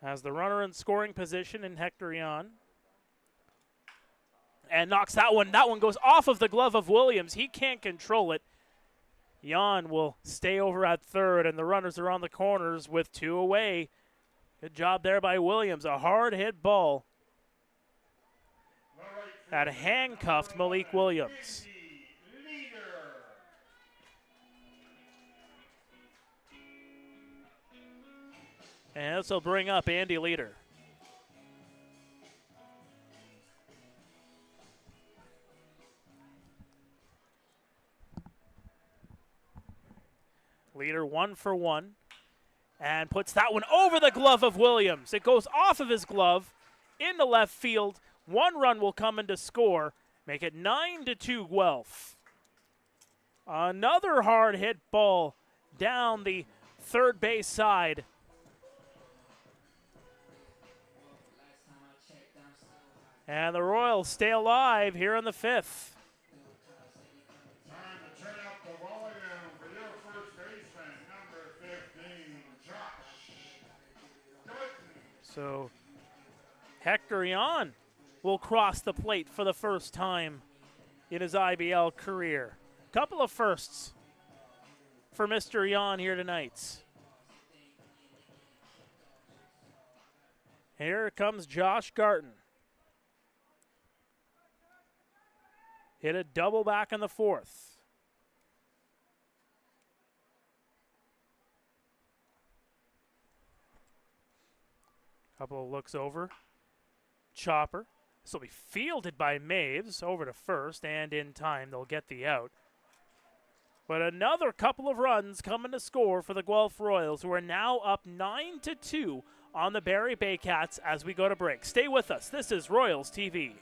Has the runner in scoring position in Hector Yan. And knocks that one. That one goes off of the glove of Williams. He can't control it. Yan will stay over at third, and the runners are on the corners with 2 away. Good job there by Williams. A hard hit ball that handcuffed Malik Williams. And this will bring up Andy Leader. Leader 1 for 1 and puts that one over the glove of Williams. It goes off of his glove into left field. 1 run will come in to score, make it 9-2 Guelph. Another hard hit ball down the third base side. And the Royals stay alive here in the 5th. Time to turn up the volume for your first baseman, number 15, Josh Gordon. So Hector Yan will cross the plate for the first time in his IBL career. Couple of firsts for Mr. Yan here tonight. Here comes Josh Garton. Hit a double back in the 4th. Couple of looks over. Chopper. This will be fielded by Maves over to first, and in time they'll get the out. But another couple of runs coming to score for the Guelph Royals, who are now up 9-2 on the Barrie Baycats as we go to break. Stay with us. This is Royals TV.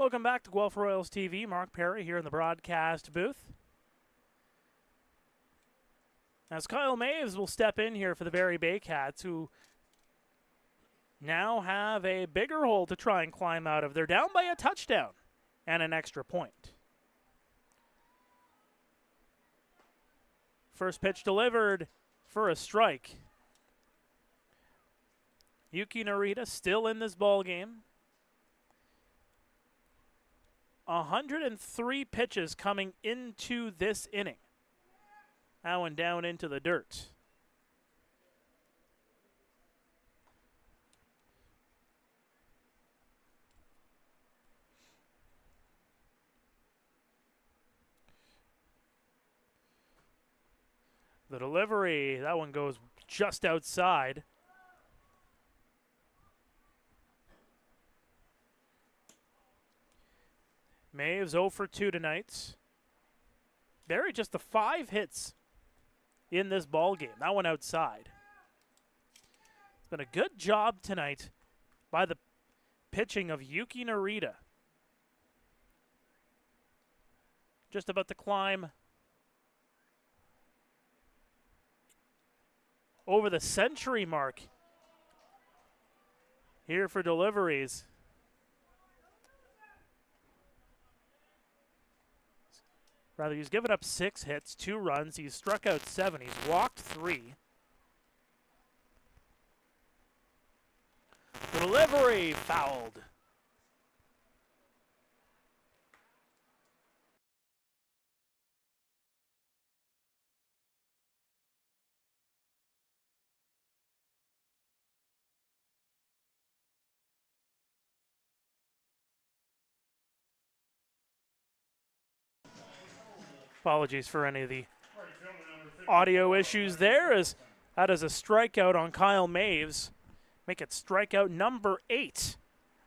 Welcome back to Guelph Royals TV. Mark Perry here in the broadcast booth. As Kyle Maves will step in here for the Barrie Baycats, who now have a bigger hole to try and climb out of. They're down by a touchdown and an extra point. First pitch delivered for a strike. Yuki Narita still in this ball game. 103 pitches coming into this inning. That one down into the dirt. The delivery, that one goes just outside. Maves 0 for 2 tonight. Barrie just the 5 hits in this ball game. That one outside. It's been a good job tonight by the pitching of Yuki Narita. Just about to climb over the century mark here for deliveries. Rather, he's given up 6 hits, 2 runs. He's struck out 7. He's walked 3. The delivery fouled. Apologies for any of the audio issues there, as that is a strikeout on Kyle Maves. Make it strikeout number 8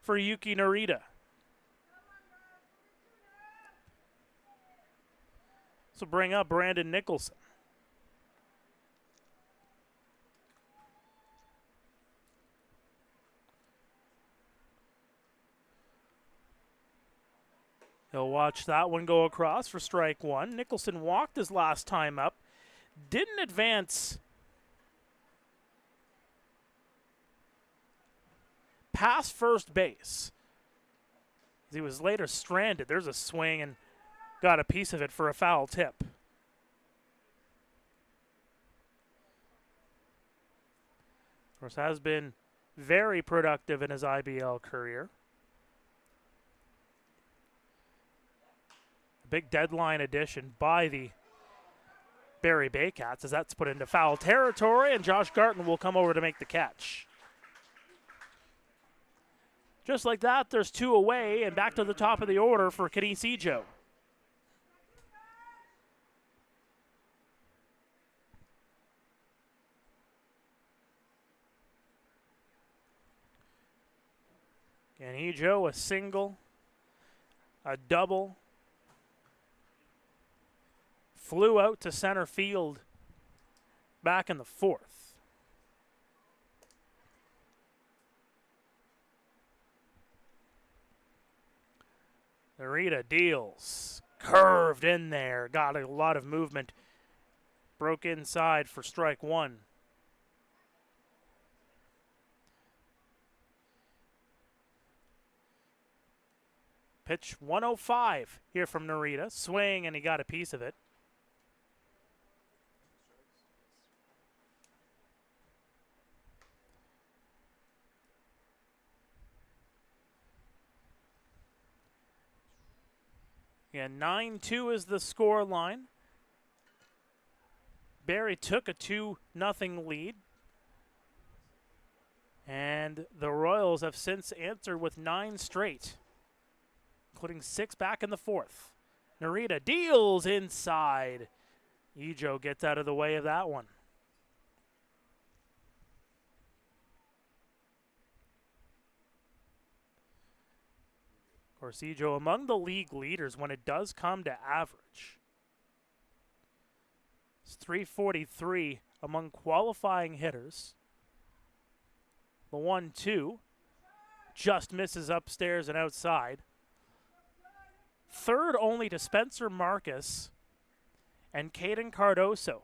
for Yuki Narita. So bring up Brandon Nicholson. He'll watch that one go across for strike 1. Nicholson walked his last time up. Didn't advance past first base. He was later stranded. There's a swing and got a piece of it for a foul tip. Of course, has been very productive in his IBL career. Big deadline addition by the Barrie Baycats as that's put into foul territory, and Josh Garton will come over to make the catch. Just like that, there's 2 away and back to the top of the order for Kenise Ejo. And Ejo, a single, a double, flew out to center field back in the 4th. Narita deals, curved in there, got a lot of movement, broke inside for strike 1. Pitch 105 here from Narita, swing, and he got a piece of it. Yeah, 9-2 is the score line. Barrie took a 2-0 lead. And the Royals have since answered with 9 straight, including 6 back in the 4th. Narita deals inside. Ejo gets out of the way of that one. Ejo among the league leaders when it does come to average. It's 343 among qualifying hitters. The 1-2 just misses upstairs and outside. third only to Spencer Marcus and Caden Cardoso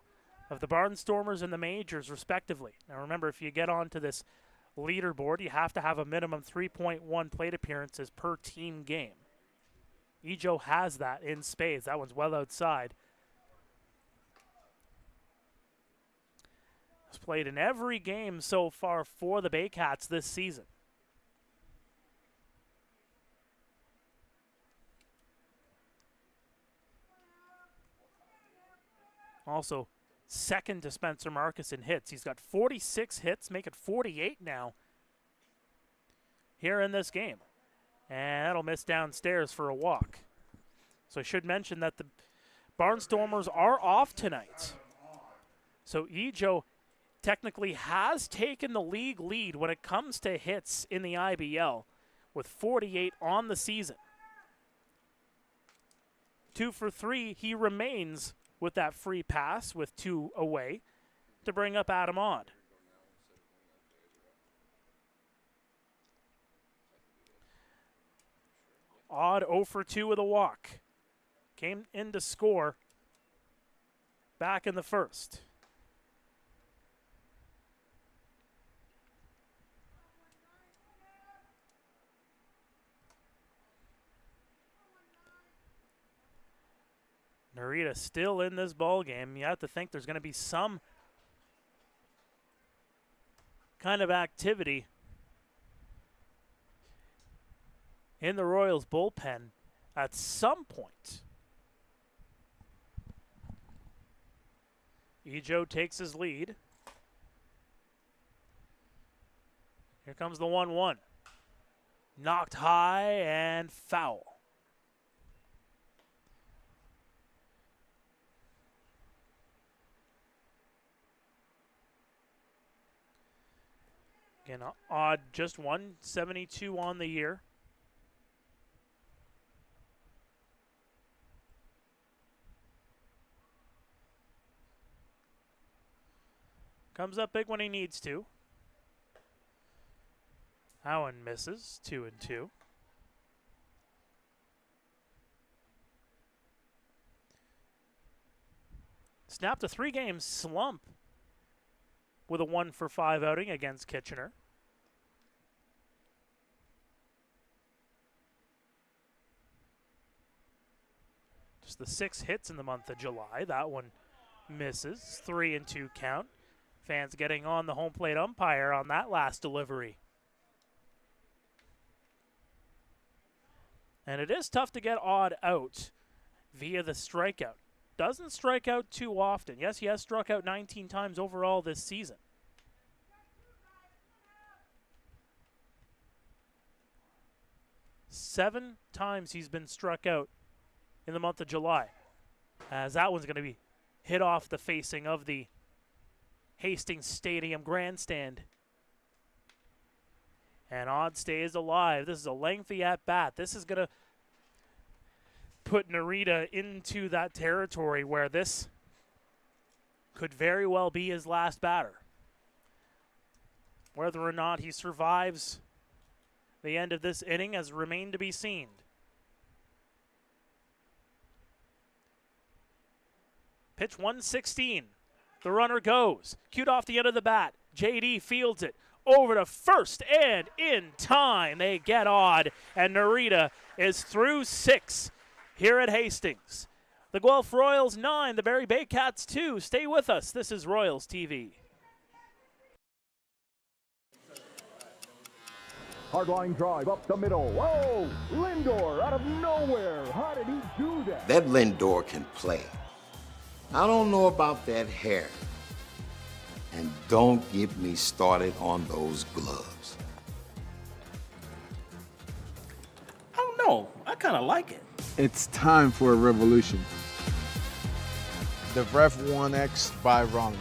of the Barnstormers and the Majors, respectively. Now remember, if you get onto this leaderboard, you have to have a minimum 3.1 plate appearances per team game. Ejo has that in spades. That one's well outside. Has played in every game so far for the Baycats this season. Also, second to Spencer Marcus in hits. He's got 46 hits, make it 48 now here in this game. And that'll miss downstairs for a walk. So I should mention that the Barnstormers are off tonight. So Ejo technically has taken the league lead when it comes to hits in the IBL with 48 on the season. 2 for 3, he remains with that free pass with 2 away to bring up Adam Odd. Odd 0 for 2 with a walk. Came in to score back in the first. Narita still in this ball game. You have to think there's going to be some kind of activity in the Royals bullpen at some point. Ejo takes his lead. Here comes the 1-1. Knocked high and foul. Again, Odd just 172 on the year. Comes up big when he needs to. Owen misses, 2-2. Snapped a 3-game slump with a 1 for 5 outing against Kitchener. Just the 6 hits in the month of July. That one misses, 3-2 count. Fans getting on the home plate umpire on that last delivery. And it is tough to get Odd out via the strikeout. Doesn't strike out too often. Yes, he has struck out 19 times overall this season. Seven times he's been struck out in the month of July. As that one's going to be hit off the facing of the Hastings Stadium grandstand. And Odd stays alive. This is a lengthy at-bat. This is going to put Narita into that territory where this could very well be his last batter. Whether or not he survives the end of this inning has remained to be seen. Pitch 116. The runner goes. Cued off the end of the bat. JD fields it. Over to first and in time. They get Odd, and Narita is through 6 here at Hastings. The Guelph Royals 9, the Barrie Baycats 2. Stay with us. This is Royals TV. Hardline drive up the middle. Whoa! Lindor out of nowhere. How did he do that? That Lindor can play. I don't know about that hair. And don't get me started on those gloves. I don't know. I kind of like it. It's time for a revolution. The Rev 1X by Rollins.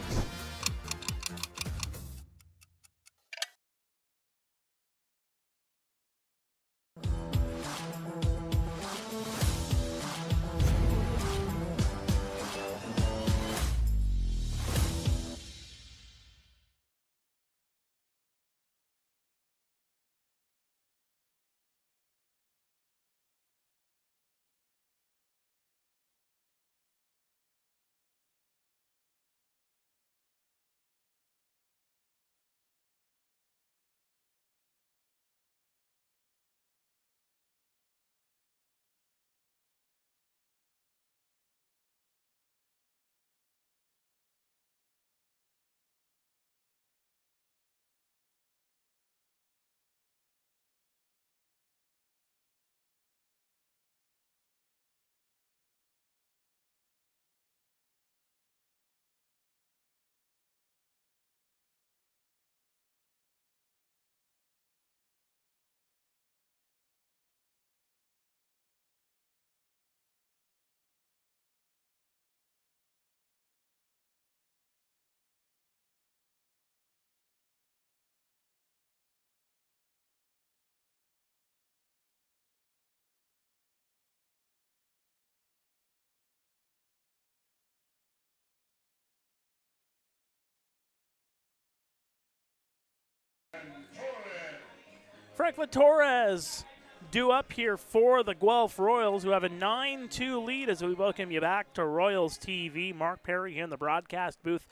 Franklin Torres due up here for the Guelph Royals, who have a 9-2 lead as we welcome you back to Royals TV. Mark Perry here in the broadcast booth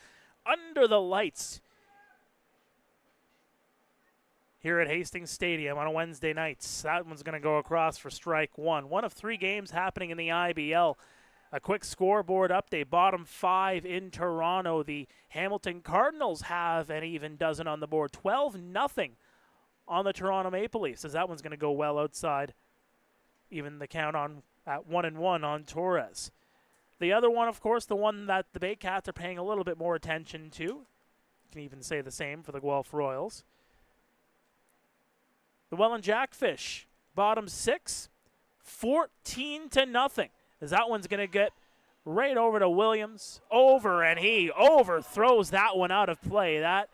under the lights here at Hastings Stadium on a Wednesday night. That one's going to go across for strike one. One of 3 games happening in the IBL. A quick scoreboard update. Bottom 5 in Toronto. The Hamilton Cardinals have an even dozen on the board. 12-0 on the Toronto Maple Leafs, as that one's going to go well outside even the count on at 1-1 on Torres. The other one, of course, the one that the Baycats are paying a little bit more attention to. You can even say the same for the Guelph Royals. The Welland Jackfish, bottom 6, 14-0. As that one's going to get right over to Williams. Over, and he overthrows that one out of play. That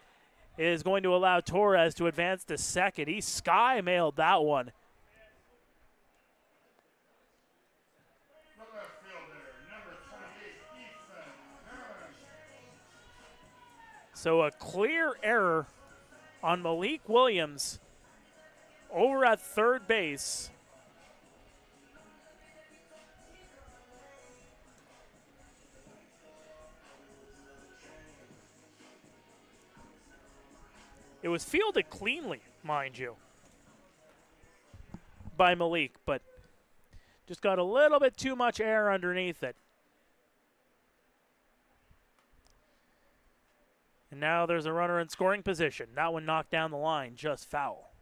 is going to allow Torres to advance to second. He sky-mailed that one. So a clear error on Malik Williams over at third base. It was fielded cleanly, mind you, by Malik, but just got a little bit too much air underneath it. And now there's a runner in scoring position. That one knocked down the line, just foul.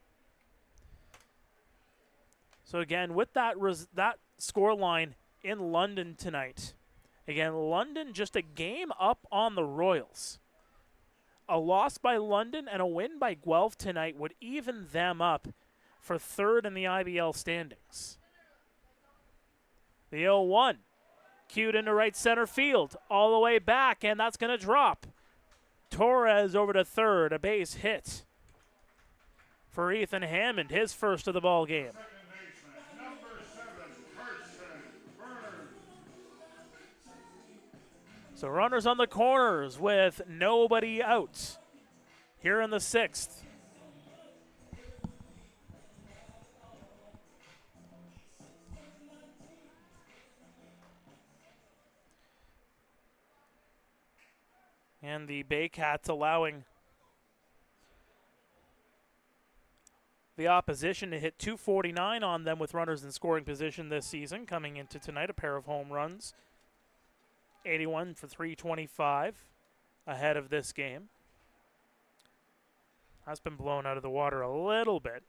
So again, with that score line in London tonight, again, London just a game up on the Royals. A loss by London and a win by Guelph tonight would even them up for third in the IBL standings. The 0-1 cued into right center field, all the way back, and that's going to drop. Torres over to third, a base hit for Ethan Hammond, his first of the ball game. So runners on the corners with nobody out here in the 6th. And the Baycats allowing the opposition to hit .249 on them with runners in scoring position this season. Coming into tonight, a pair of home runs. 81 for .325 ahead of this game. That's been blown out of the water a little bit.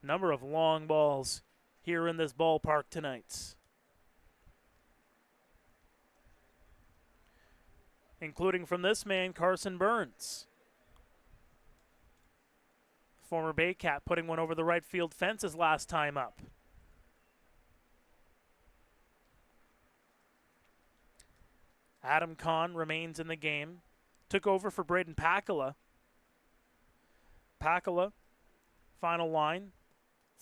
Number of long balls here in this ballpark tonight, including from this man, Carson Burns. Former Baycat putting one over the right field fence his last time up. Adam Kahn remains in the game. Took over for Braden Pakala. Pakala, final line,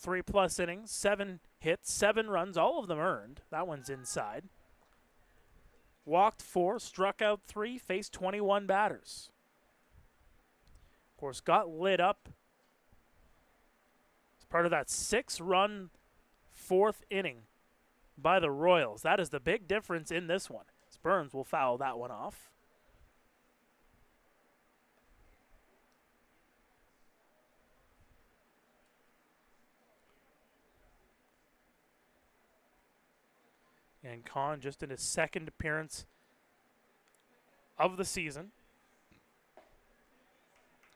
3+ innings, 7 hits, 7 runs, all of them earned. That one's inside. Walked 4, struck out 3, faced 21 batters. Of course, got lit up as part of that 6-run 4th inning by the Royals. That is the big difference in this one. Burns will foul that one off. And Kahn just in his second appearance of the season.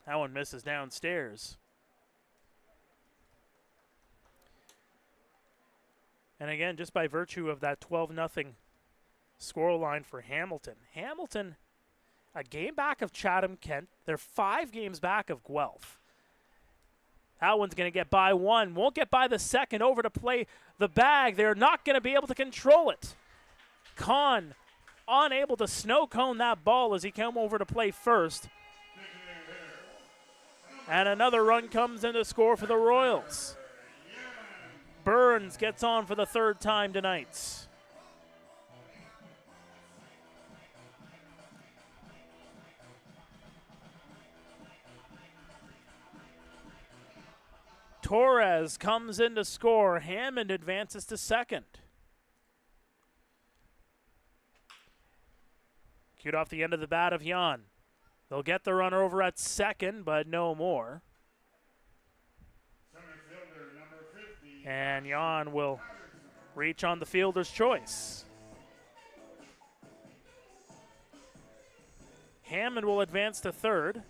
That one misses downstairs. And again, just by virtue of that 12-0 scoreline for Hamilton. Hamilton, a game back of Chatham-Kent. They're 5 games back of Guelph. That one's going to get by one. Won't get by the second. Over to play the bag. They're not going to be able to control it. Kahn unable to snow cone that ball as he came over to play first. And another run comes in to score for the Royals. Burns gets on for the 3rd time tonight. Torres comes in to score. Hammond advances to second. Cued off the end of the bat of Jan. They'll get the runner over at second, but no more. And Jan will reach on the fielder's choice. Hammond will advance to third.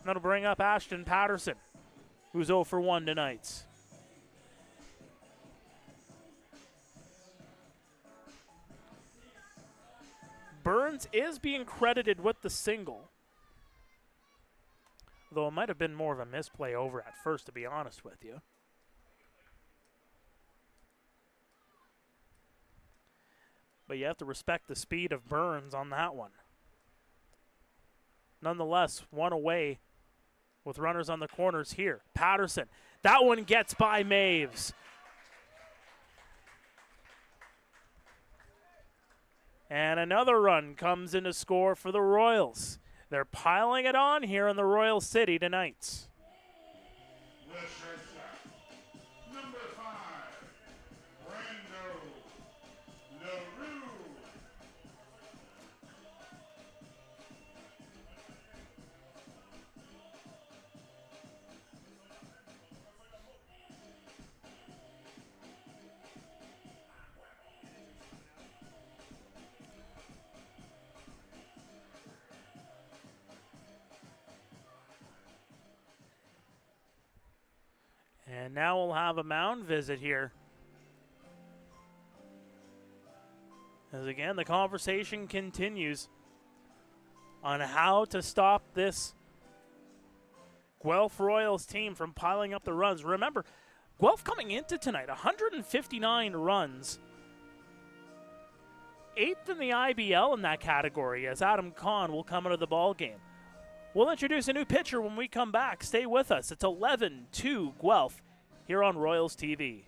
That'll bring up Ashton Patterson, who's 0 for 1 tonight. Burns is being credited with the single, though it might have been more of a misplay over at first, to be honest with you. But you have to respect the speed of Burns on that one. Nonetheless, one away with runners on the corners here. Patterson, that one gets by Maves. And another run comes in to score for the Royals. They're piling it on here in the Royal City tonight. Number 5, Brando LaRue. And now we'll have a mound visit here. As again, the conversation continues on how to stop this Guelph Royals team from piling up the runs. Remember, Guelph coming into tonight, 159 runs. 8th in the IBL in that category, as Adam Kahn will come into the ball game. We'll introduce a new pitcher when we come back. Stay with us. It's 11-2 Guelph here on Royals TV.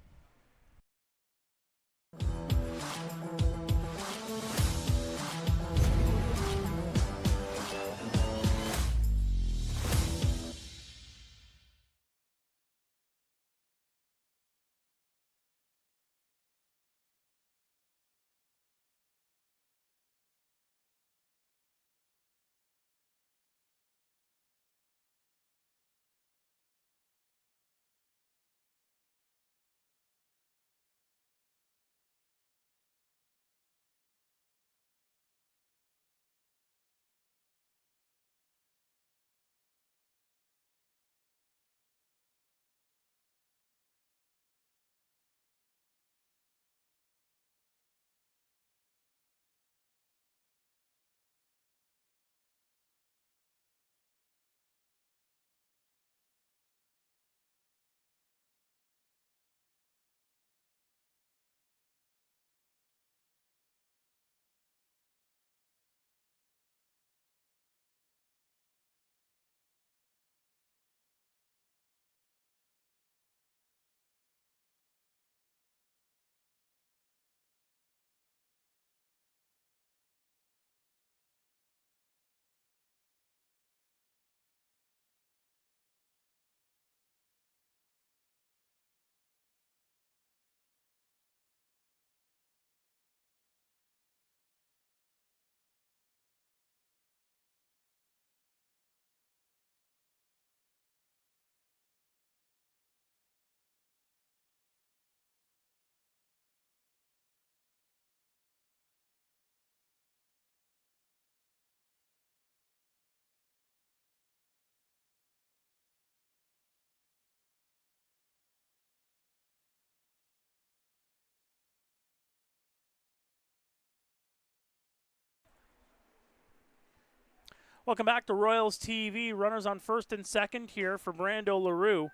Welcome back to Royals TV. Runners on first and second here for Brando LaRue.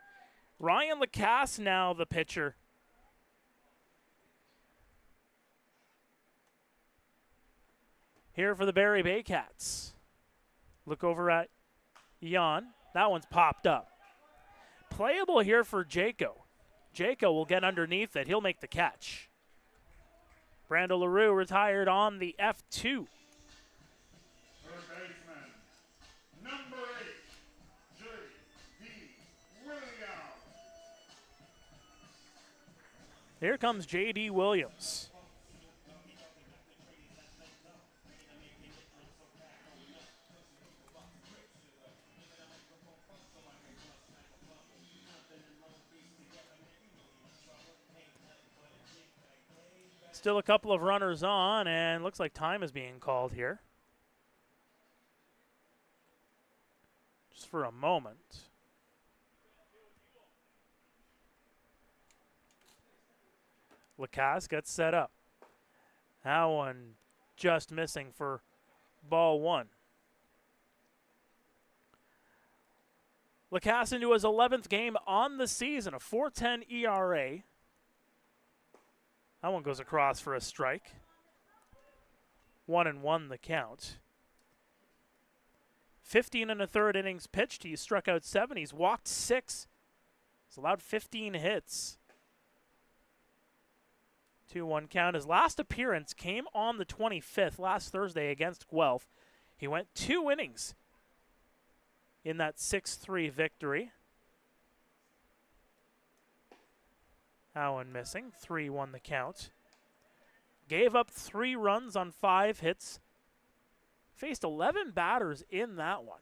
Ryan Lacasse now the pitcher. Here for the Barrie Baycats. Look over at Jan. That one's popped up. Playable here for Jaco. Jaco will get underneath it. He'll make the catch. Brando LaRue retired on the F2. Number 8, J.D. Williams. Here comes J.D. Williams. Still a couple of runners on, and looks like time is being called here. Just for a moment. Lacasse gets set up. That one just missing for ball one. Lacasse into his 11th game on the season, a 4.10 ERA. That one goes across for a strike. 1-1 the count. 15 1/3 innings pitched. He struck out 7. He's walked 6. He's allowed 15 hits. 2-1 count. His last appearance came on the 25th, last Thursday against Guelph. He went 2 innings in that 6-3 victory. That one missing. 3-1 the count. Gave up 3 runs on 5 hits. Faced 11 batters in that one.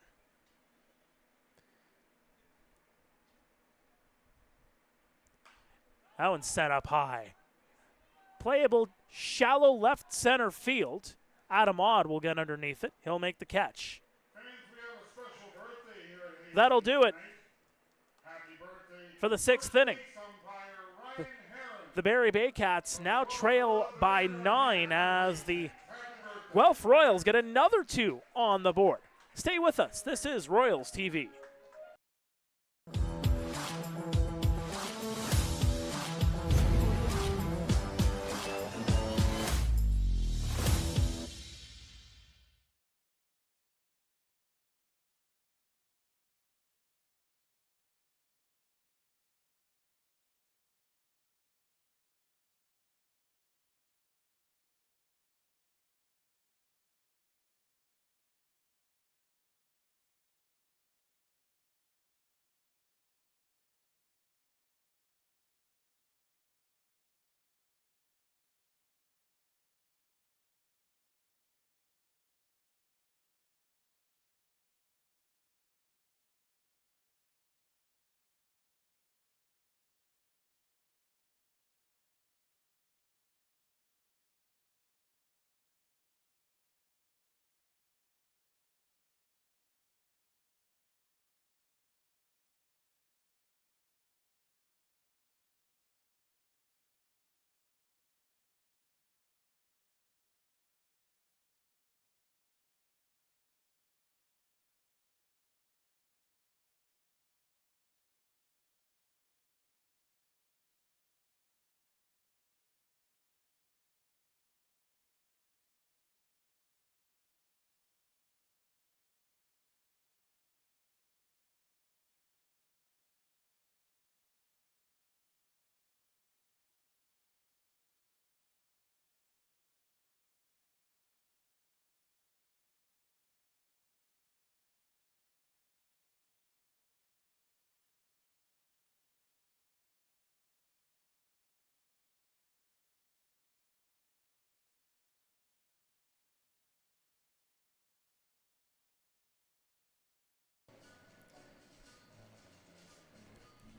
That one's set up high. Playable shallow left center field. Adam Odd will get underneath it. He'll make the catch. Fans, we have a special birthday here at Hastings That'll do it tonight. Happy birthday for the to 6th inning. birthday umpire Ryan Herron. The Barrie Baycats now trail by 9 as the Guelph Royals get another 2 on the board. Stay with us. This is Royals TV.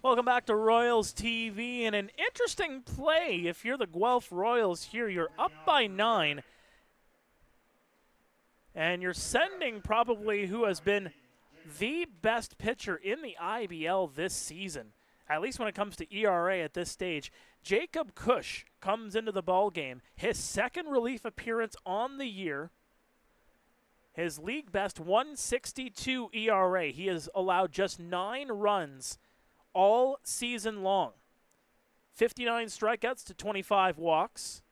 Welcome back to Royals TV, and an interesting play. If you're the Guelph Royals here, you're up by 9, and you're sending probably who has been the best pitcher in the IBL this season, at least when it comes to ERA at this stage. Jacob Cush comes into the ballgame, his 2nd relief appearance on the year. His league best 1.62 ERA. He has allowed just 9 runs all season long. 59 strikeouts to 25 walks.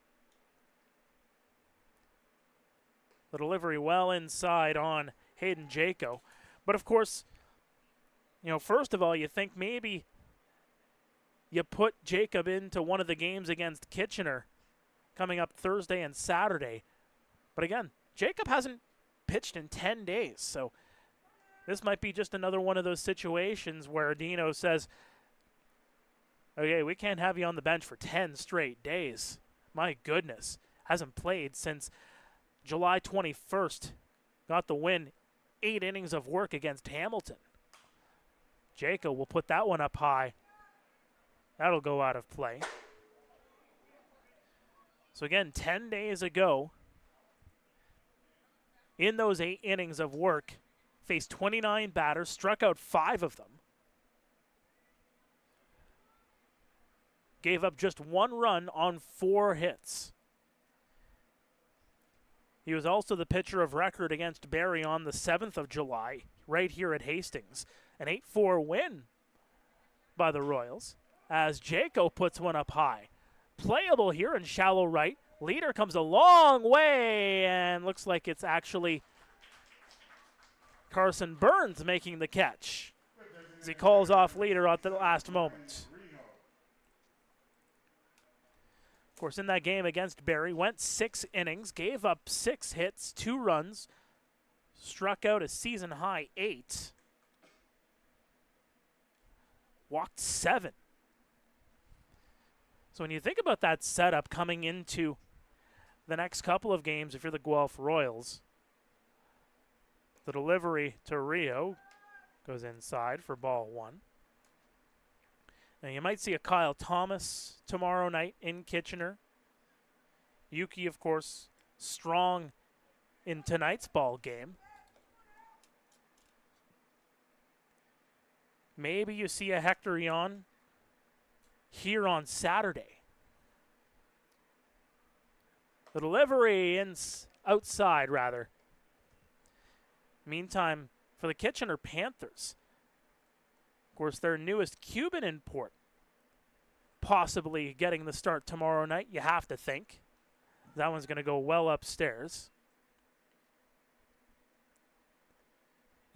The delivery well inside on Hayden Jaco. But of course, first of all, you think maybe you put Jacob into one of the games against Kitchener coming up Thursday and Saturday. But again, Jacob hasn't pitched in 10 days, so this might be just another one of those situations where Dino says, Okay, we can't have you on the bench for 10 straight days. My goodness. Hasn't played since July 21st. Got the win. 8 innings of work against Hamilton. Jaco will put that one up high. That'll go out of play. So again, 10 days ago, in those 8 innings of work, faced 29 batters, struck out 5 of them. Gave up just 1 run on 4 hits. He was also the pitcher of record against Barrie on the 7th of July, right here at Hastings. An 8-4 win by the Royals, as Jaco puts one up high. Playable here in shallow right. Leader comes a long way, and looks like it's actually Carson Burns making the catch as he calls off Leader at the last moment. Of course, in that game against Barrie, went 6 innings, gave up 6 hits, 2 runs, struck out a season-high 8, walked 7. So when you think about that setup coming into the next couple of games, if you're the Guelph Royals, the delivery to Rio goes inside for ball 1. Now you might see a Kyle Thomas tomorrow night in Kitchener. Yuki, of course, strong in tonight's ball game. Maybe you see a Hector Yon here on Saturday. The delivery outside, rather. Meantime, for the Kitchener Panthers, of course, their newest Cuban import possibly getting the start tomorrow night, you have to think. That one's going to go well upstairs.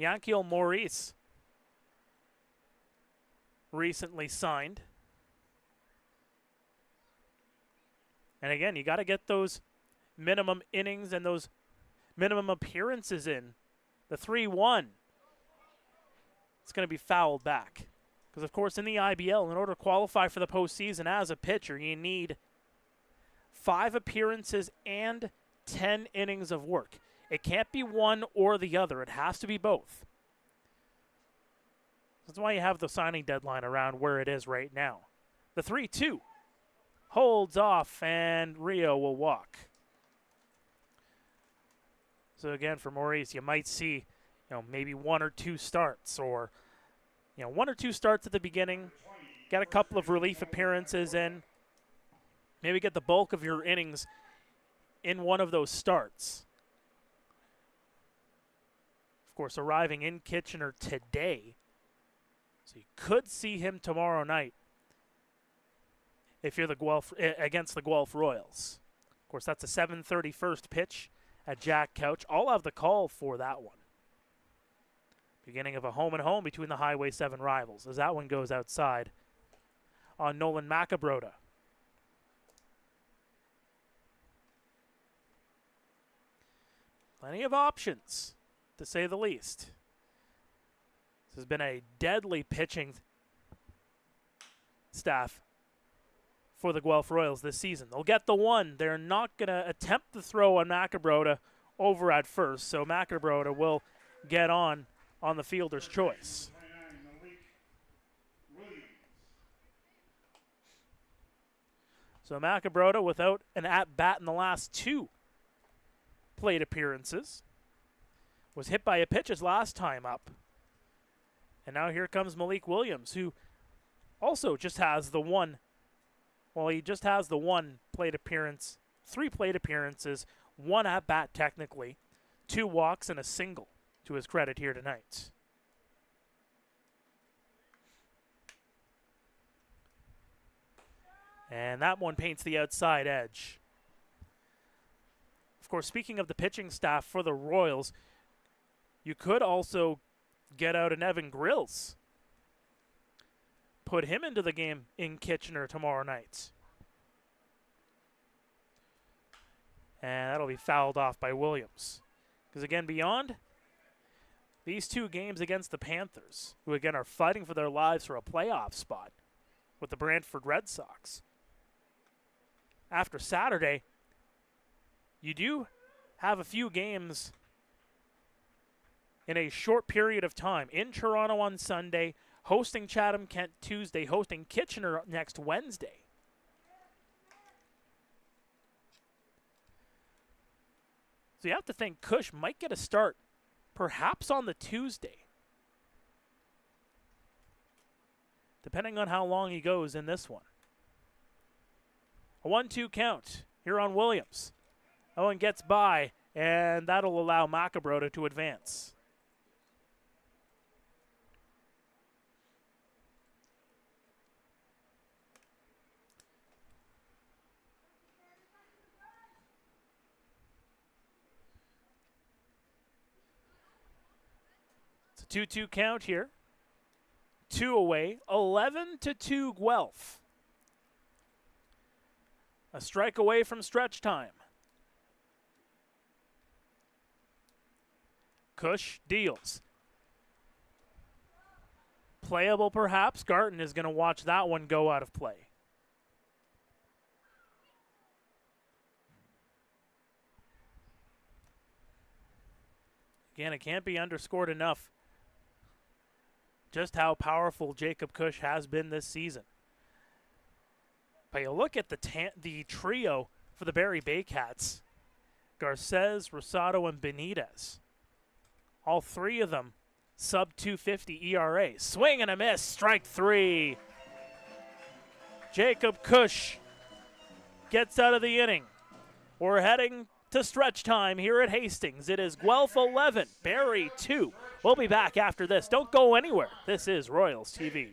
Yankiel Maurice recently signed. And again, you got to get those minimum innings and those minimum appearances in. The 3-1. It's going to be fouled back. Because, of course, in the IBL, in order to qualify for the postseason as a pitcher, you need 5 appearances and 10 innings of work. It can't be one or the other. It has to be both. That's why you have the signing deadline around where it is right now. The 3-2 holds off, and Rio will walk. So again, for Maurice, you might see, maybe 1 or 2 starts, or 1 or 2 starts at the beginning. Get a couple of relief appearances in. Maybe get the bulk of your innings in one of those starts. Of course, arriving in Kitchener today, so you could see him tomorrow night if you're against the Guelph Royals. Of course, that's a 7:30 first pitch at Jack Couch. I'll have the call for that one. Beginning of a home-and-home between the Highway 7 rivals, as that one goes outside on Nolan Macabrota. Plenty of options, to say the least. This has been a deadly pitching staff for the Guelph Royals this season. They'll get the one. They're not going to attempt the throw on Macabrota over at first, so Macabrota will get on the fielder's choice. So Macabrota, without an at-bat in the last 2 plate appearances, was hit by a pitch his last time up. And now here comes Malik Williams, who also just has the one. Well, he just has the 1 plate appearance, 3 plate appearances, 1 at-bat technically, 2 walks and a single to his credit here tonight. And that one paints the outside edge. Of course, speaking of the pitching staff for the Royals, you could also get out an Evan Grills. Put him into the game in Kitchener tomorrow night. And that'll be fouled off by Williams. Because again, beyond these 2 games against the Panthers, who again are fighting for their lives for a playoff spot, with the Brantford Red Sox. After Saturday, you do have a few games in a short period of time. In Toronto on Sunday, hosting Chatham-Kent Tuesday, hosting Kitchener next Wednesday. So you have to think Cush might get a start perhaps on the Tuesday, depending on how long he goes in this one. A 1-2 count here on Williams. Owen gets by, and that'll allow Macabrota to advance. It's a 2-2 count here. 2 away, 11-2 Guelph. A strike away from stretch time. Cush deals. Playable perhaps. Garton is going to watch that one go out of play. Again, it can't be underscored enough just how powerful Jacob Cush has been this season. But you look at the trio for the Barrie Baycats. Garces, Rosado, and Benitez. All three of them sub 250 ERA. Swing and a miss, strike 3. Jacob Cush gets out of the inning. We're heading to stretch time here at Hastings. It is Guelph 11, Barrie 2. We'll be back after this. Don't go anywhere. This is Royals TV.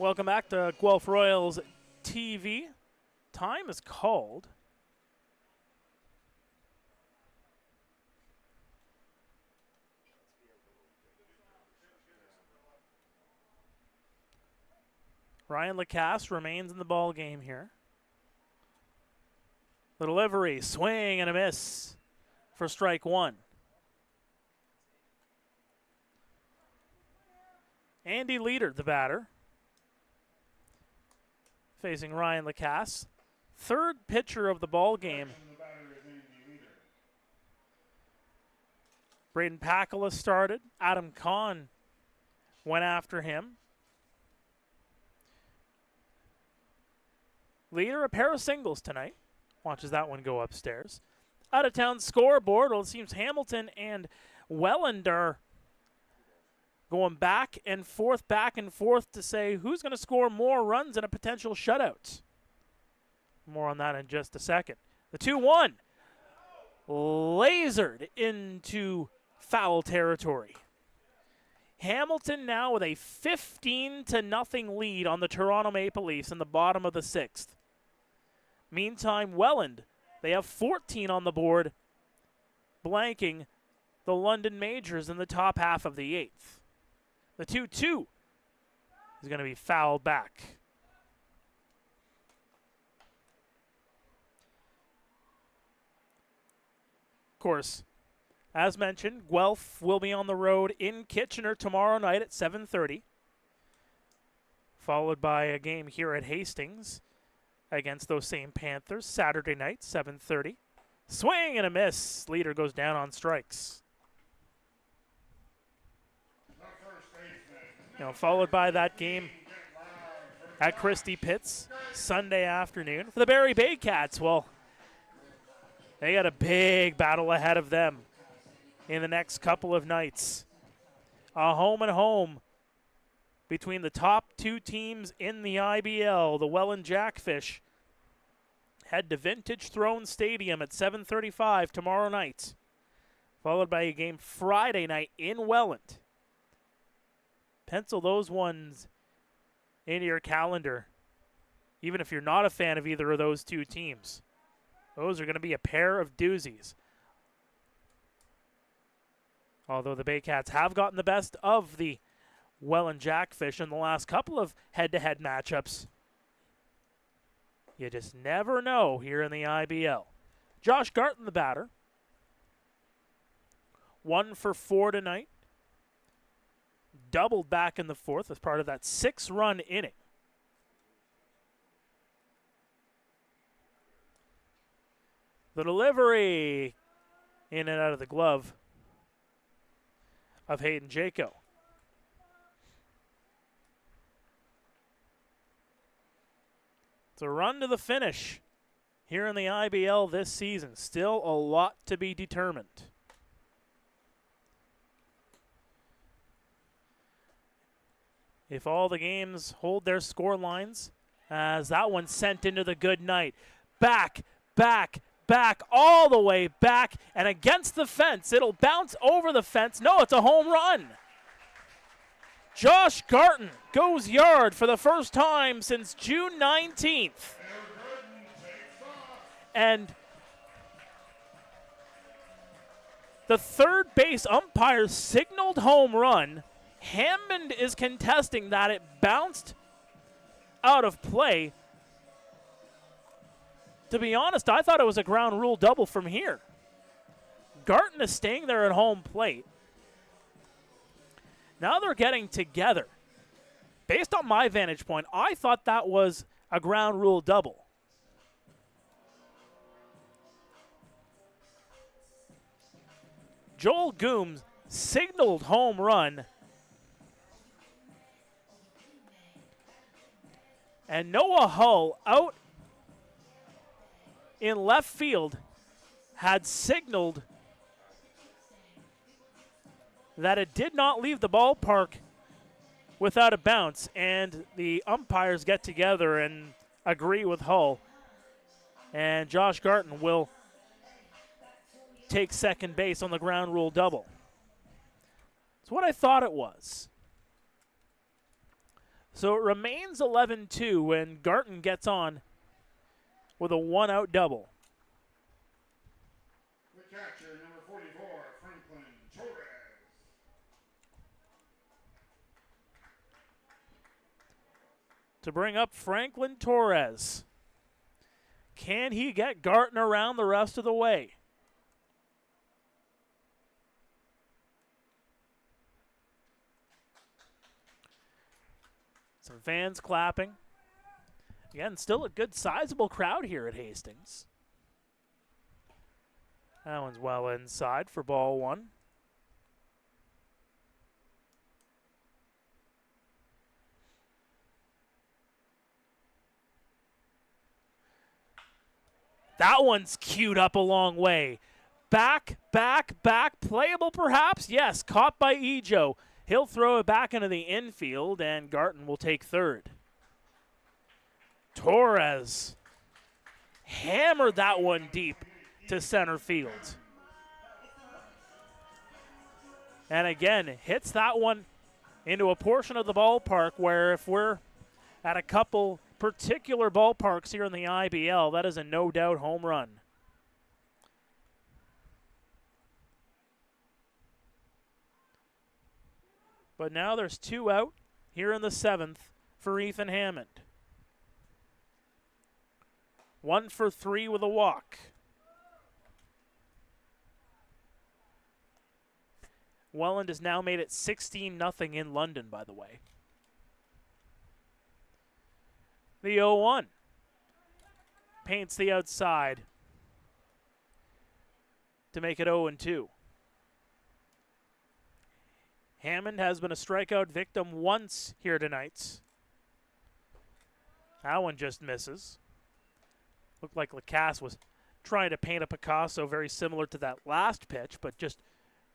Welcome back to Guelph Royals TV. Time is called. Ryan Lacasse remains in the ball game here. The delivery, swing and a miss for strike 1. Andy Leader, the batter, facing Ryan Lacasse. Third pitcher of the ball game. Braden Pakula started. Adam Kahn went after him. Leader, a pair of singles tonight. Watches that one go upstairs. Out of town scoreboard. Well, it seems Hamilton and Welland are going back and forth to say who's going to score more runs in a potential shutout. More on that in just a second. The 2-1 lasered into foul territory. Hamilton now with a 15-0 lead on the Toronto Maple Leafs in the bottom of the 6th. Meantime, Welland, they have 14 on the board, blanking the London Majors in the top half of the 8th. The 2-2 is going to be fouled back. Of course, as mentioned, Guelph will be on the road in Kitchener tomorrow night at 7:30, followed by a game here at Hastings against those same Panthers Saturday night, 7:30. Swing and a miss. Leader goes down on strikes. Followed by that game at Christie Pitts Sunday afternoon for the Barrie Baycats. Well, they got a big battle ahead of them in the next couple of nights. A home and home between the top two teams in the IBL. The Welland Jackfish head to Vintage Throne Stadium at 7:35 tomorrow night, followed by a game Friday night in Welland. Pencil those ones into your calendar, even if you're not a fan of either of those two teams. Those are going to be a pair of doozies. Although the Baycats have gotten the best of the Welland Jackfish in the last couple of head-to-head matchups, you just never know here in the IBL. Josh Garton, the batter. 1 for 4 tonight. Doubled back in the 4th as part of that 6-run inning. The delivery in and out of the glove of Hayden Jaco. It's a run to the finish here in the IBL this season. Still a lot to be determined. If all the games hold their score lines, as that one sent into the good night. Back, all the way back, and against the fence. It'll bounce over the fence. No, it's a home run. Josh Garton goes yard for the first time since June 19th. And the third base umpire signaled home run. Hammond is contesting that it bounced out of play. To be honest, I thought it was a ground rule double from here. Garton is staying there at home plate. Now they're getting together. Based on my vantage point, I thought that was a ground rule double. Joel Gooms signaled home run. And Noah Hull out in left field had signaled that it did not leave the ballpark without a bounce, and the umpires get together and agree with Hull. And Josh Garton will take second base on the ground rule double. It's what I thought it was. So it remains 11-2 when Garton gets on with a one-out double. The catcher, number 44, Franklin Torres. To bring up Franklin Torres. Can he get Garton around the rest of the way? Some fans clapping. Again, still a good sizable crowd here at Hastings. That one's well inside for ball one. That one's queued up a long way. Back, playable perhaps? Yes, caught by Ejo. He'll throw it back into the infield, and Garton will take third. Torres hammered that one deep to center field. And again, hits that one into a portion of the ballpark where if we're at a couple particular ballparks here in the IBL, that is a no-doubt home run. But now there's 2 out here in the 7th for Ethan Hammond. 1 for 3 with a walk. Welland has now made it 16-0 in London, by the way. The 0-1 paints the outside to make it 0-2. Hammond has been a strikeout victim once here tonight. That one just misses. Looked like Lacasse was trying to paint a Picasso very similar to that last pitch, but just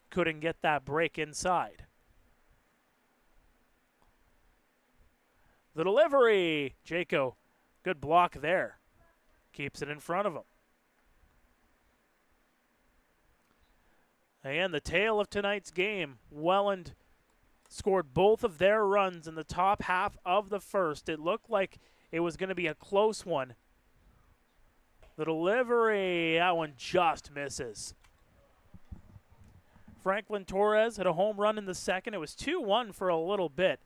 couldn't get that break inside. The delivery. Jaco, good block there. Keeps it in front of him. And the tale of tonight's game, Welland scored both of their runs in the top half of the first. It looked like it was going to be a close one. The delivery, that one just misses. Franklin Torres had a home run in the second. It was 2-1 for a little bit.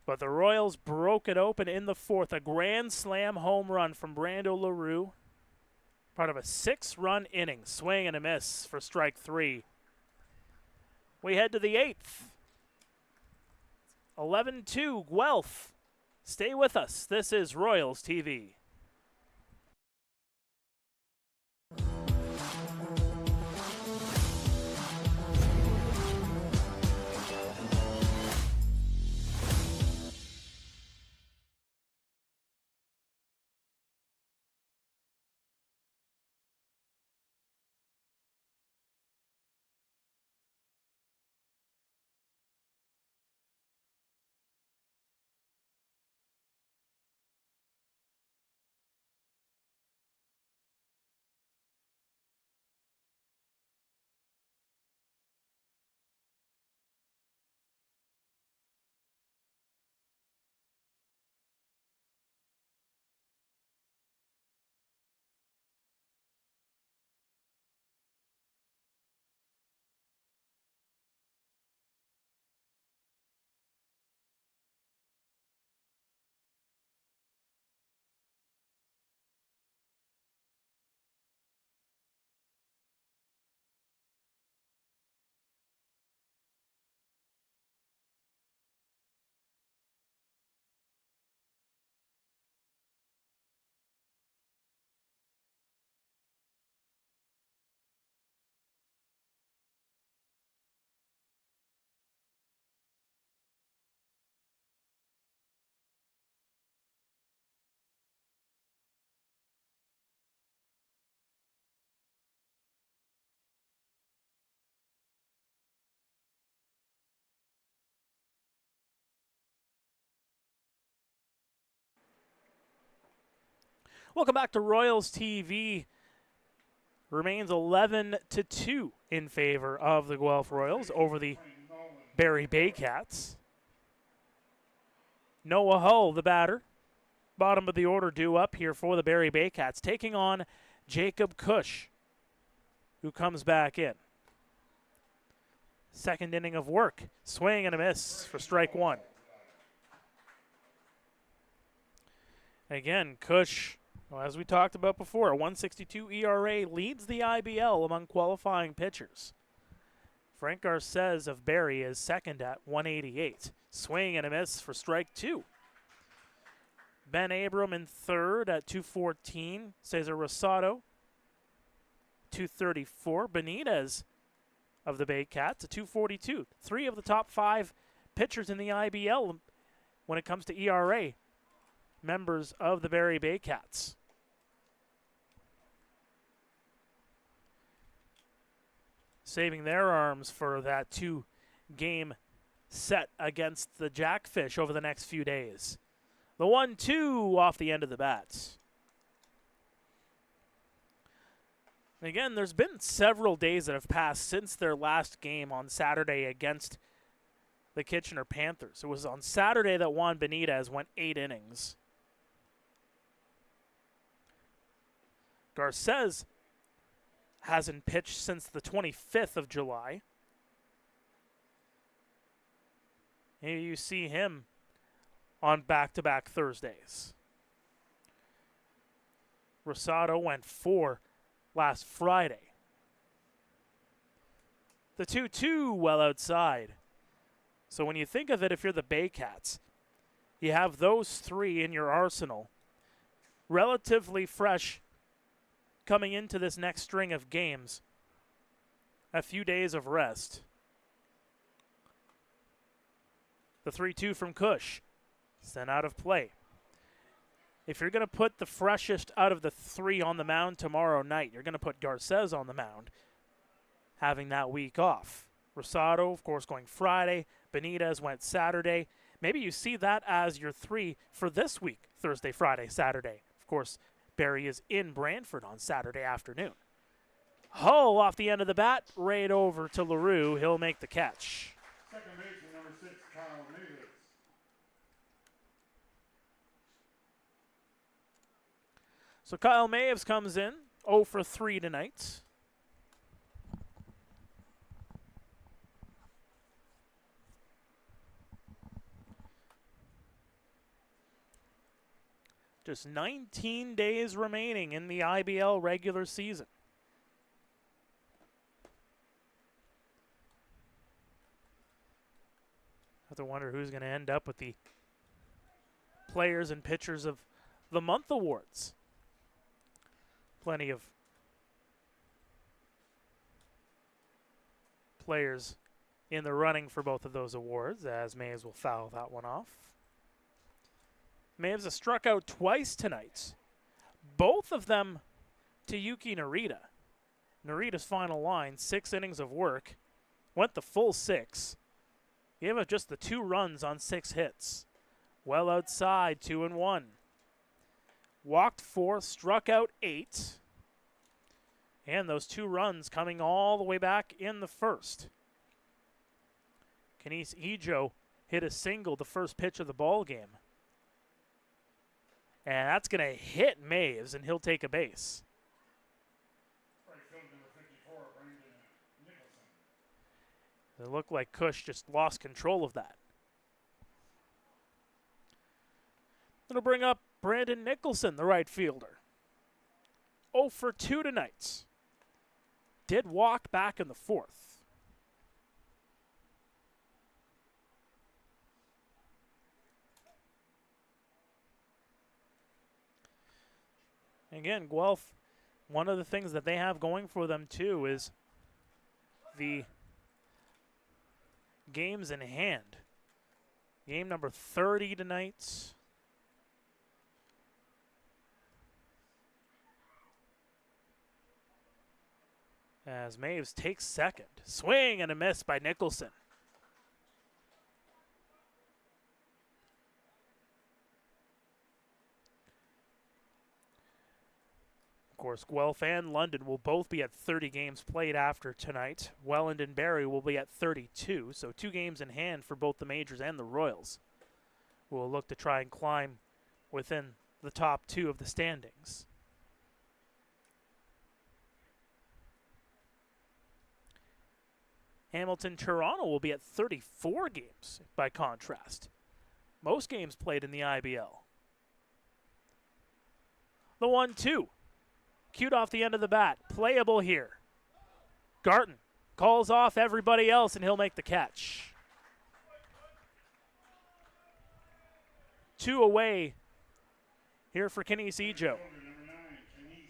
But the Royals broke it open in the fourth. A grand slam home run from Brando LaRue. Part of a 6-run inning. Swing and a miss for strike 3. We head to the 8th. 11-2 Guelph. Stay with us. This is Royals TV. Welcome back to Royals TV. Remains 11-2 in favor of the Guelph Royals over the Barrie Baycats. Noah Hull, the batter. Bottom of the order due up here for the Barrie Baycats, taking on Jacob Cush, who comes back in. Second inning of work. Swing and a miss for strike 1. Again, Cush, well, as we talked about before, a 1.62 ERA leads the IBL among qualifying pitchers. Frank Garces of Barrie is second at 188. Swing and a miss for strike 2. Ben Abram in third at 214. Cesar Rosado, 234. Benitez of the Baycats at 242. 3 of the top 5 pitchers in the IBL when it comes to ERA, members of the Barrie Baycats. saving their arms for that 2-game set against the Jackfish over the next few days. The 1-2 off the end of the bat. Again, there's been several days that have passed since their last game on Saturday against the Kitchener Panthers. It was on Saturday that Juan Benitez went 8 innings. Garces hasn't pitched since the 25th of July. Here you see him on back-to-back Thursdays. Rosado went 4 last Friday. The 2-2 well outside. So when you think of it, if you're the Baycats, you have those 3 in your arsenal, relatively fresh coming into this next string of games. A few days of rest. The 3-2 from Cush, sent out of play. If you're going to put the freshest out of the 3 on the mound tomorrow night, you're going to put Garces on the mound, having that week off. Rosado, of course, going Friday. Benitez went Saturday. Maybe you see that as your 3 for this week, Thursday, Friday, Saturday. Of course, Barrie is in Brantford on Saturday afternoon. Hull off the end of the bat, right over to LaRue. He'll make the catch. Second baseman, number 6, Kyle Mavis. So Kyle Maves comes in, 0 for 3 tonight. Just 19 days remaining in the IBL regular season. I have to wonder who's going to end up with the Players and Pitchers of the Month awards. Plenty of players in the running for both of those awards, as Maves will foul that one off. Maves has struck out twice tonight. Both of them to Yuki Narita. Narita's final line, 6 innings of work. Went the full 6. Gave up just the 2 runs on 6 hits. Well outside, 2-1. Walked 4, struck out 8. And those 2 runs coming all the way back in the first. Kenise Ejo hit a single the first pitch of the ball game. And that's going to hit Maves, and he'll take a base. Right field, number 54, Brandon Nicholson. It looked like Cush just lost control of that. It'll bring up Brandon Nicholson, the right fielder. 0 for 2 tonight. Did walk back in the 4th. Again, Guelph, one of the things that they have going for them too is the games in hand. Game number 30 tonight. As Maves takes second. Swing and a miss by Nicholson. Of course, Guelph and London will both be at 30 games played after tonight. Welland and Barrie will be at 32, so 2 games in hand for both the Majors and the Royals, who will look to try and climb within the top 2 of the standings. Hamilton, Toronto will be at 34 games by contrast. Most games played in the IBL. The 1-2. Cute off the end of the bat. Playable here. Garton calls off everybody else, and he'll make the catch. 2 away here for Kenise Ejo. Number 9, Kenise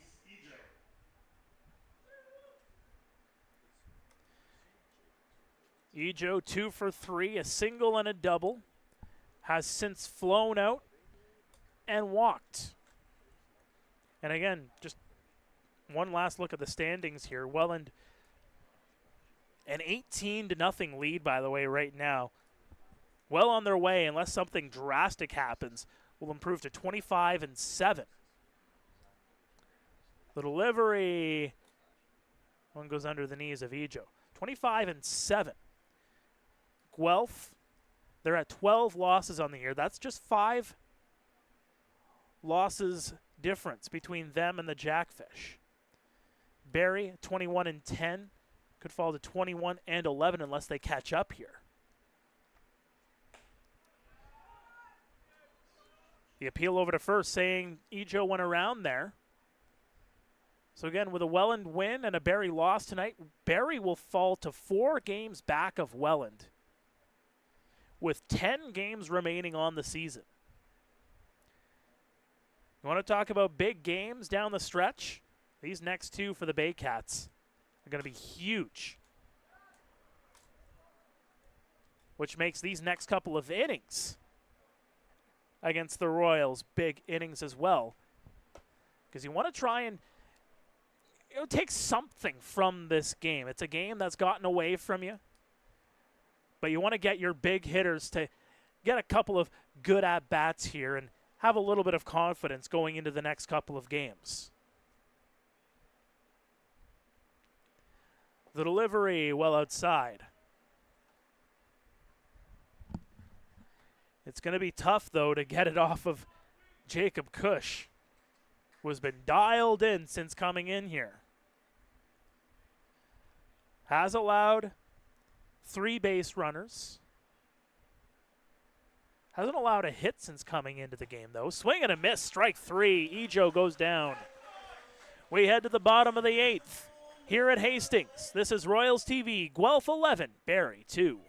Ejo. Ejo 2 for 3, a single and a double. Has since flown out and walked. And again, just one last look at the standings here. Welland An 18-0 lead, by the way, right now. Well on their way, unless something drastic happens, will improve to 25-7. The delivery, one goes under the knees of Ejo. 25-7. Guelph, they're at 12 losses on the year. That's just 5 losses difference between them and the Jackfish. Barrie, 21-10, could fall to 21-11 unless they catch up here. The appeal over to first saying Ejo went around there. So again, with a Welland win and a Barrie loss tonight, Barrie will fall to 4 games back of Welland with 10 games remaining on the season. You want to talk about big games down the stretch? These next 2 for the Baycats are going to be huge, which makes these next couple of innings against the Royals big innings as well, because you want to try and take something from this game. It's a game that's gotten away from you, but you want to get your big hitters to get a couple of good at-bats here and have a little bit of confidence going into the next couple of games. The delivery well outside. It's going to be tough, though, to get it off of Jacob Cush, who has been dialed in since coming in here. Has allowed 3 base runners. Hasn't allowed a hit since coming into the game, though. Swing and a miss, strike 3. Ejo goes down. We head to the bottom of the 8th here at Hastings. This is Royals TV, Guelph 11, Barrie 2.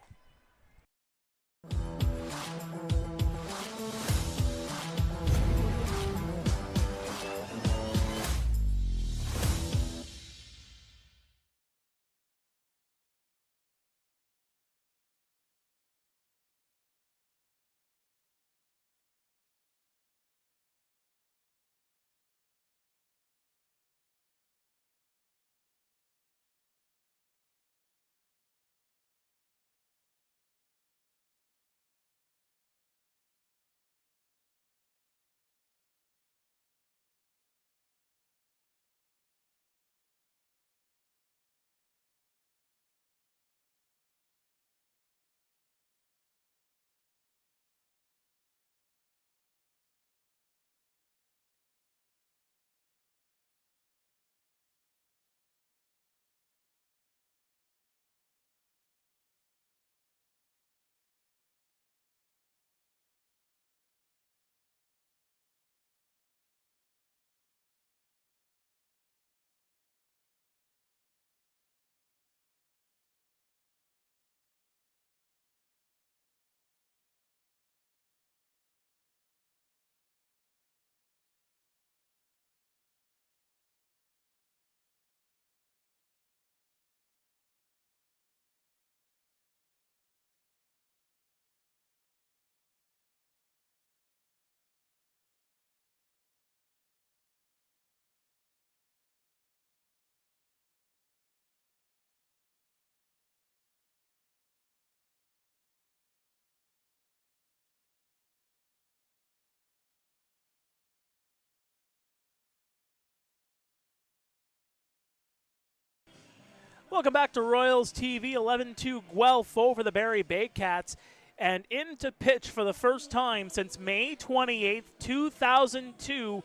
Welcome back to Royals TV, 11-2 Guelph over the Barrie Baycats, and into pitch for the first time since May 28th, 2002.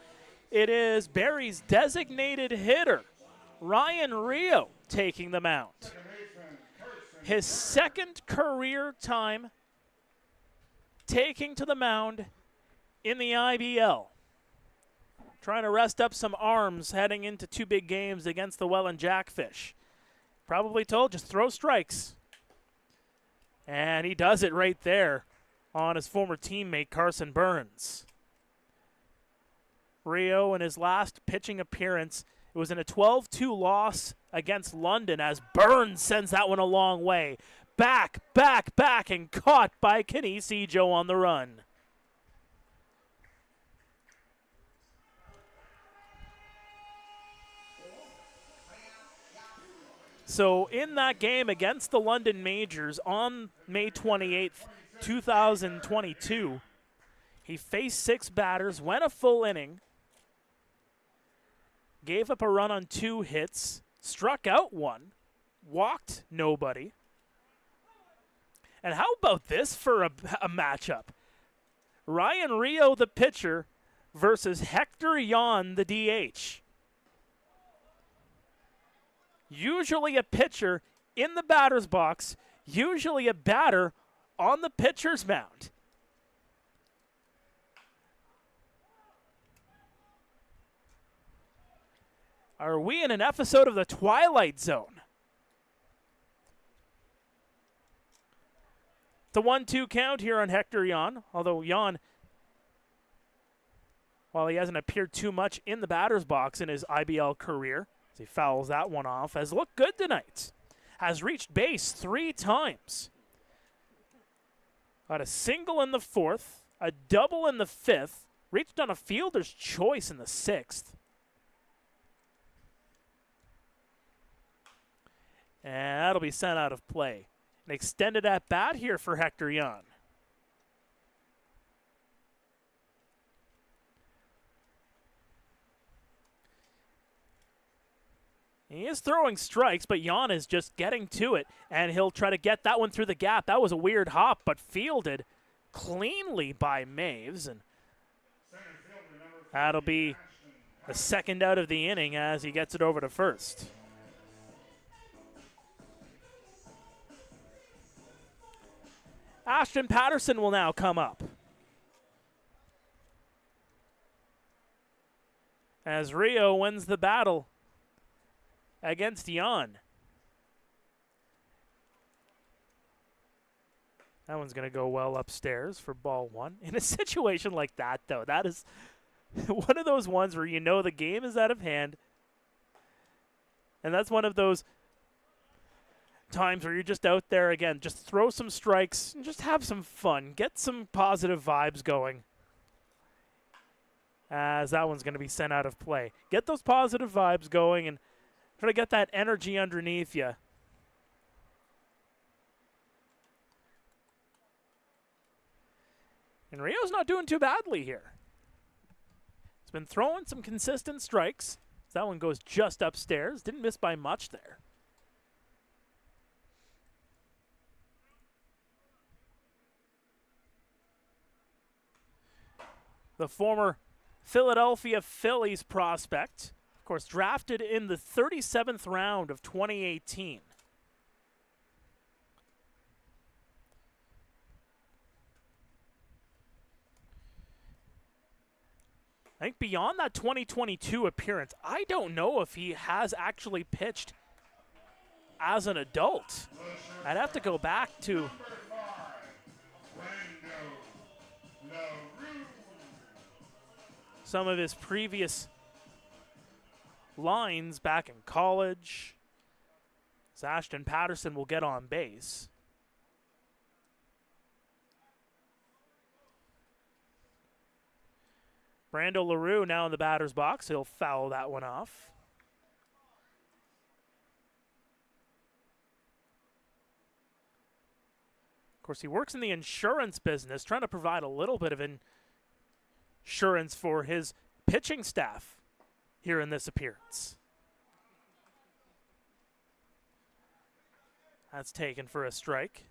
It is Barrie's designated hitter, Ryan Rio, taking the mound. His second career time taking to the mound in the IBL. Trying to rest up some arms heading into 2 big games against the Welland Jackfish. Probably told, just throw strikes. And he does it right there on his former teammate, Carson Burns. Rio, in his last pitching appearance, it was in a 12-2 loss against London as Burns sends that one a long way. Back, and caught by Kenise Ejo on the run. So in that game against the London Majors on May 28th, 2022, he faced 6 batters, went a full inning, gave up a run on 2 hits, struck out 1, walked nobody. And how about this for a matchup? Ryan Rio, the pitcher, versus Hector Yon, the DH. Usually a pitcher in the batter's box, usually a batter on the pitcher's mound. Are we in an episode of The Twilight Zone? The 1-2 count here on Hector Yon, although Yon, while he hasn't appeared too much in the batter's box in his IBL career, as he fouls that one off, has looked good tonight. Has reached base 3 times. Got a single in the 4th, a double in the 5th, reached on a fielder's choice in the 6th. And that'll be sent out of play. An extended at bat here for Hector Yon. He is throwing strikes, but Yon is just getting to it, and he'll try to get that one through the gap. That was a weird hop, but fielded cleanly by Maves, and that'll be the second out of the inning as he gets it over to first. Ashton Patterson will now come up, as Rio wins the battle against Yon. That one's going to go well upstairs for ball 1. In a situation like that, though, that is one of those ones where you know the game is out of hand. And that's one of those times where you're just out there again, just throw some strikes and just have some fun. Get some positive vibes going. As that one's going to be sent out of play. Get those positive vibes going and try to get that energy underneath you. And Rio's not doing too badly here. He's been throwing some consistent strikes. That one goes just upstairs. Didn't miss by much there. The former Philadelphia Phillies prospect, of course, drafted in the 37th round of 2018. I think beyond that 2022 appearance, I don't know if he has actually pitched as an adult. I'd have to go back to some of his previous lines back in college. As Ashton Patterson will get on base. Brando LaRue now in the batter's box. He'll foul that one off. Of course, he works in the insurance business, trying to provide a little bit of insurance for his pitching staff here in this appearance. That's taken for a strike.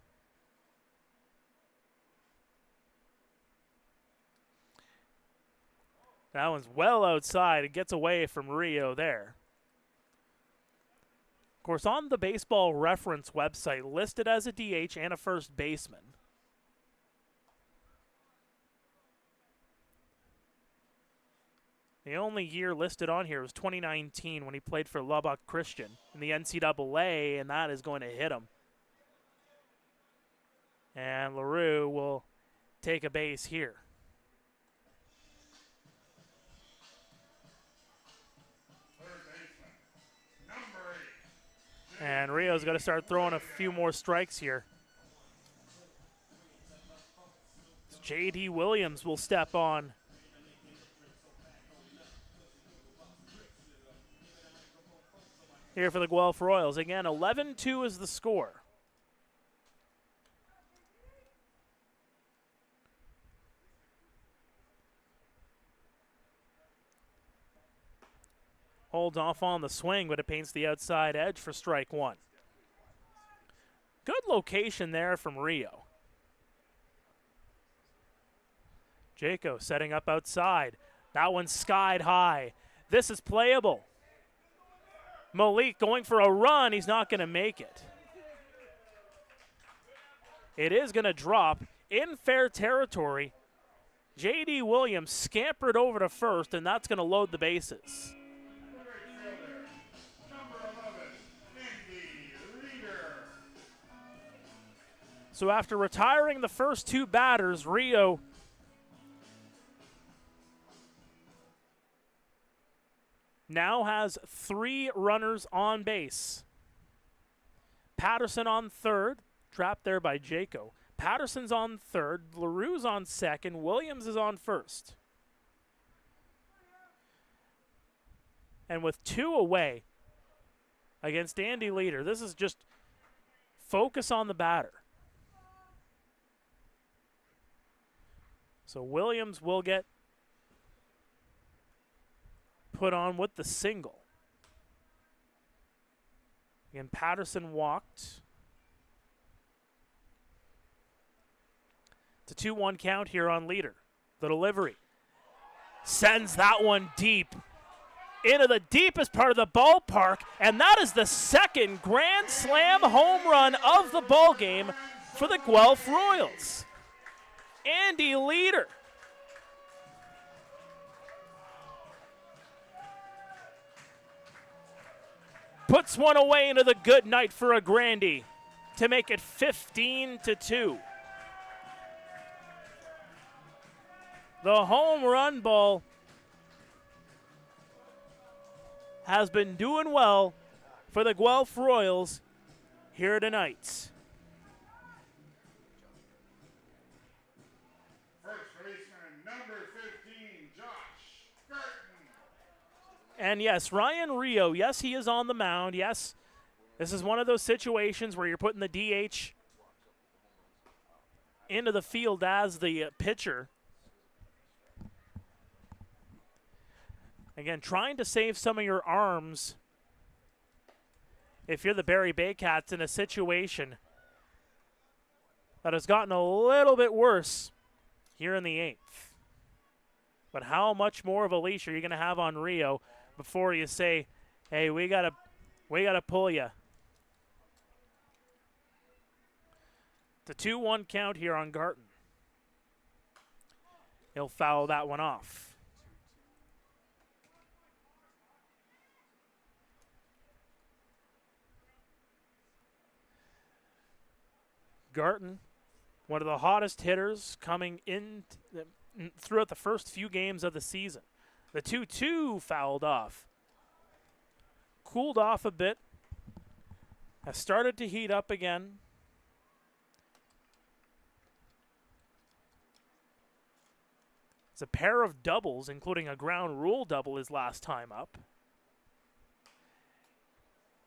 That one's well outside. It gets away from Rio there. Of course, on the Baseball Reference website, listed as a DH and a first baseman. The only year listed on here was 2019 when he played for Lubbock Christian in the NCAA, and that is going to hit him. And LaRue will take a base here. And Rio's got to start throwing a few more strikes here. J.D. Williams will step on. here for the Guelph Royals. Again, 11-2 is the score. Holds off on the swing, but it paints the outside edge for strike one. Good location there from Rio. Jaco setting up outside. That one skied high. This is playable. Malik going for a run. He's not going to make it. It is going to drop in fair territory. J.D. Williams scampered over to first, and that's going to load the bases. So after retiring the first two batters, Rio now has 3 runners on base. Patterson on third, trapped there by Jaco. Patterson's on third, LaRue's on second, Williams is on first. And with 2 away against Andy Leader, this is just focus on the batter. So Williams will get put on with the single. Again, Patterson walked. It's a 2-1 count here on Leader. The delivery sends that one deep into the deepest part of the ballpark, and that is the second Grand Slam home run of the ball game for the Guelph Royals. Andy Leader puts one away into the good night for a Grandy to make it 15-2. The home run ball has been doing well for the Guelph Royals here tonight. And yes, Ryan Rio, yes, he is on the mound. Yes, this is one of those situations where you're putting the DH into the field as the pitcher. Again, trying to save some of your arms if you're the Barrie Baycats in a situation that has gotten a little bit worse here in the 8th. But how much more of a leash are you going to have on Rio before you say, hey, we gotta pull you? It's a 2-1 count here on Garton. He'll foul that one off. Garton, one of the hottest hitters coming in throughout the first few games of the season. The 2-2 fouled off. Cooled off a bit. Has started to heat up again. It's a pair of doubles, including a ground rule double his last time up.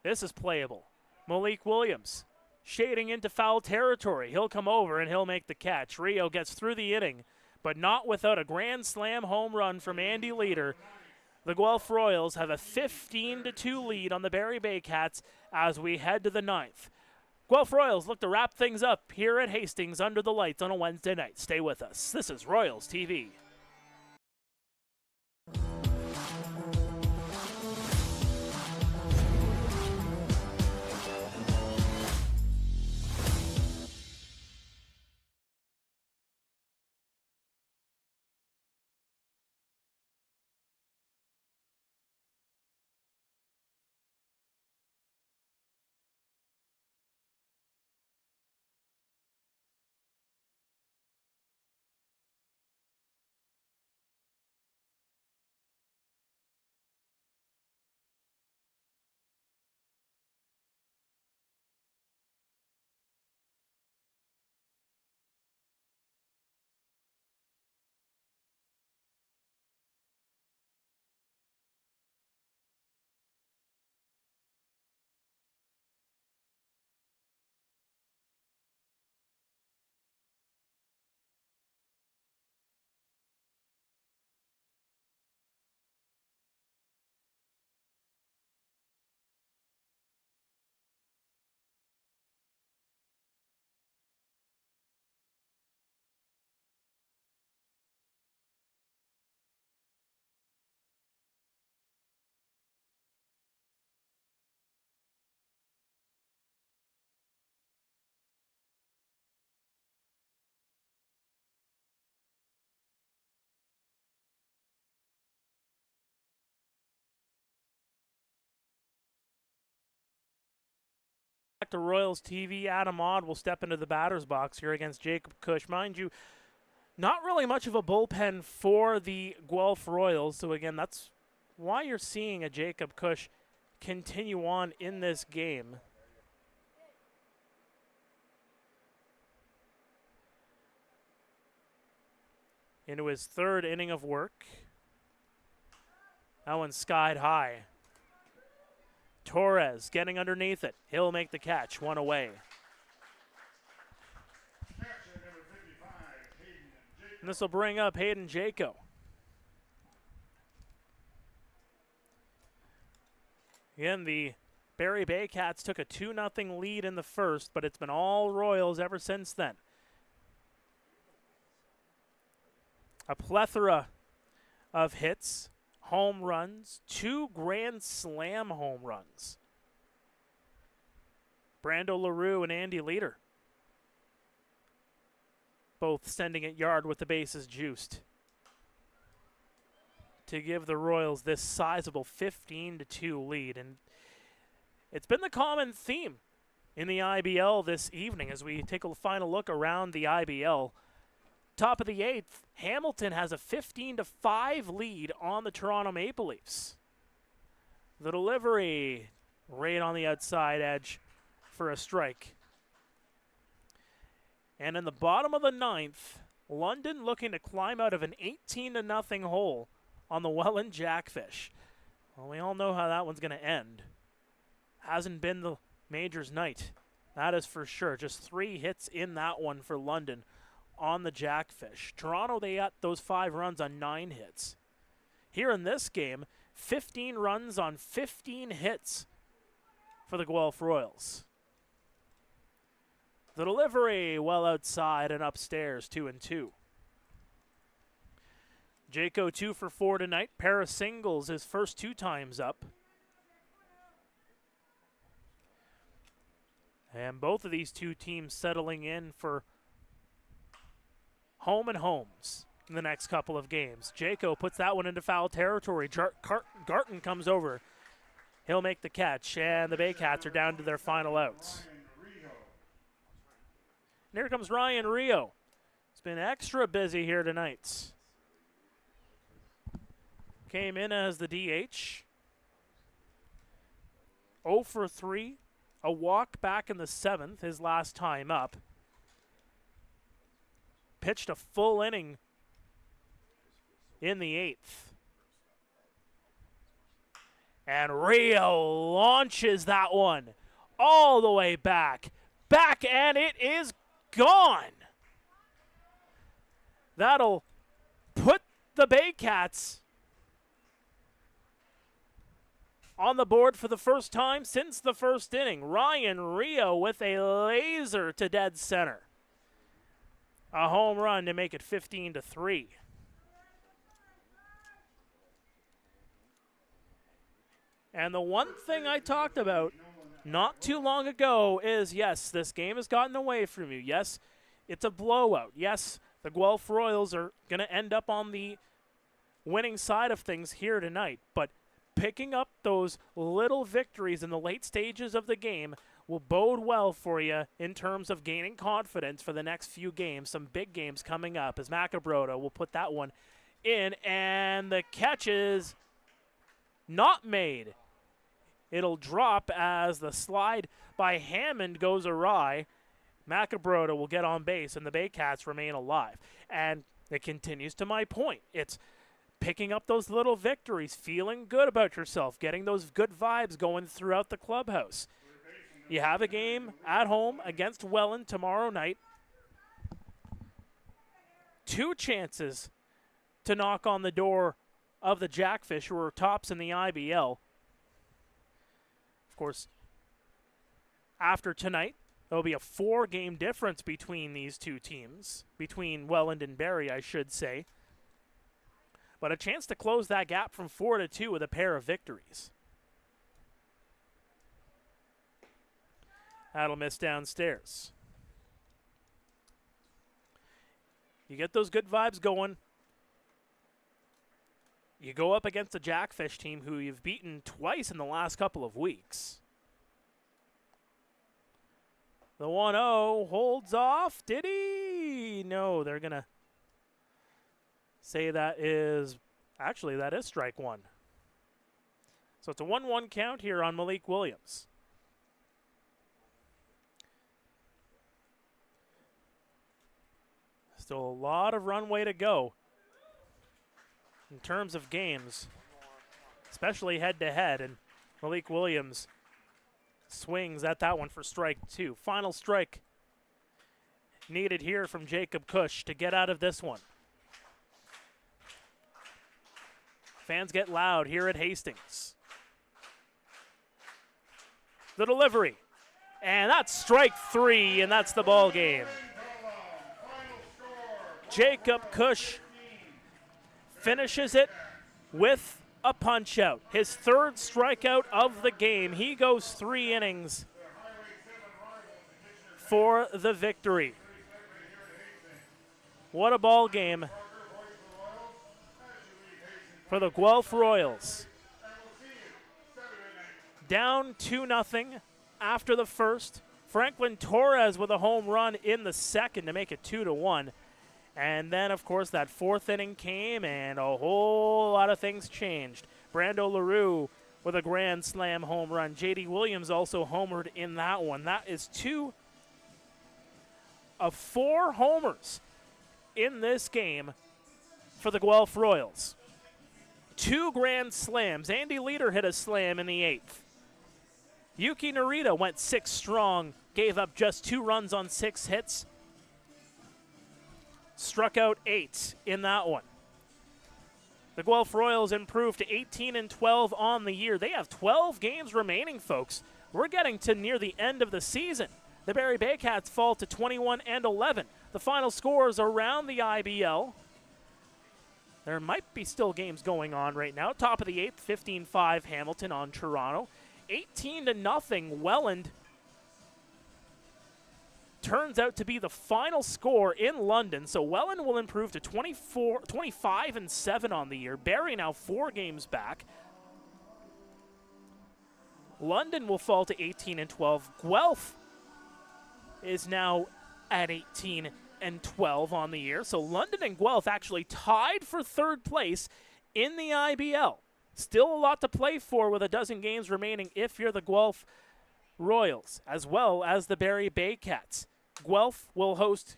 This is playable. Malik Williams shading into foul territory. He'll come over and he'll make the catch. Rio gets through the inning, but not without a grand slam home run from Andy Leader. The Guelph Royals have a 15-2 lead on the Barrie Baycats as we head to the 9th. Guelph Royals look to wrap things up here at Hastings under the lights on a Wednesday night. Stay with us. This is Royals TV. Back to Royals TV, Adam Odd will step into the batter's box here against Jacob Cush. Mind you, not really much of a bullpen for the Guelph Royals. So again, that's why you're seeing a Jacob Cush continue on in this game. Into his third inning of work. That one skied high. Torres getting underneath it. He'll make the catch, one away. And this will bring up Hayden Jaco. Again, the Barrie Baycats took a 2-0 lead in the first, but it's been all Royals ever since then. A plethora of hits, home runs, 2 Grand Slam home runs. Brando LaRue and Andy Leader both sending it yard with the bases juiced to give the Royals this sizable 15-2 lead. And it's been the common theme in the IBL this evening as we take a final look around the IBL. Top of the 8th, Hamilton has a 15-5 lead on the Toronto Maple Leafs. The delivery right on the outside edge for a strike. And in the bottom of the 9th, London looking to climb out of an 18-0 hole on the Welland Jackfish. Well, we all know how that one's going to end. Hasn't been the Majors' night. That is for sure. Just 3 hits in that one for London on the Jackfish. Toronto, they got those 5 runs on 9 hits. Here in this game, 15 runs on 15 hits for the Guelph Royals. The delivery well outside and upstairs, 2-2. Jaco 2 for 4 tonight. Pair of singles his first 2 times up. And both of these 2 teams settling in for home and homes in the next couple of games. Jaco puts that one into foul territory. Garton comes over. He'll make the catch, and the Baycats are down to their final outs. And here comes Ryan Rio. It's been extra busy here tonight. Came in as the DH. 0 for 3. A walk back in the 7th, his last time up. Pitched a full inning in the 8th. And Rio launches that one all the way back. And it is gone. That'll put the Baycats on the board for the first time since the first inning. Ryan Rio with a laser to dead center. A home run to make it 15-3. And the one thing I talked about not too long ago is, yes, this game has gotten away from you. Yes, it's a blowout. Yes, the Guelph Royals are going to end up on the winning side of things here tonight. But picking up those little victories in the late stages of the game will bode well for you in terms of gaining confidence for the next few games. Some big games coming up as Macabroda will put that one in, and the catch is not made. It'll drop as the slide by Hammond goes awry. Macabroda will get on base, and the Baycats remain alive. And it continues to my point. It's picking up those little victories, feeling good about yourself, getting those good vibes going throughout the clubhouse. You have a game at home against Welland tomorrow night. 2 chances to knock on the door of the Jackfish, who are tops in the IBL. Of course, after tonight, there'll be a 4-game difference between these 2 teams, between Welland and Barrie, I should say. But a chance to close that gap from 4-2 with a pair of victories. That'll miss downstairs. You get those good vibes going. You go up against a Jackfish team who you've beaten twice in the last couple of weeks. The 1-0 holds off. Did he? No, they're going to say that is strike one. So it's a 1-1 count here on Malik Williams. Still a lot of runway to go in terms of games, especially head-to-head, and Malik Williams swings at that one for strike two. Final strike needed here from Jacob Cush to get out of this one. Fans get loud here at Hastings. The delivery, and that's strike three, and that's the ball game. Jacob Cush finishes it with a punch-out. His third strikeout of the game. He goes 3 innings for the victory. What a ball game for the Guelph Royals. Down 2-0 after the first. Franklin Torres with a home run in the second to make it 2-1. And then, of course, that fourth inning came and a whole lot of things changed. Brando LaRue with a grand slam home run. J.D. Williams also homered in that one. That is 2 of 4 homers in this game for the Guelph Royals. 2 grand slams. Andy Leader hit a slam in the 8th. Yuki Narita went 6 strong, gave up just 2 runs on 6 hits. Struck out 8 in that one. The Guelph Royals improved to 18-12 on the year. They have 12 games remaining, folks. We're getting to near the end of the season. The Barrie Baycats fall to 21-11. The final scores around the IBL. There might be still games going on right now. Top of the 8th, 15-5 Hamilton on Toronto. 18-0 Welland turns out to be the final score in London. So Welland will improve to 25-7 on the year. Barrie now 4 games back. London will fall to 18-12. Guelph is now at 18-12 on the year. So London and Guelph actually tied for 3rd place in the IBL. Still a lot to play for with a dozen games remaining if you're the Guelph Royals, as well as the Barrie Baycats. Guelph will host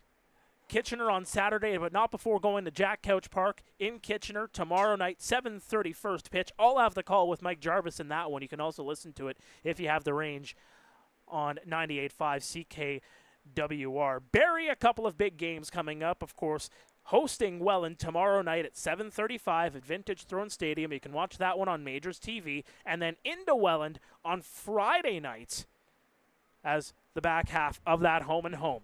Kitchener on Saturday, but not before going to Jack Couch Park in Kitchener tomorrow night, 7:30 first pitch. I'll have the call with Mike Jarvis in that one. You can also listen to it if you have the range on 98.5 CKWR. Barrie, a couple of big games coming up, of course, hosting Welland tomorrow night at 7:35 at Vintage Throne Stadium. You can watch that one on Majors TV. And then into Welland on Friday night as the back half of that home and home.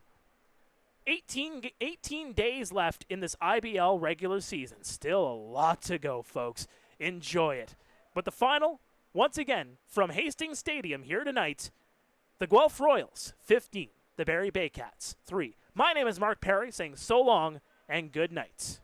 18 days left in this IBL regular season. Still a lot to go, folks. Enjoy it. But the final, once again, from Hastings Stadium here tonight, the Guelph Royals, 15. The Barrie Baycats, 3. My name is Mark Perry, saying so long and good night.